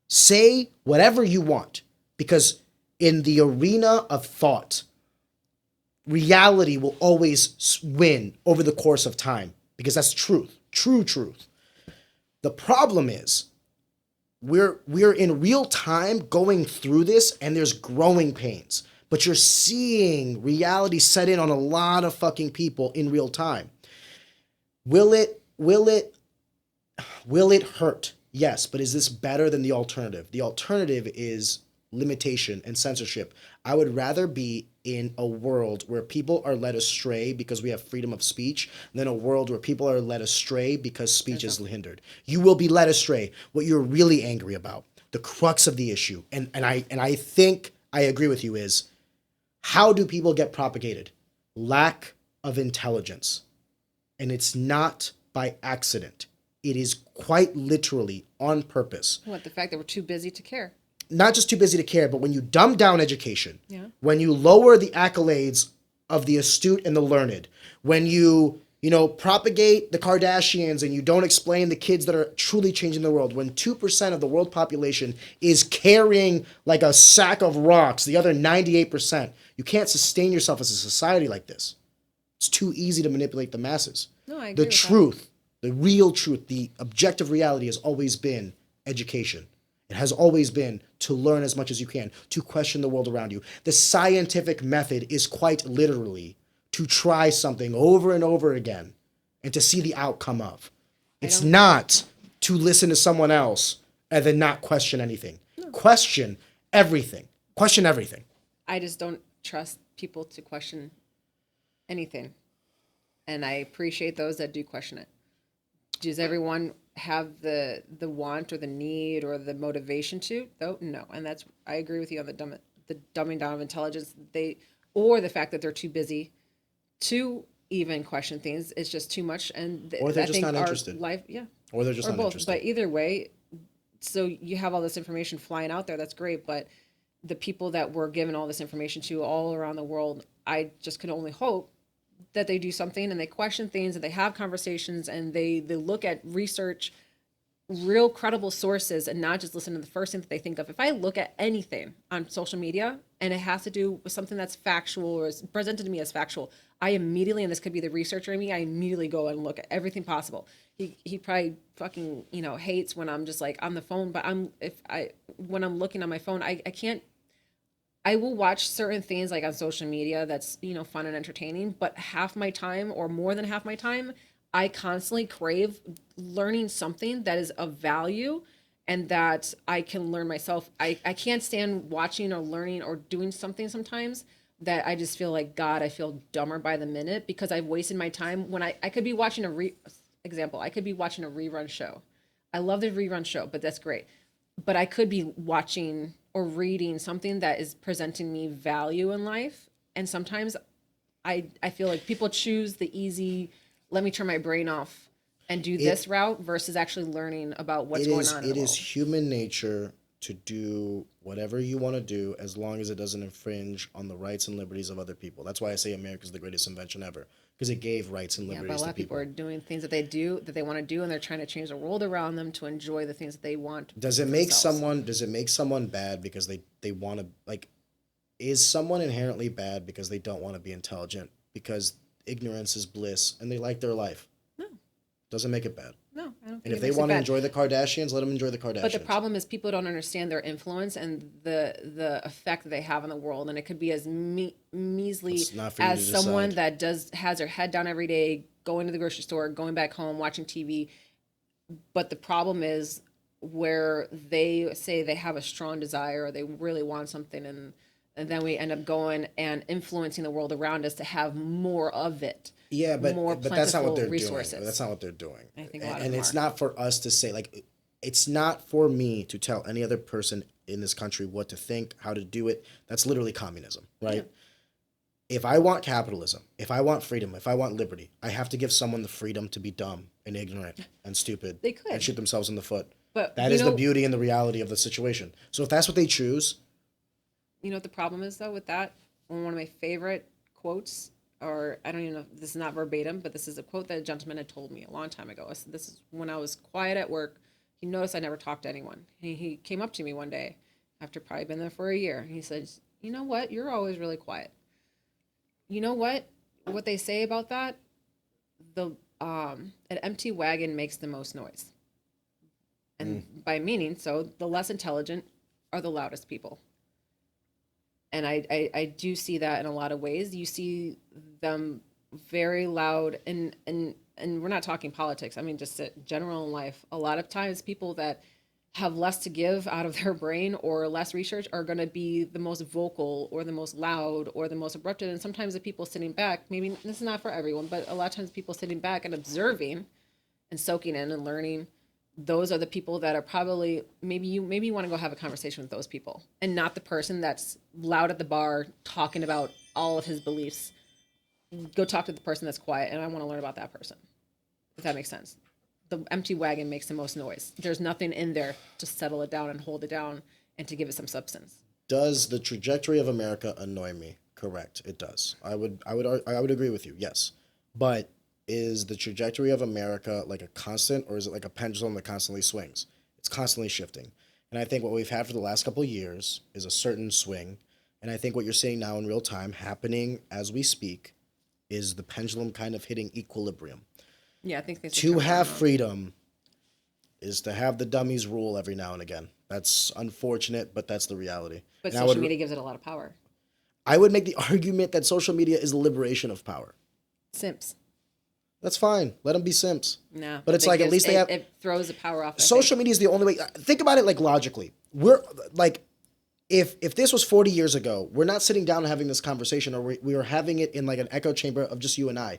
Say whatever you want, because in the arena of thought, reality will always win over the course of time, because that's truth, true truth. The problem is we're in real time going through this, and there's growing pains, but you're seeing reality set in on a lot of fucking people in real time. Will it hurt? Yes, but is this better than the alternative? The alternative is limitation and censorship. I would rather be in a world where people are led astray because we have freedom of speech than a world where people are led astray because speech is hindered. You will be led astray. What you're really angry about, the crux of the issue, and I think I agree with you, is how do people get propagated? Lack of intelligence. And it's not by accident. It is quite literally on purpose. What, the fact that we're too busy to care? Not just too busy to care, but when you dumb down education, when you lower the accolades of the astute and the learned, when you propagate the Kardashians and you don't explain the kids that are truly changing the world, when 2% of the world population is carrying like a sack of rocks, the other 98%, you can't sustain yourself as a society like this. It's too easy to manipulate the masses. No, I agree the truth, the real truth, the objective reality has always been education. It has always been to learn as much as you can, to question the world around you. The scientific method is quite literally to try something over and over again and to see the outcome of. It's not to listen to someone else and then not question anything. No. Question everything. Question everything. I just don't trust people to question anything. And I appreciate those that do question it. Does everyone have the want or the need or the motivation to, though, no. And that's, I agree with you on the dumbing down of intelligence. Or the fact that they're too busy to even question things. It's just too much. And Or they're I just think not our interested. life, yeah. Or they're just Or not both. interested. But either way, so you have all this information flying out there. That's great. But the people that we're given all this information to all around the world, I just can only hope that they do something and they question things and they have conversations and they look at research, real credible sources, and not just listen to the first thing that they think of. If I look at anything on social media and it has to do with something that's factual or is presented to me as factual, I immediately, and this could be the researcher in me, I immediately go and look at everything possible. He probably fucking, hates when I'm just like on the phone, but when I'm looking on my phone, I can't, I will watch certain things like on social media that's, fun and entertaining, but half my time or more than half my time, I constantly crave learning something that is of value and that I can learn myself. I can't stand watching or learning or doing something sometimes that I just feel like, God, I feel dumber by the minute because I've wasted my time when I could be watching I could be watching a rerun show. I love the rerun show, but that's great. But I could be watching or reading something that is presenting me value in life. And sometimes I feel like people choose the easy, let me turn my brain off and do this route versus actually learning about what's going on in the world. It is human nature to do whatever you want to do as long as it doesn't infringe on the rights and liberties of other people. That's why I say America's the greatest invention ever, because it gave rights and Yeah, liberties but a lot to of people are doing things that they want to do, and they're trying to change the world around them to enjoy the things that they want. Does it make someone bad because they want to, like, is someone inherently bad because they don't want to be intelligent, because ignorance is bliss and they like their life? No, doesn't make it bad. no, I don't think And if it they makes it want to bad. enjoy the Kardashians, let them enjoy the Kardashians. But the problem is people don't understand their influence and the effect that they have on the world, and it could be as measly It's not for you as to someone decide. that has their head down every day, going to the grocery store, going back home, watching TV. But the problem is where they say they have a strong desire or they really want something, and then we end up going and influencing the world around us to have more of it. Yeah, but that's not what plentiful they're resources. doing. That's not what they're doing. I think a lot of and them it's are. not for us to say, like, it's not for me to tell any other person in this country what to think, how to do it. That's literally communism, right? Yeah. If I want capitalism, if I want freedom, if I want liberty, I have to give someone the freedom to be dumb and ignorant and stupid. They could. And shoot themselves in the foot. But that is the beauty and the reality of the situation. So if that's what they choose. You know what the problem is, though, with that? One of my favorite quotes, or I don't even know if this is not verbatim, but this is a quote that a gentleman had told me a long time ago. This is when I was quiet at work. He noticed I never talked to anyone. He came up to me one day after probably been there for a year. And he said, you know what? You're always really quiet. You know what? What they say about that? An empty wagon makes the most noise. And by meaning, so the less intelligent are the loudest people. And I do see that in a lot of ways. You see them very loud, and we're not talking politics. I mean, just general in life. A lot of times people that have less to give out of their brain or less research are going to be the most vocal or the most loud or the most abrupted. And sometimes the people sitting back, maybe this is not for everyone, but a lot of times people sitting back and observing and soaking in and learning, those are the people that are probably, maybe you want to go have a conversation with those people and not the person that's loud at the bar talking about all of his beliefs. Go talk to the person that's quiet, and I want to learn about that person, if that makes sense. The empty wagon makes the most noise. There's nothing in there to settle it down and hold it down and to give it some substance. Does the trajectory of America annoy me? Correct, it does. I would agree with you. Yes, but is the trajectory of America like a constant, or is it like a pendulum that constantly swings? It's constantly shifting. And I think what we've had for the last couple of years is a certain swing. And I think what you're seeing now in real time happening as we speak is the pendulum kind of hitting equilibrium. Yeah, I think to have freedom is to have the dummies rule every now and again. That's unfortunate, but that's the reality. But and social media gives it a lot of power. I would make the argument that social media is the liberation of power. Simps. That's fine. Let them be simps. No. But it's like at least they have... It throws the power off. Social media is the only way... Think about it like logically. We're like... If this was 40 years ago, we're not sitting down and having this conversation, or we are having it in like an echo chamber of just you and I.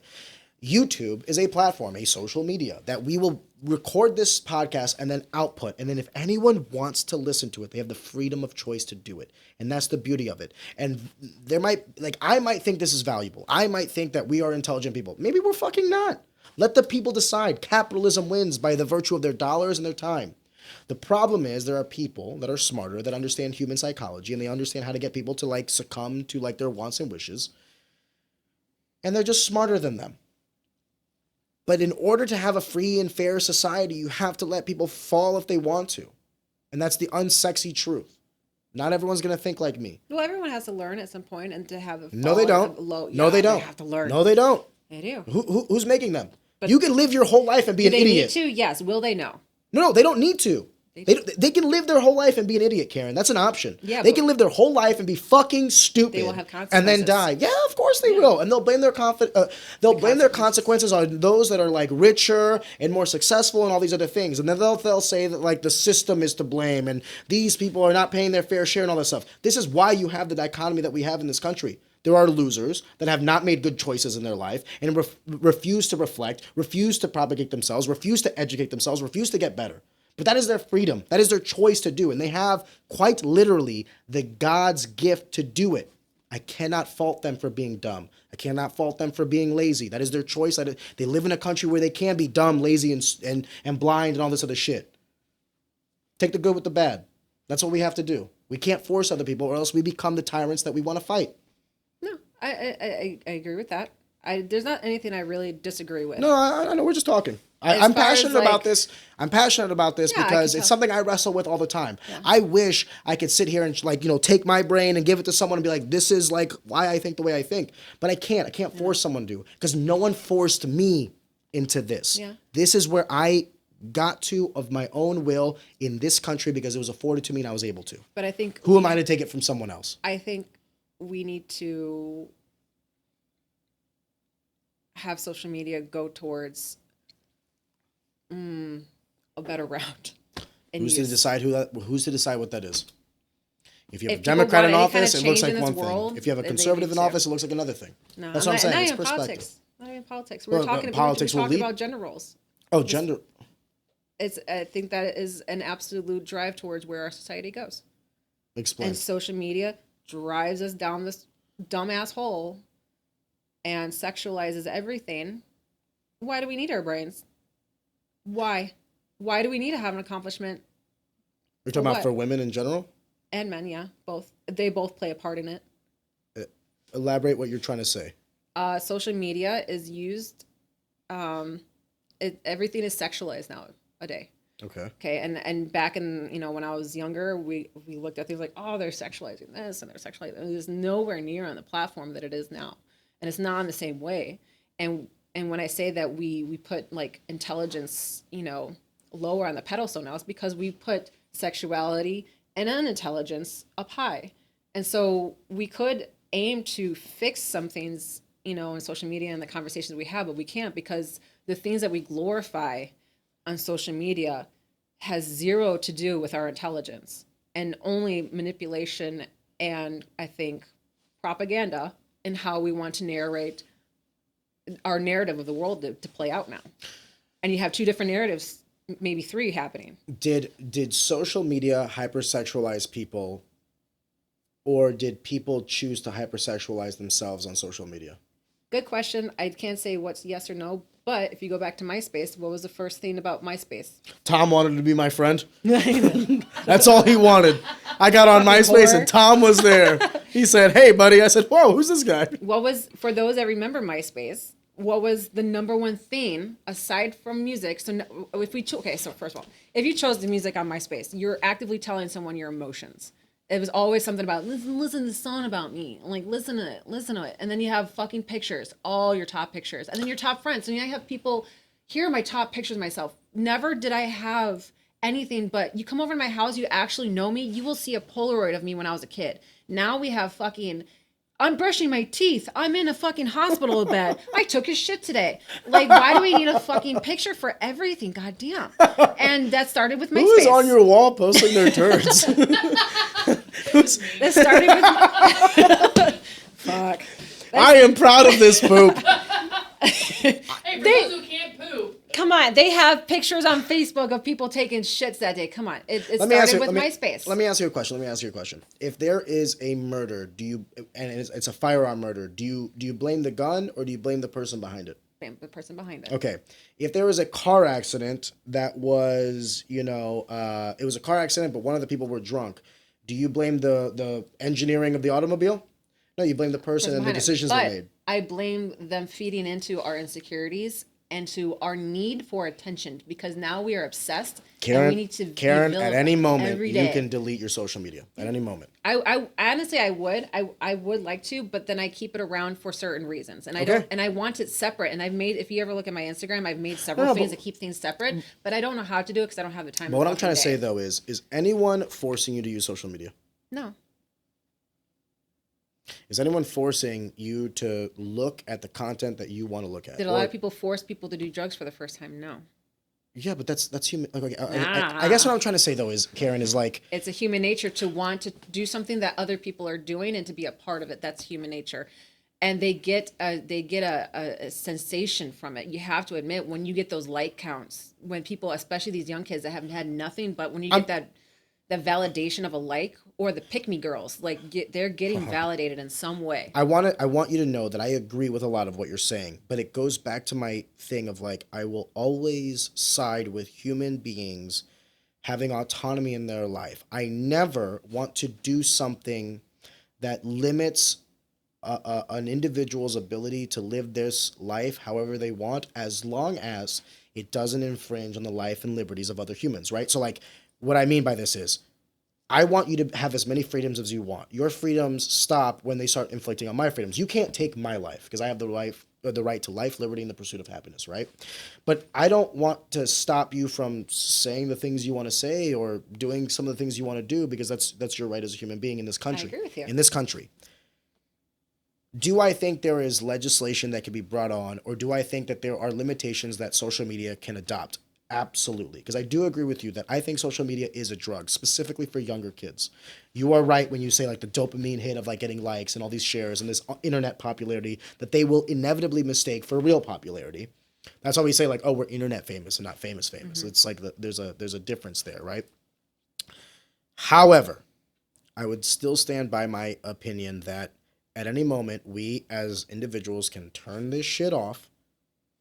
YouTube is a platform, a social media, that we will record this podcast and then output. And then if anyone wants to listen to it, they have the freedom of choice to do it. And that's the beauty of it. And I might think this is valuable. I might think that we are intelligent people. Maybe we're fucking not. Let the people decide. Capitalism wins by the virtue of their dollars and their time. The problem is there are people that are smarter, that understand human psychology, and they understand how to get people to succumb to their wants and wishes. And they're just smarter than them. But in order to have a free and fair society, you have to let people fall if they want to. And that's the unsexy truth. Not everyone's going to think like me. Well, everyone has to learn at some point and to have a fall. No, they don't. No, they don't. They have to learn. No, they don't. They do. Who's making them? But you can live your whole life and be an idiot. Do they need to? Yes. Will they? No. No, they don't need to. They can live their whole life and be an idiot, Karen. That's an option. Yeah, they can live their whole life and be fucking stupid. They will have consequences. And then die. Yeah, of course they will. And they'll blame their consequences on those that are richer and more successful and all these other things. And then they'll say that the system is to blame and these people are not paying their fair share and all this stuff. This is why you have the dichotomy that we have in this country. There are losers that have not made good choices in their life and refuse to reflect, refuse to propagate themselves, refuse to educate themselves, refuse to get better. But that is their freedom. That is their choice to do. And they have quite literally the God's gift to do it. I cannot fault them for being dumb. I cannot fault them for being lazy. That is their choice. They live in a country where they can be dumb, lazy, and blind and all this other shit. Take the good with the bad. That's what we have to do. We can't force other people or else we become the tyrants that we want to fight. No, I agree with that. There's not anything I really disagree with. No, I know. We're just talking. I'm passionate about this. I'm passionate about this because it's something I wrestle with all the time. Yeah. I wish I could sit here and take my brain and give it to someone and be like, this is why I think the way I think. But I can't. I can't force someone to because no one forced me into this. Yeah. This is where I got to of my own will in this country because it was afforded to me and I was able to. But I think who am I to take it from someone else? I think we need to have social media go towards a better route. Who's to decide what that is? If you have a Democrat in office, it looks like one thing. If you have a conservative in office, it looks like another thing. No, that's what I'm saying. Not it's even perspective. Politics. Not even politics. We're talking about gender roles. Oh, gender. I think that is an absolute drive towards where our society goes. Explain. And social media drives us down this dumbass hole and sexualizes everything. Why do we need our brains? Why? Why do we need to have an accomplishment? You're talking about for women in general? And men, yeah. Both. They both play a part in it. Elaborate what you're trying to say. Social media is used, everything is sexualized nowadays. Okay. And back in, when I was younger, we looked at things like, oh, they're sexualizing this and they're sexualizing that. It is nowhere near on the platform that it is now. And it's not in the same way. And when I say that we put intelligence, lower on the pedestal now, it's because we put sexuality and unintelligence up high. And so we could aim to fix some things, in social media and the conversations we have, but we can't because the things that we glorify on social media has zero to do with our intelligence and only manipulation and, I think, propaganda and how we want to narrate our narrative of the world to play out now. And you have two different narratives, maybe three happening. Did social media hypersexualize people, or did people choose to hypersexualize themselves on social media? Good question. I can't say what's yes or no, but if you go back to MySpace, what was the first thing about MySpace? Tom wanted to be my friend. That's all he wanted. I got on MySpace and Tom was there. He said, "Hey, buddy." I said, "Whoa, who's this guy?" For those that remember MySpace, what was the number one thing aside from music? So so first of all, if you chose the music on MySpace, you're actively telling someone your emotions. It was always something about, listen to this song about me. Listen to it. And then you have fucking pictures, all your top pictures. And then your top friends. And I have people, here are my top pictures of myself. Never did I have anything, but you come over to my house, you actually know me, you will see a Polaroid of me when I was a kid. Now we have I'm brushing my teeth. I'm in a fucking hospital bed. I took a shit today. Why do we need a fucking picture for everything? Goddamn. And that started with MySpace. Who is on your wall posting their turds? That started with... Fuck. I am proud of this poop. Hey, for those who can't poop. Come on, they have pictures on Facebook of people taking shits that day. Come on, it started with MySpace. Let me ask you a question. If there is a murder, it's a firearm murder, do you blame the gun or do you blame the person behind it? Blame the person behind it. Okay. If there was a car accident that was, it was a car accident, but one of the people were drunk, do you blame the engineering of the automobile? No, you blame the person and the decisions they made. I blame them feeding into our insecurities and to our need for attention, because now we are obsessed. Karen, and we need to at any moment, you can delete your social media. At any moment. I honestly, I would like to, but then I keep it around for certain reasons, and I want it separate. And I've made, if you ever look at my Instagram, I've made several things to keep things separate, but I don't know how to do it because I don't have the time. But what I'm trying to say though is anyone forcing you to use social media? No. Is anyone forcing you to look at the content that you want to look at? Did a lot of people force people to do drugs for the first time? No. Yeah, but that's human. I guess what I'm trying to say though is, Karen, is like, it's a human nature to want to do something that other people are doing and to be a part of it. That's human nature, and they get a sensation from it. You have to admit, when you get those like counts, when people, especially these young kids that haven't had nothing, but when you get the validation of a like, or the pick me girls, like they're getting validated in some way. I want you to know that I agree with a lot of what you're saying, but it goes back to my thing of like, I will always side with human beings having autonomy in their life. I never want to do something that limits an individual's ability to live this life however they want, as long as it doesn't infringe on the life and liberties of other humans, right? So like, what I mean by this is, I want you to have as many freedoms as you want. Your freedoms stop when they start inflicting on my freedoms. You can't take my life because I have the right to life, liberty, and the pursuit of happiness, right? But I don't want to stop you from saying the things you want to say or doing some of the things you want to do, because that's your right as a human being in this country. I agree with you. In this country. Do I think there is legislation that can be brought on, or do I think that there are limitations that social media can adopt? Absolutely. Because I do agree with you that I think social media is a drug, specifically for younger kids. You are right when you say like the dopamine hit of like getting likes and all these shares and this internet popularity that they will inevitably mistake for real popularity. That's why we say like, oh, we're internet famous and not famous. Mm-hmm. It's like there's a difference there, right? However, I would still stand by my opinion that at any moment we as individuals can turn this shit off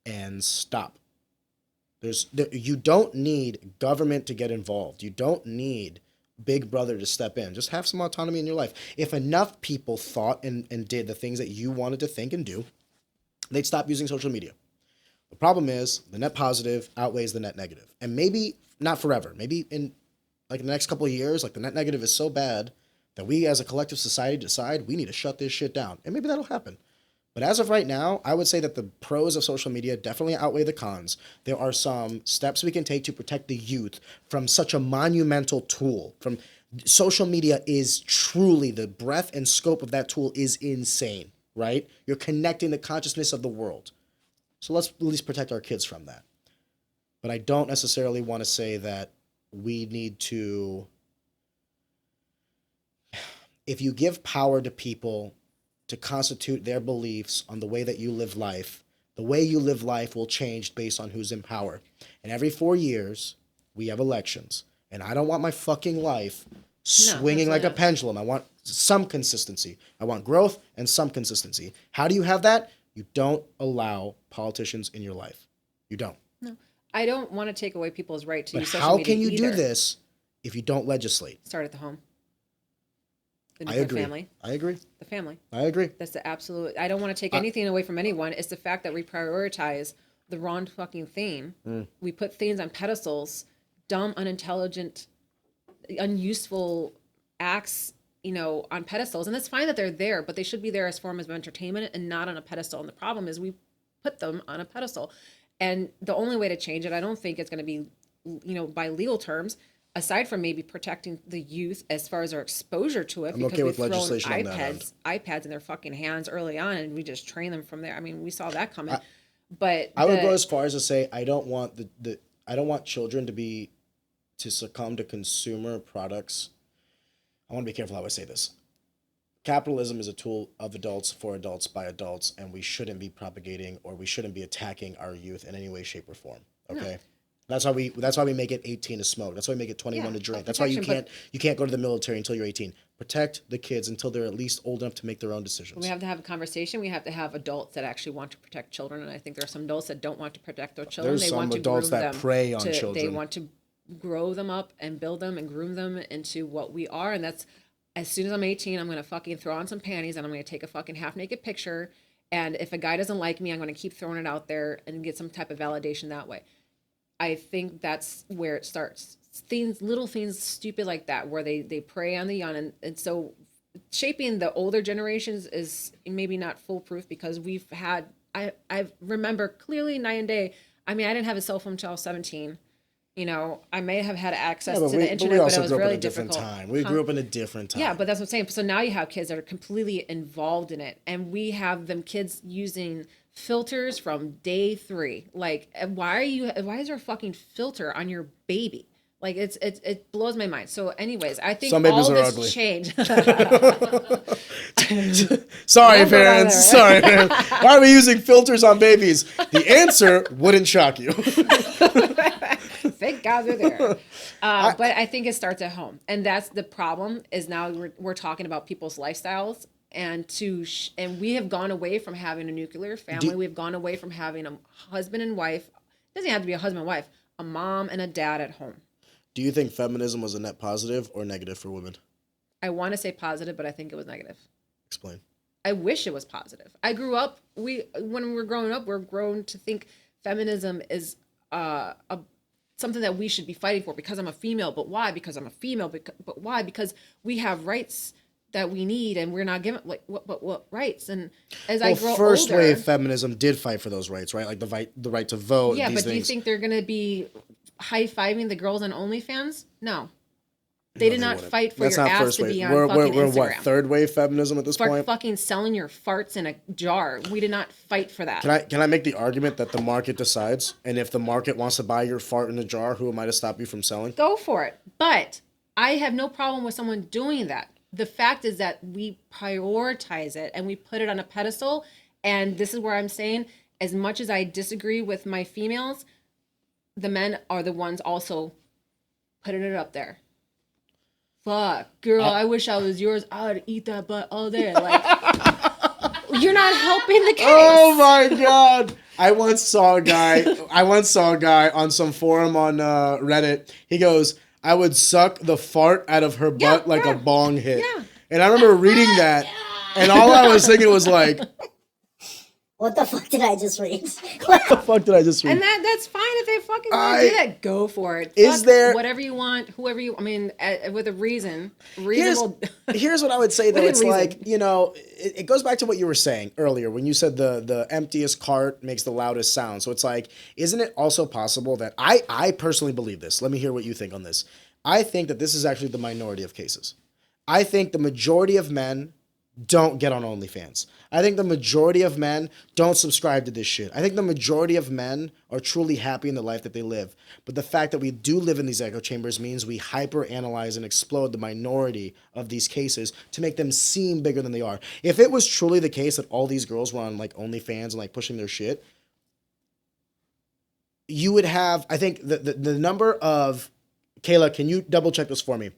and stop. You don't need government to get involved. You don't need Big Brother to step in. Just have some autonomy in your life. If enough people thought and did the things that you wanted to think and do, they'd stop using social media. The problem is the net positive outweighs the net negative. And maybe not forever. Maybe in like the next couple of years, like the net negative is so bad that we as a collective society decide we need to shut this shit down. And maybe that'll happen. But as of right now, I would say that the pros of social media definitely outweigh the cons. There are some steps we can take to protect the youth from such a monumental tool. From social media is truly, the breadth and scope of that tool is insane, right? You're connecting the consciousness of the world. So let's at least protect our kids from that. But I don't necessarily want to say that we need to, if you give power to people to constitute their beliefs on the way that you live life, the way you live life will change based on who's in power. And every 4 years, we have elections. And I don't want my fucking life swinging like a pendulum. I want some consistency. I want growth and some consistency. How do you have that? You don't allow politicians in your life. You don't. No. I don't want to take away people's right to use social media. Media How can you either. do this if you don't legislate? Start at the home. I agree. Family. I agree. The family. I agree. That's the absolute. I don't want to take anything away from anyone. It's the fact that we prioritize the wrong fucking thing. We put things on pedestals, dumb, unintelligent, unuseful acts, on pedestals. And it's fine that they're there, but they should be there as forms of entertainment and not on a pedestal. And the problem is we put them on a pedestal. And the only way to change it, I don't think it's going to be, by legal terms, aside from maybe protecting the youth as far as our exposure to it, because we've thrown iPads in their fucking hands early on, and we just train them from there. I mean, we saw that coming. But I would go as far as to say I don't want I don't want children to succumb to consumer products. I want to be careful how I say this. capitalism is a tool of adults for adults by adults, and we shouldn't be propagating or we shouldn't be attacking our youth in any way, shape, or form. Okay. No. That's why we make it 18 to smoke. That's why we make it 21 to drink. That's why you can't go to the military until you're 18. Protect the kids until they're at least old enough to make their own decisions. We have to have a conversation. We have to have adults that actually want to protect children, and I think there are some adults that don't want to protect their children. There's some adults that prey on children. They want to grow them up and build them and groom them into what we are, and that's as soon as I'm 18, I'm going to fucking throw on some panties and I'm going to take a fucking half-naked picture, and if a guy doesn't like me, I'm going to keep throwing it out there and get some type of validation that way. I think that's where it starts. Little things stupid like that, where they prey on the young. And so shaping the older generations is maybe not foolproof, because we've had, I remember clearly night and day. I mean, I didn't have a cell phone until I was 17. You know, I may have had access to the internet, but it was really difficult. We grew up in a different time. Yeah, but that's what I'm saying. So now you have kids that are completely involved in it, and we have them kids using filters from day 3. Like, why is there a fucking filter on your baby? Like, it blows my mind. So anyways, I think all this change. Sorry, parents. Sorry, parents. Why are we using filters on babies? The answer wouldn't shock you. Thank God they're there. But I think it starts at home. And that's the problem, is now we're talking about people's lifestyles. And we have gone away from having a nuclear family. We've gone away from having a husband and wife. It doesn't have to be a husband and wife. A mom and a dad at home. Do you think feminism was a net positive or negative for women? I want to say positive, but I think it was negative. Explain. I wish it was positive. I grew up, when we were growing up, we're grown to think feminism is something that we should be fighting for, because I'm a female. But why? Because I'm a female. But why? Because we have rights that we need, and we're not given, like, what rights? And as I grow older, first wave feminism did fight for those rights, right? Like the right to vote. Yeah, these but things. do you think they're going to be high-fiving the girls on OnlyFans? No. They did not fight for your ass to be on fucking Instagram. We're what, third wave feminism at this point? Fucking selling your farts in a jar. We did not fight for that. Can I make the argument that the market decides? And if the market wants to buy your fart in a jar, who am I to stop you from selling? Go for it. But I have no problem with someone doing that. The fact is that we prioritize it and we put it on a pedestal. And this is where I'm saying, as much as I disagree with my females, the men are the ones also putting it up there. Fuck, girl, I wish I was yours. I would eat that butt all day. Like, you're not helping the case. Oh my God. I once saw a guy on some forum on Reddit. He goes, I would suck the fart out of her butt like a bong hit. Yeah. And I remember reading that, and all I was thinking was like, what the fuck did I just read? And that's fine if they fucking want to do that. Go for it. Is there whatever you want, whoever you? I mean, with a reasonable. Here's what I would say though. It's like, you know, it goes back to what you were saying earlier when you said the emptiest cart makes the loudest sound. So it's like, isn't it also possible that I personally believe this? Let me hear what you think on this. I think that this is actually the minority of cases. I think the majority of men don't get on OnlyFans. I think the majority of men don't subscribe to this shit. I think the majority of men are truly happy in the life that they live. But the fact that we do live in these echo chambers means we hyper-analyze and explode the minority of these cases to make them seem bigger than they are. If it was truly the case that all these girls were on like OnlyFans and like pushing their shit, you would have, I think the number of, Kayla, can you double check this for me?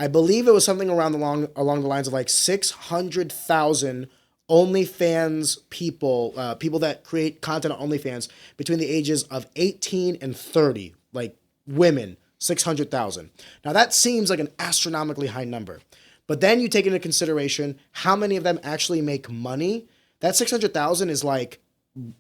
I believe it was something along the lines of like 600,000 OnlyFans people, people that create content on OnlyFans between the ages of 18 and 30, like women, 600,000. Now that seems like an astronomically high number, but then you take into consideration how many of them actually make money. That 600,000 is like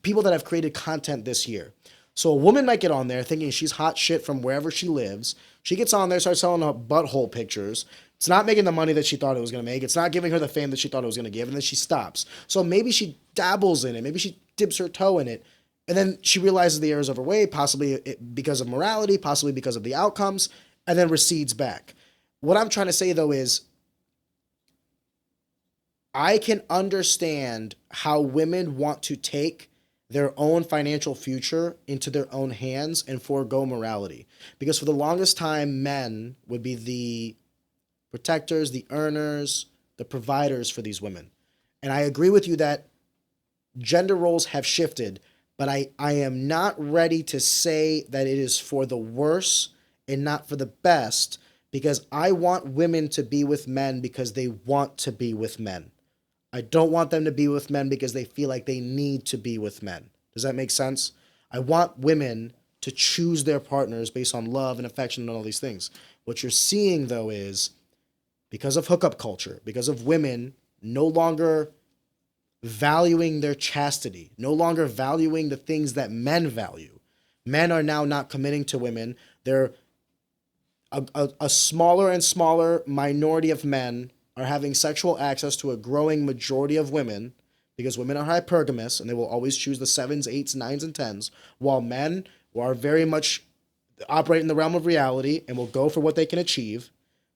people that have created content this year. So a woman might get on there thinking she's hot shit from wherever she lives. She gets on there, starts selling her butthole pictures. It's not making the money that she thought it was going to make. It's not giving her the fame that she thought it was going to give, and then she stops. So maybe she dabbles in it. Maybe she dips her toe in it, and then she realizes the errors of her way, possibly because of morality, possibly because of the outcomes, and then recedes back. What I'm trying to say, though, is I can understand how women want to take their own financial future into their own hands and forego morality. Because for the longest time, men would be the protectors, the earners, the providers for these women. And I agree with you that gender roles have shifted, but I am not ready to say that it is for the worse and not for the best, because I want women to be with men because they want to be with men. I don't want them to be with men because they feel like they need to be with men. Does that make sense? I want women to choose their partners based on love and affection and all these things. What you're seeing, though, is because of hookup culture, because of women no longer valuing their chastity, no longer valuing the things that men value. Men are now not committing to women. They're a smaller and smaller minority of men are having sexual access to a growing majority of women, because women are hypergamous and they will always choose the 7s, 8s, 9s, and 10s, while men are very much operate in the realm of reality and will go for what they can achieve.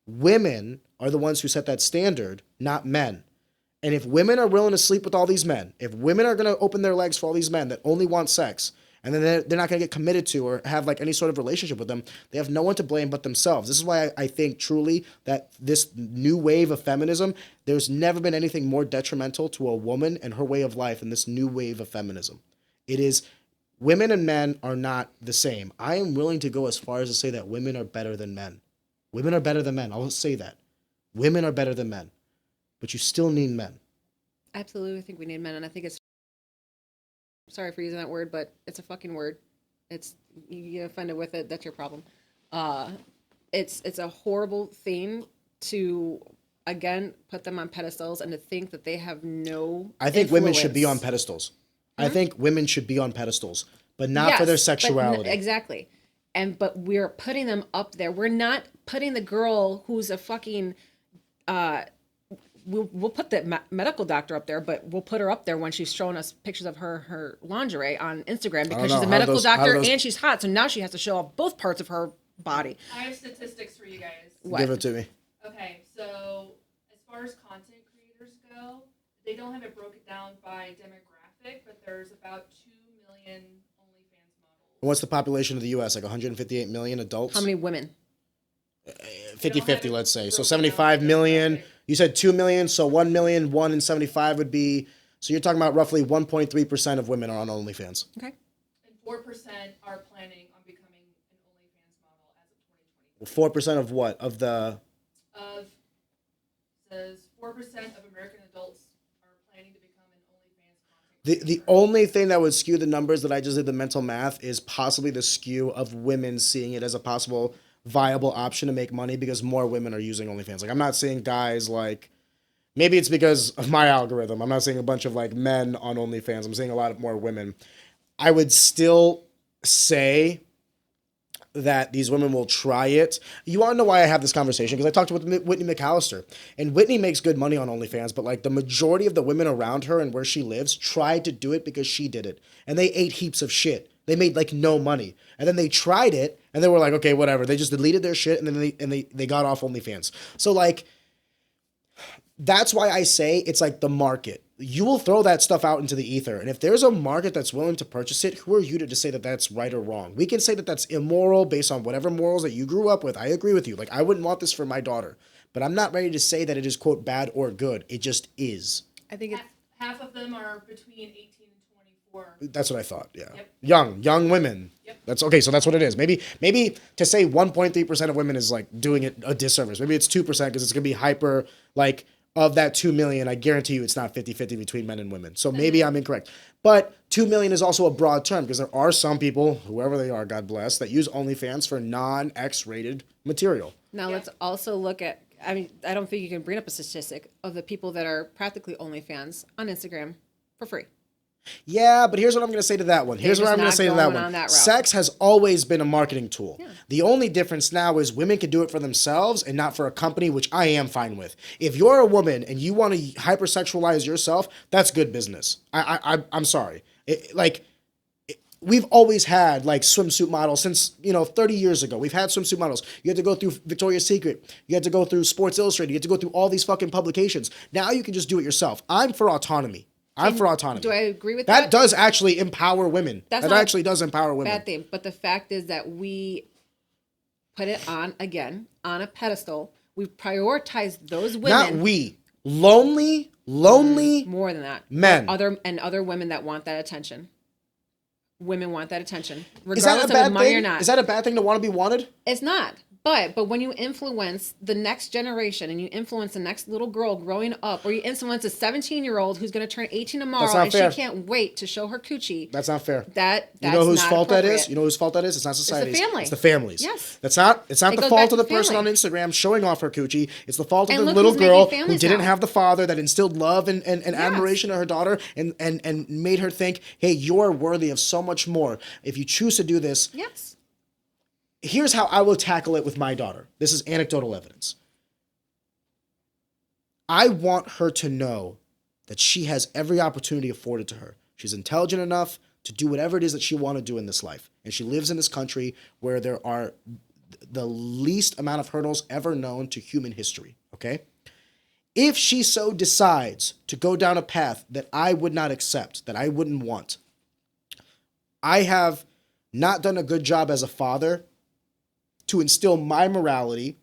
Women are the ones who set that standard, not men. And if women are willing to sleep with all these men, if women are going to open their legs for all these men that only want sex, and then they're not going to get committed to or have like any sort of relationship with them, they have no one to blame but themselves. This is why I think truly that this new wave of feminism, there's never been anything more detrimental to a woman and her way of life than this new wave of feminism. It is, women and men are not the same. I am willing to go as far as to say that women are better than men. Women are better than men. I'll say that. Women are better than men. But you still need men. Absolutely, I think we need men, and I think it's, sorry for using that word, but it's a fucking word. It's, you get offended with it, that's your problem. It's a horrible thing to, again, put them on pedestals and to think that they have no I think women should be on influence. pedestals. I think women should be on pedestals, but not for their Yes, but sexuality. exactly. But we're putting them up there. We're not putting the girl who's a fucking we'll put the medical doctor up there, but we'll put her up there when she's showing us pictures of her lingerie on Instagram because she's a medical doctor and she's hot. So now she has to show off both parts of her body. I have statistics for you guys. What? Give it to me. Okay, so as far as content creators go, they don't have it broken down by demographic, but there's about 2 million OnlyFans models. What's the population of the U.S.? Like 158 million adults? How many women? 50-50, let's say. So broken 75 down million. demographic. You said 2 million, so 1 million, 1 in 75 would be... So you're talking about roughly 1.3% of women are on OnlyFans. Okay. And 4% are planning on becoming an OnlyFans model as of 2020. 4% of what? Of the... Says 4% of American adults are planning to become an OnlyFans content The only thing that would skew the numbers that I just did the mental math is possibly the skew of women seeing it as a possible viable option to make money because more women are using OnlyFans. Like, I'm not seeing guys like, maybe it's because of my algorithm. I'm not seeing a bunch of like men on OnlyFans. I'm seeing a lot of more women. I would still say that these women will try it. You want to know why I have this conversation? Because I talked with Whitney McAllister, and Whitney makes good money on OnlyFans, but like the majority of the women around her and where she lives tried to do it because she did it, and they ate heaps of shit. They made like no money, and then they tried it, and they were like, okay, whatever. They just deleted their shit, and then they got off OnlyFans. So like, that's why I say it's like the market. You will throw that stuff out into the ether. And if there's a market that's willing to purchase it, who are you to say that that's right or wrong? We can say that that's immoral based on whatever morals that you grew up with. I agree with you. Like, I wouldn't want this for my daughter. But I'm not ready to say that it is, quote, bad or good. It just is. I think it's Half of them are between 18 and 24. That's what I thought, yeah. Yep. Young women. Yep. That's okay, so that's what it is. Maybe to say 1.3% of women is like doing it a disservice. Maybe it's 2% because it's going to be hyper, like, of that 2 million, I guarantee you it's not 50-50 between men and women. So maybe I'm incorrect. But 2 million is also a broad term because there are some people, whoever they are, God bless, that use OnlyFans for non-X-rated material. now let's also look at, I mean, I don't think you can bring up a statistic of the people that are practically OnlyFans on Instagram for free. Yeah, but here's what I'm going to say to that one. Here's what just I'm going to not say to that going one. on that route. Sex has always been a marketing tool. Yeah. The only difference now is women can do it for themselves and not for a company, which I am fine with. If you're a woman and you want to hypersexualize yourself, that's good business. I'm sorry. We've always had like swimsuit models since, 30 years ago. We've had swimsuit models. You had to go through Victoria's Secret. You had to go through Sports Illustrated. You had to go through all these fucking publications. Now you can just do it yourself. I'm for autonomy. Do I agree with that? That does actually empower women. That's that not actually does empower women. bad thing. But the fact is that we put it on a pedestal. We prioritize those women. Not we. Lonely More than that. men. Other women that want that attention. Women want that attention, Is that regardless a of the bad money thing? or not. Is that a bad thing to want to be wanted? It's not. But when you influence the next generation and you influence the next little girl growing up, or you influence a 17-year-old who's going to turn 18 tomorrow and fair. she can't wait to show her coochie. That's not fair. That's you know whose not fault that is? appropriate. You know whose fault that is? It's not society's. family. It's the families. Yes. It's not It the goes fault back of to the the person on family. Instagram showing off her coochie. It's the fault of And the look little who's making girl who families didn't now. have the father that instilled love and admiration in her daughter and made her think, hey, you're worthy of so much more. If you choose to do this, Yes. here's how I will tackle it with my daughter. This is anecdotal evidence. I want her to know that she has every opportunity afforded to her. She's intelligent enough to do whatever it is that she wants to do in this life. And she lives in this country where there are the least amount of hurdles ever known to human history, okay? If she so decides to go down a path that I would not accept, that I wouldn't want, I have not done a good job as a father to instill my morality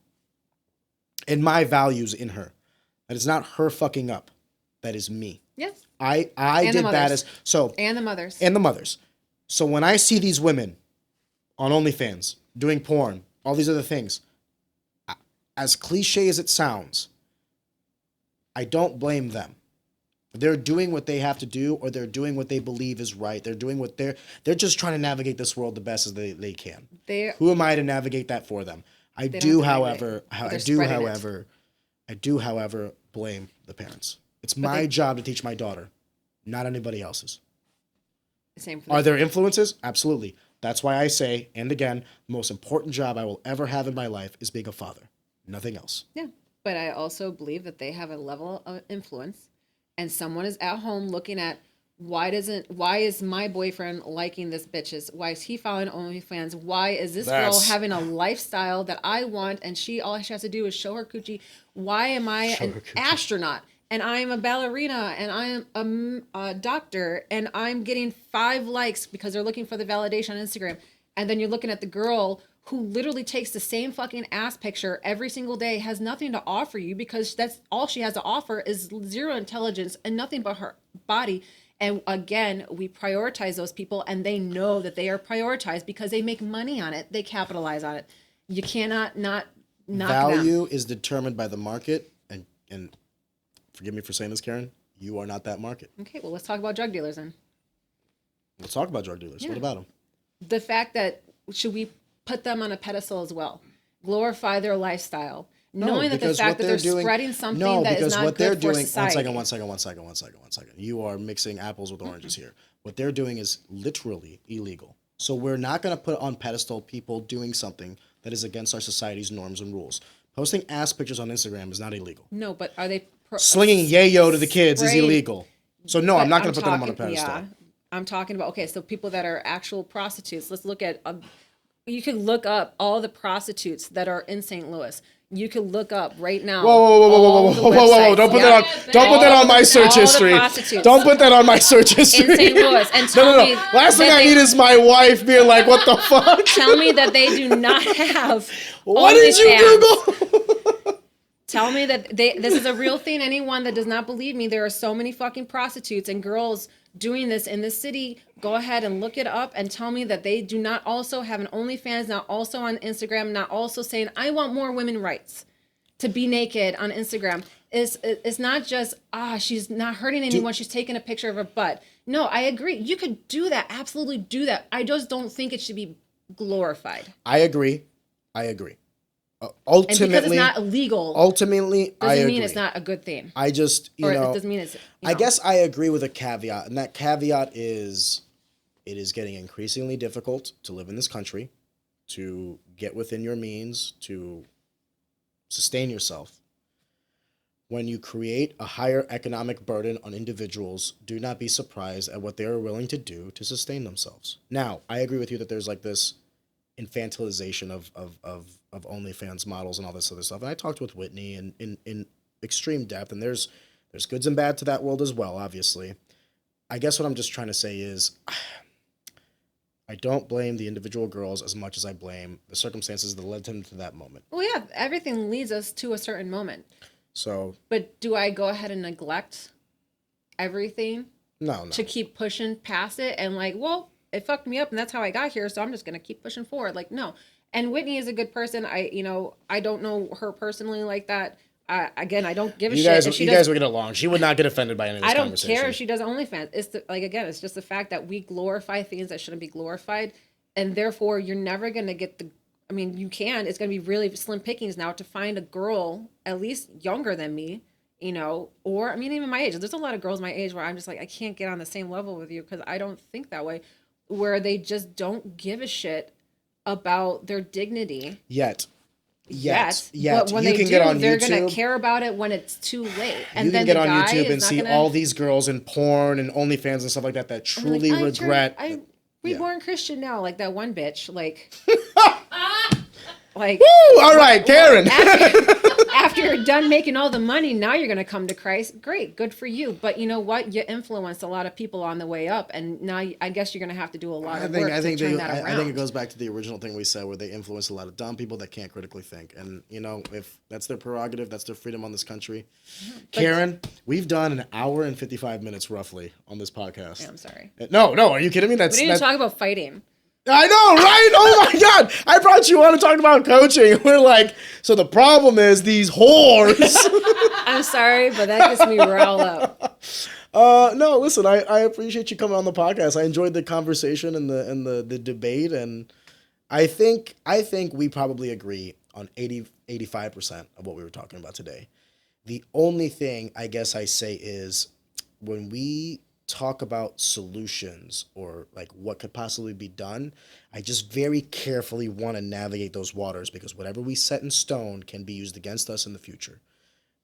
and my values in her. That is not her fucking up. That is me. Yes. I And did the that mothers. And the mothers. and the mothers. So when I see these women on OnlyFans doing porn, all these other things, as cliche as it sounds, I don't blame them. They're doing what they have to do, or they're doing what they believe is right. They're doing what they're just trying to navigate this world the best as they can. Who am I to navigate that for them? I do, however, blame the parents. It's my job to teach my daughter, not anybody else's. Same for Are there influences? Absolutely. That's why I say, and again, the most important job I will ever have in my life is being a father. Nothing else. Yeah. But I also believe that they have a level of influence, and someone is at home looking at why is my boyfriend liking this bitches? Why is he following OnlyFans? Why is this girl having a lifestyle that I want, and all she has to do is show her coochie? Why am I an astronaut and I'm a ballerina and I am a doctor and I'm getting 5 likes because they're looking for the validation on Instagram? And then you're looking at the girl who literally takes the same fucking ass picture every single day, has nothing to offer you because that's all she has to offer is zero intelligence and nothing but her body. And again, we prioritize those people, and they know that they are prioritized because they make money on it. They capitalize on it. You cannot not Value is determined by the market, and forgive me for saying this, Karen, you are not that market. Okay, well, let's talk about drug dealers then. Let's talk about drug dealers. Yeah. What about them? The fact that should we put them on a pedestal as well? Glorify their lifestyle. Knowing that the fact that they're spreading something that is not good for society. One second. You are mixing apples with oranges here. What they're doing is literally illegal. So we're not going to put on pedestal people doing something that is against our society's norms and rules. Posting ass pictures on Instagram is not illegal. No, but are they... Slinging yayo to the kids is illegal. So no, I'm not going to put them on a pedestal. Yeah, I'm talking about, okay, so people that are actual prostitutes. Let's look at... you can look up all the prostitutes that are in St. Louis. You can look up right now. Whoa! Don't put that on my search history. Don't put that on my search history. In St. Louis, and tell me. Last thing I need is my wife being like, "What the fuck?" Tell me that they do not have. What did you Google? Tell me that this is a real thing. Anyone that does not believe me, there are so many fucking prostitutes and girls doing this in this city. Go ahead and look it up and tell me that they do not also have an OnlyFans, not also on Instagram, not also saying, I want more women rights to be naked on Instagram. It's not just, she's not hurting anyone. She's taking a picture of her butt. No, I agree. You could do that. Absolutely do that. I just don't think it should be glorified. I agree. Ultimately, and because it's not illegal. Ultimately, doesn't mean it's not a good thing. I just, it doesn't mean it's. I guess I agree with a caveat, and that caveat is, it is getting increasingly difficult to live in this country, to get within your means, to sustain yourself. When you create a higher economic burden on individuals, do not be surprised at what they are willing to do to sustain themselves. Now, I agree with you that there's like this infantilization of OnlyFans models and all this other stuff. And I talked with Whitney in extreme depth, and there's goods and bad to that world as well, obviously. I guess what I'm just trying to say is I don't blame the individual girls as much as I blame the circumstances that led them to that moment. Well, yeah, everything leads us to a certain moment. So But do I go ahead and neglect everything no. to keep pushing past it and like, well, it fucked me up and that's how I got here, so I'm just gonna keep pushing forward. Like, no. And Whitney is a good person. I don't know her personally like that. Again, I don't give a You shit. guys, if she you does- guys would get along. She would not get offended by any of this I don't conversation. care if she does OnlyFans. It's it's just the fact that we glorify things that shouldn't be glorified, and therefore you're never gonna get the. I mean, you can. It's gonna be really slim pickings now to find a girl at least younger than me, or I mean even my age. There's a lot of girls my age where I'm just like I can't get on the same level with you because I don't think that way, where they just don't give a shit about their dignity. Yet. But when you they can do, get on they're YouTube. gonna care about it when it's too late. And You then can get the on guy YouTube is and not see gonna, all these girls in porn and OnlyFans and stuff like that truly regret. I'm reborn Christian now, like that one bitch, like Woo! All right, Karen. after you're done making all the money, now you're gonna come to Christ. Great, good for you. But you know what? You influenced a lot of people on the way up, and now I guess you're gonna have to do a lot of work to turn that around. I think it goes back to the original thing we said, where they influence a lot of dumb people that can't critically think. And if that's their prerogative, that's their freedom on this country. Karen, we've done an hour and 55 minutes roughly on this podcast. Yeah, I'm sorry. No, are you kidding me? We need to talk about fighting. I know, right? Oh my God. I brought you on to talk about coaching. We're like, so the problem is these whores. I'm sorry, but that gets me riled up. No, listen, I appreciate you coming on the podcast. I enjoyed the conversation and the debate. And I think we probably agree on 85% of what we were talking about today. The only thing I guess I say is when we talk about solutions or like what could possibly be done, I just very carefully want to navigate those waters because whatever we set in stone can be used against us in the future.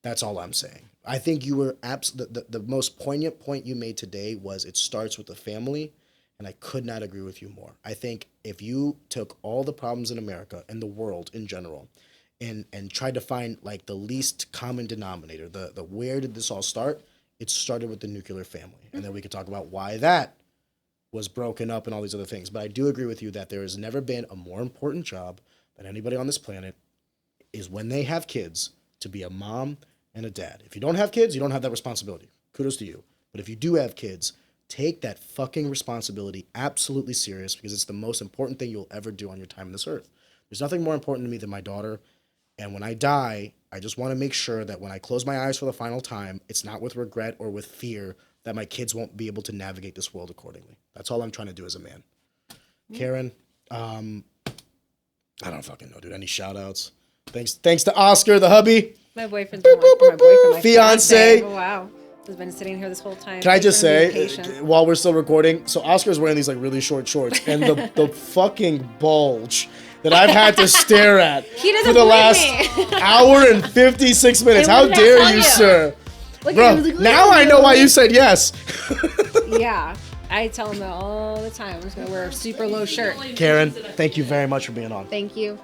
That's all I'm saying. I think you were the most poignant point you made today was it starts with the family, and I could not agree with you more. I think if you took all the problems in America and the world in general and tried to find like the least common denominator, the where did this all start? It started with the nuclear family. And then we could talk about why that was broken up and all these other things. But I do agree with you that there has never been a more important job than anybody on this planet is when they have kids to be a mom and a dad. If you don't have kids, you don't have that responsibility. Kudos to you. But if you do have kids, take that fucking responsibility absolutely serious because it's the most important thing you'll ever do on your time on this earth. There's nothing more important to me than my daughter. And when I die, I just want to make sure that when I close my eyes for the final time, it's not with regret or with fear that my kids won't be able to navigate this world accordingly. That's all I'm trying to do as a man. Karen, I don't fucking know, dude. Any shout outs? Thanks to Oscar, the hubby. My boyfriend's my fiance. Oh, wow. He's been sitting here this whole time. Can I just say, patient. while we're still recording, so Oscar's wearing these like really short shorts, and the fucking bulge that I've had to stare at for the last hour and 56 minutes. How dare you, sir? Bro, now I know why you said yes. Yeah, I tell him that all the time. I'm just going to wear a super low shirt. Karen, thank you very much for being on. Thank you.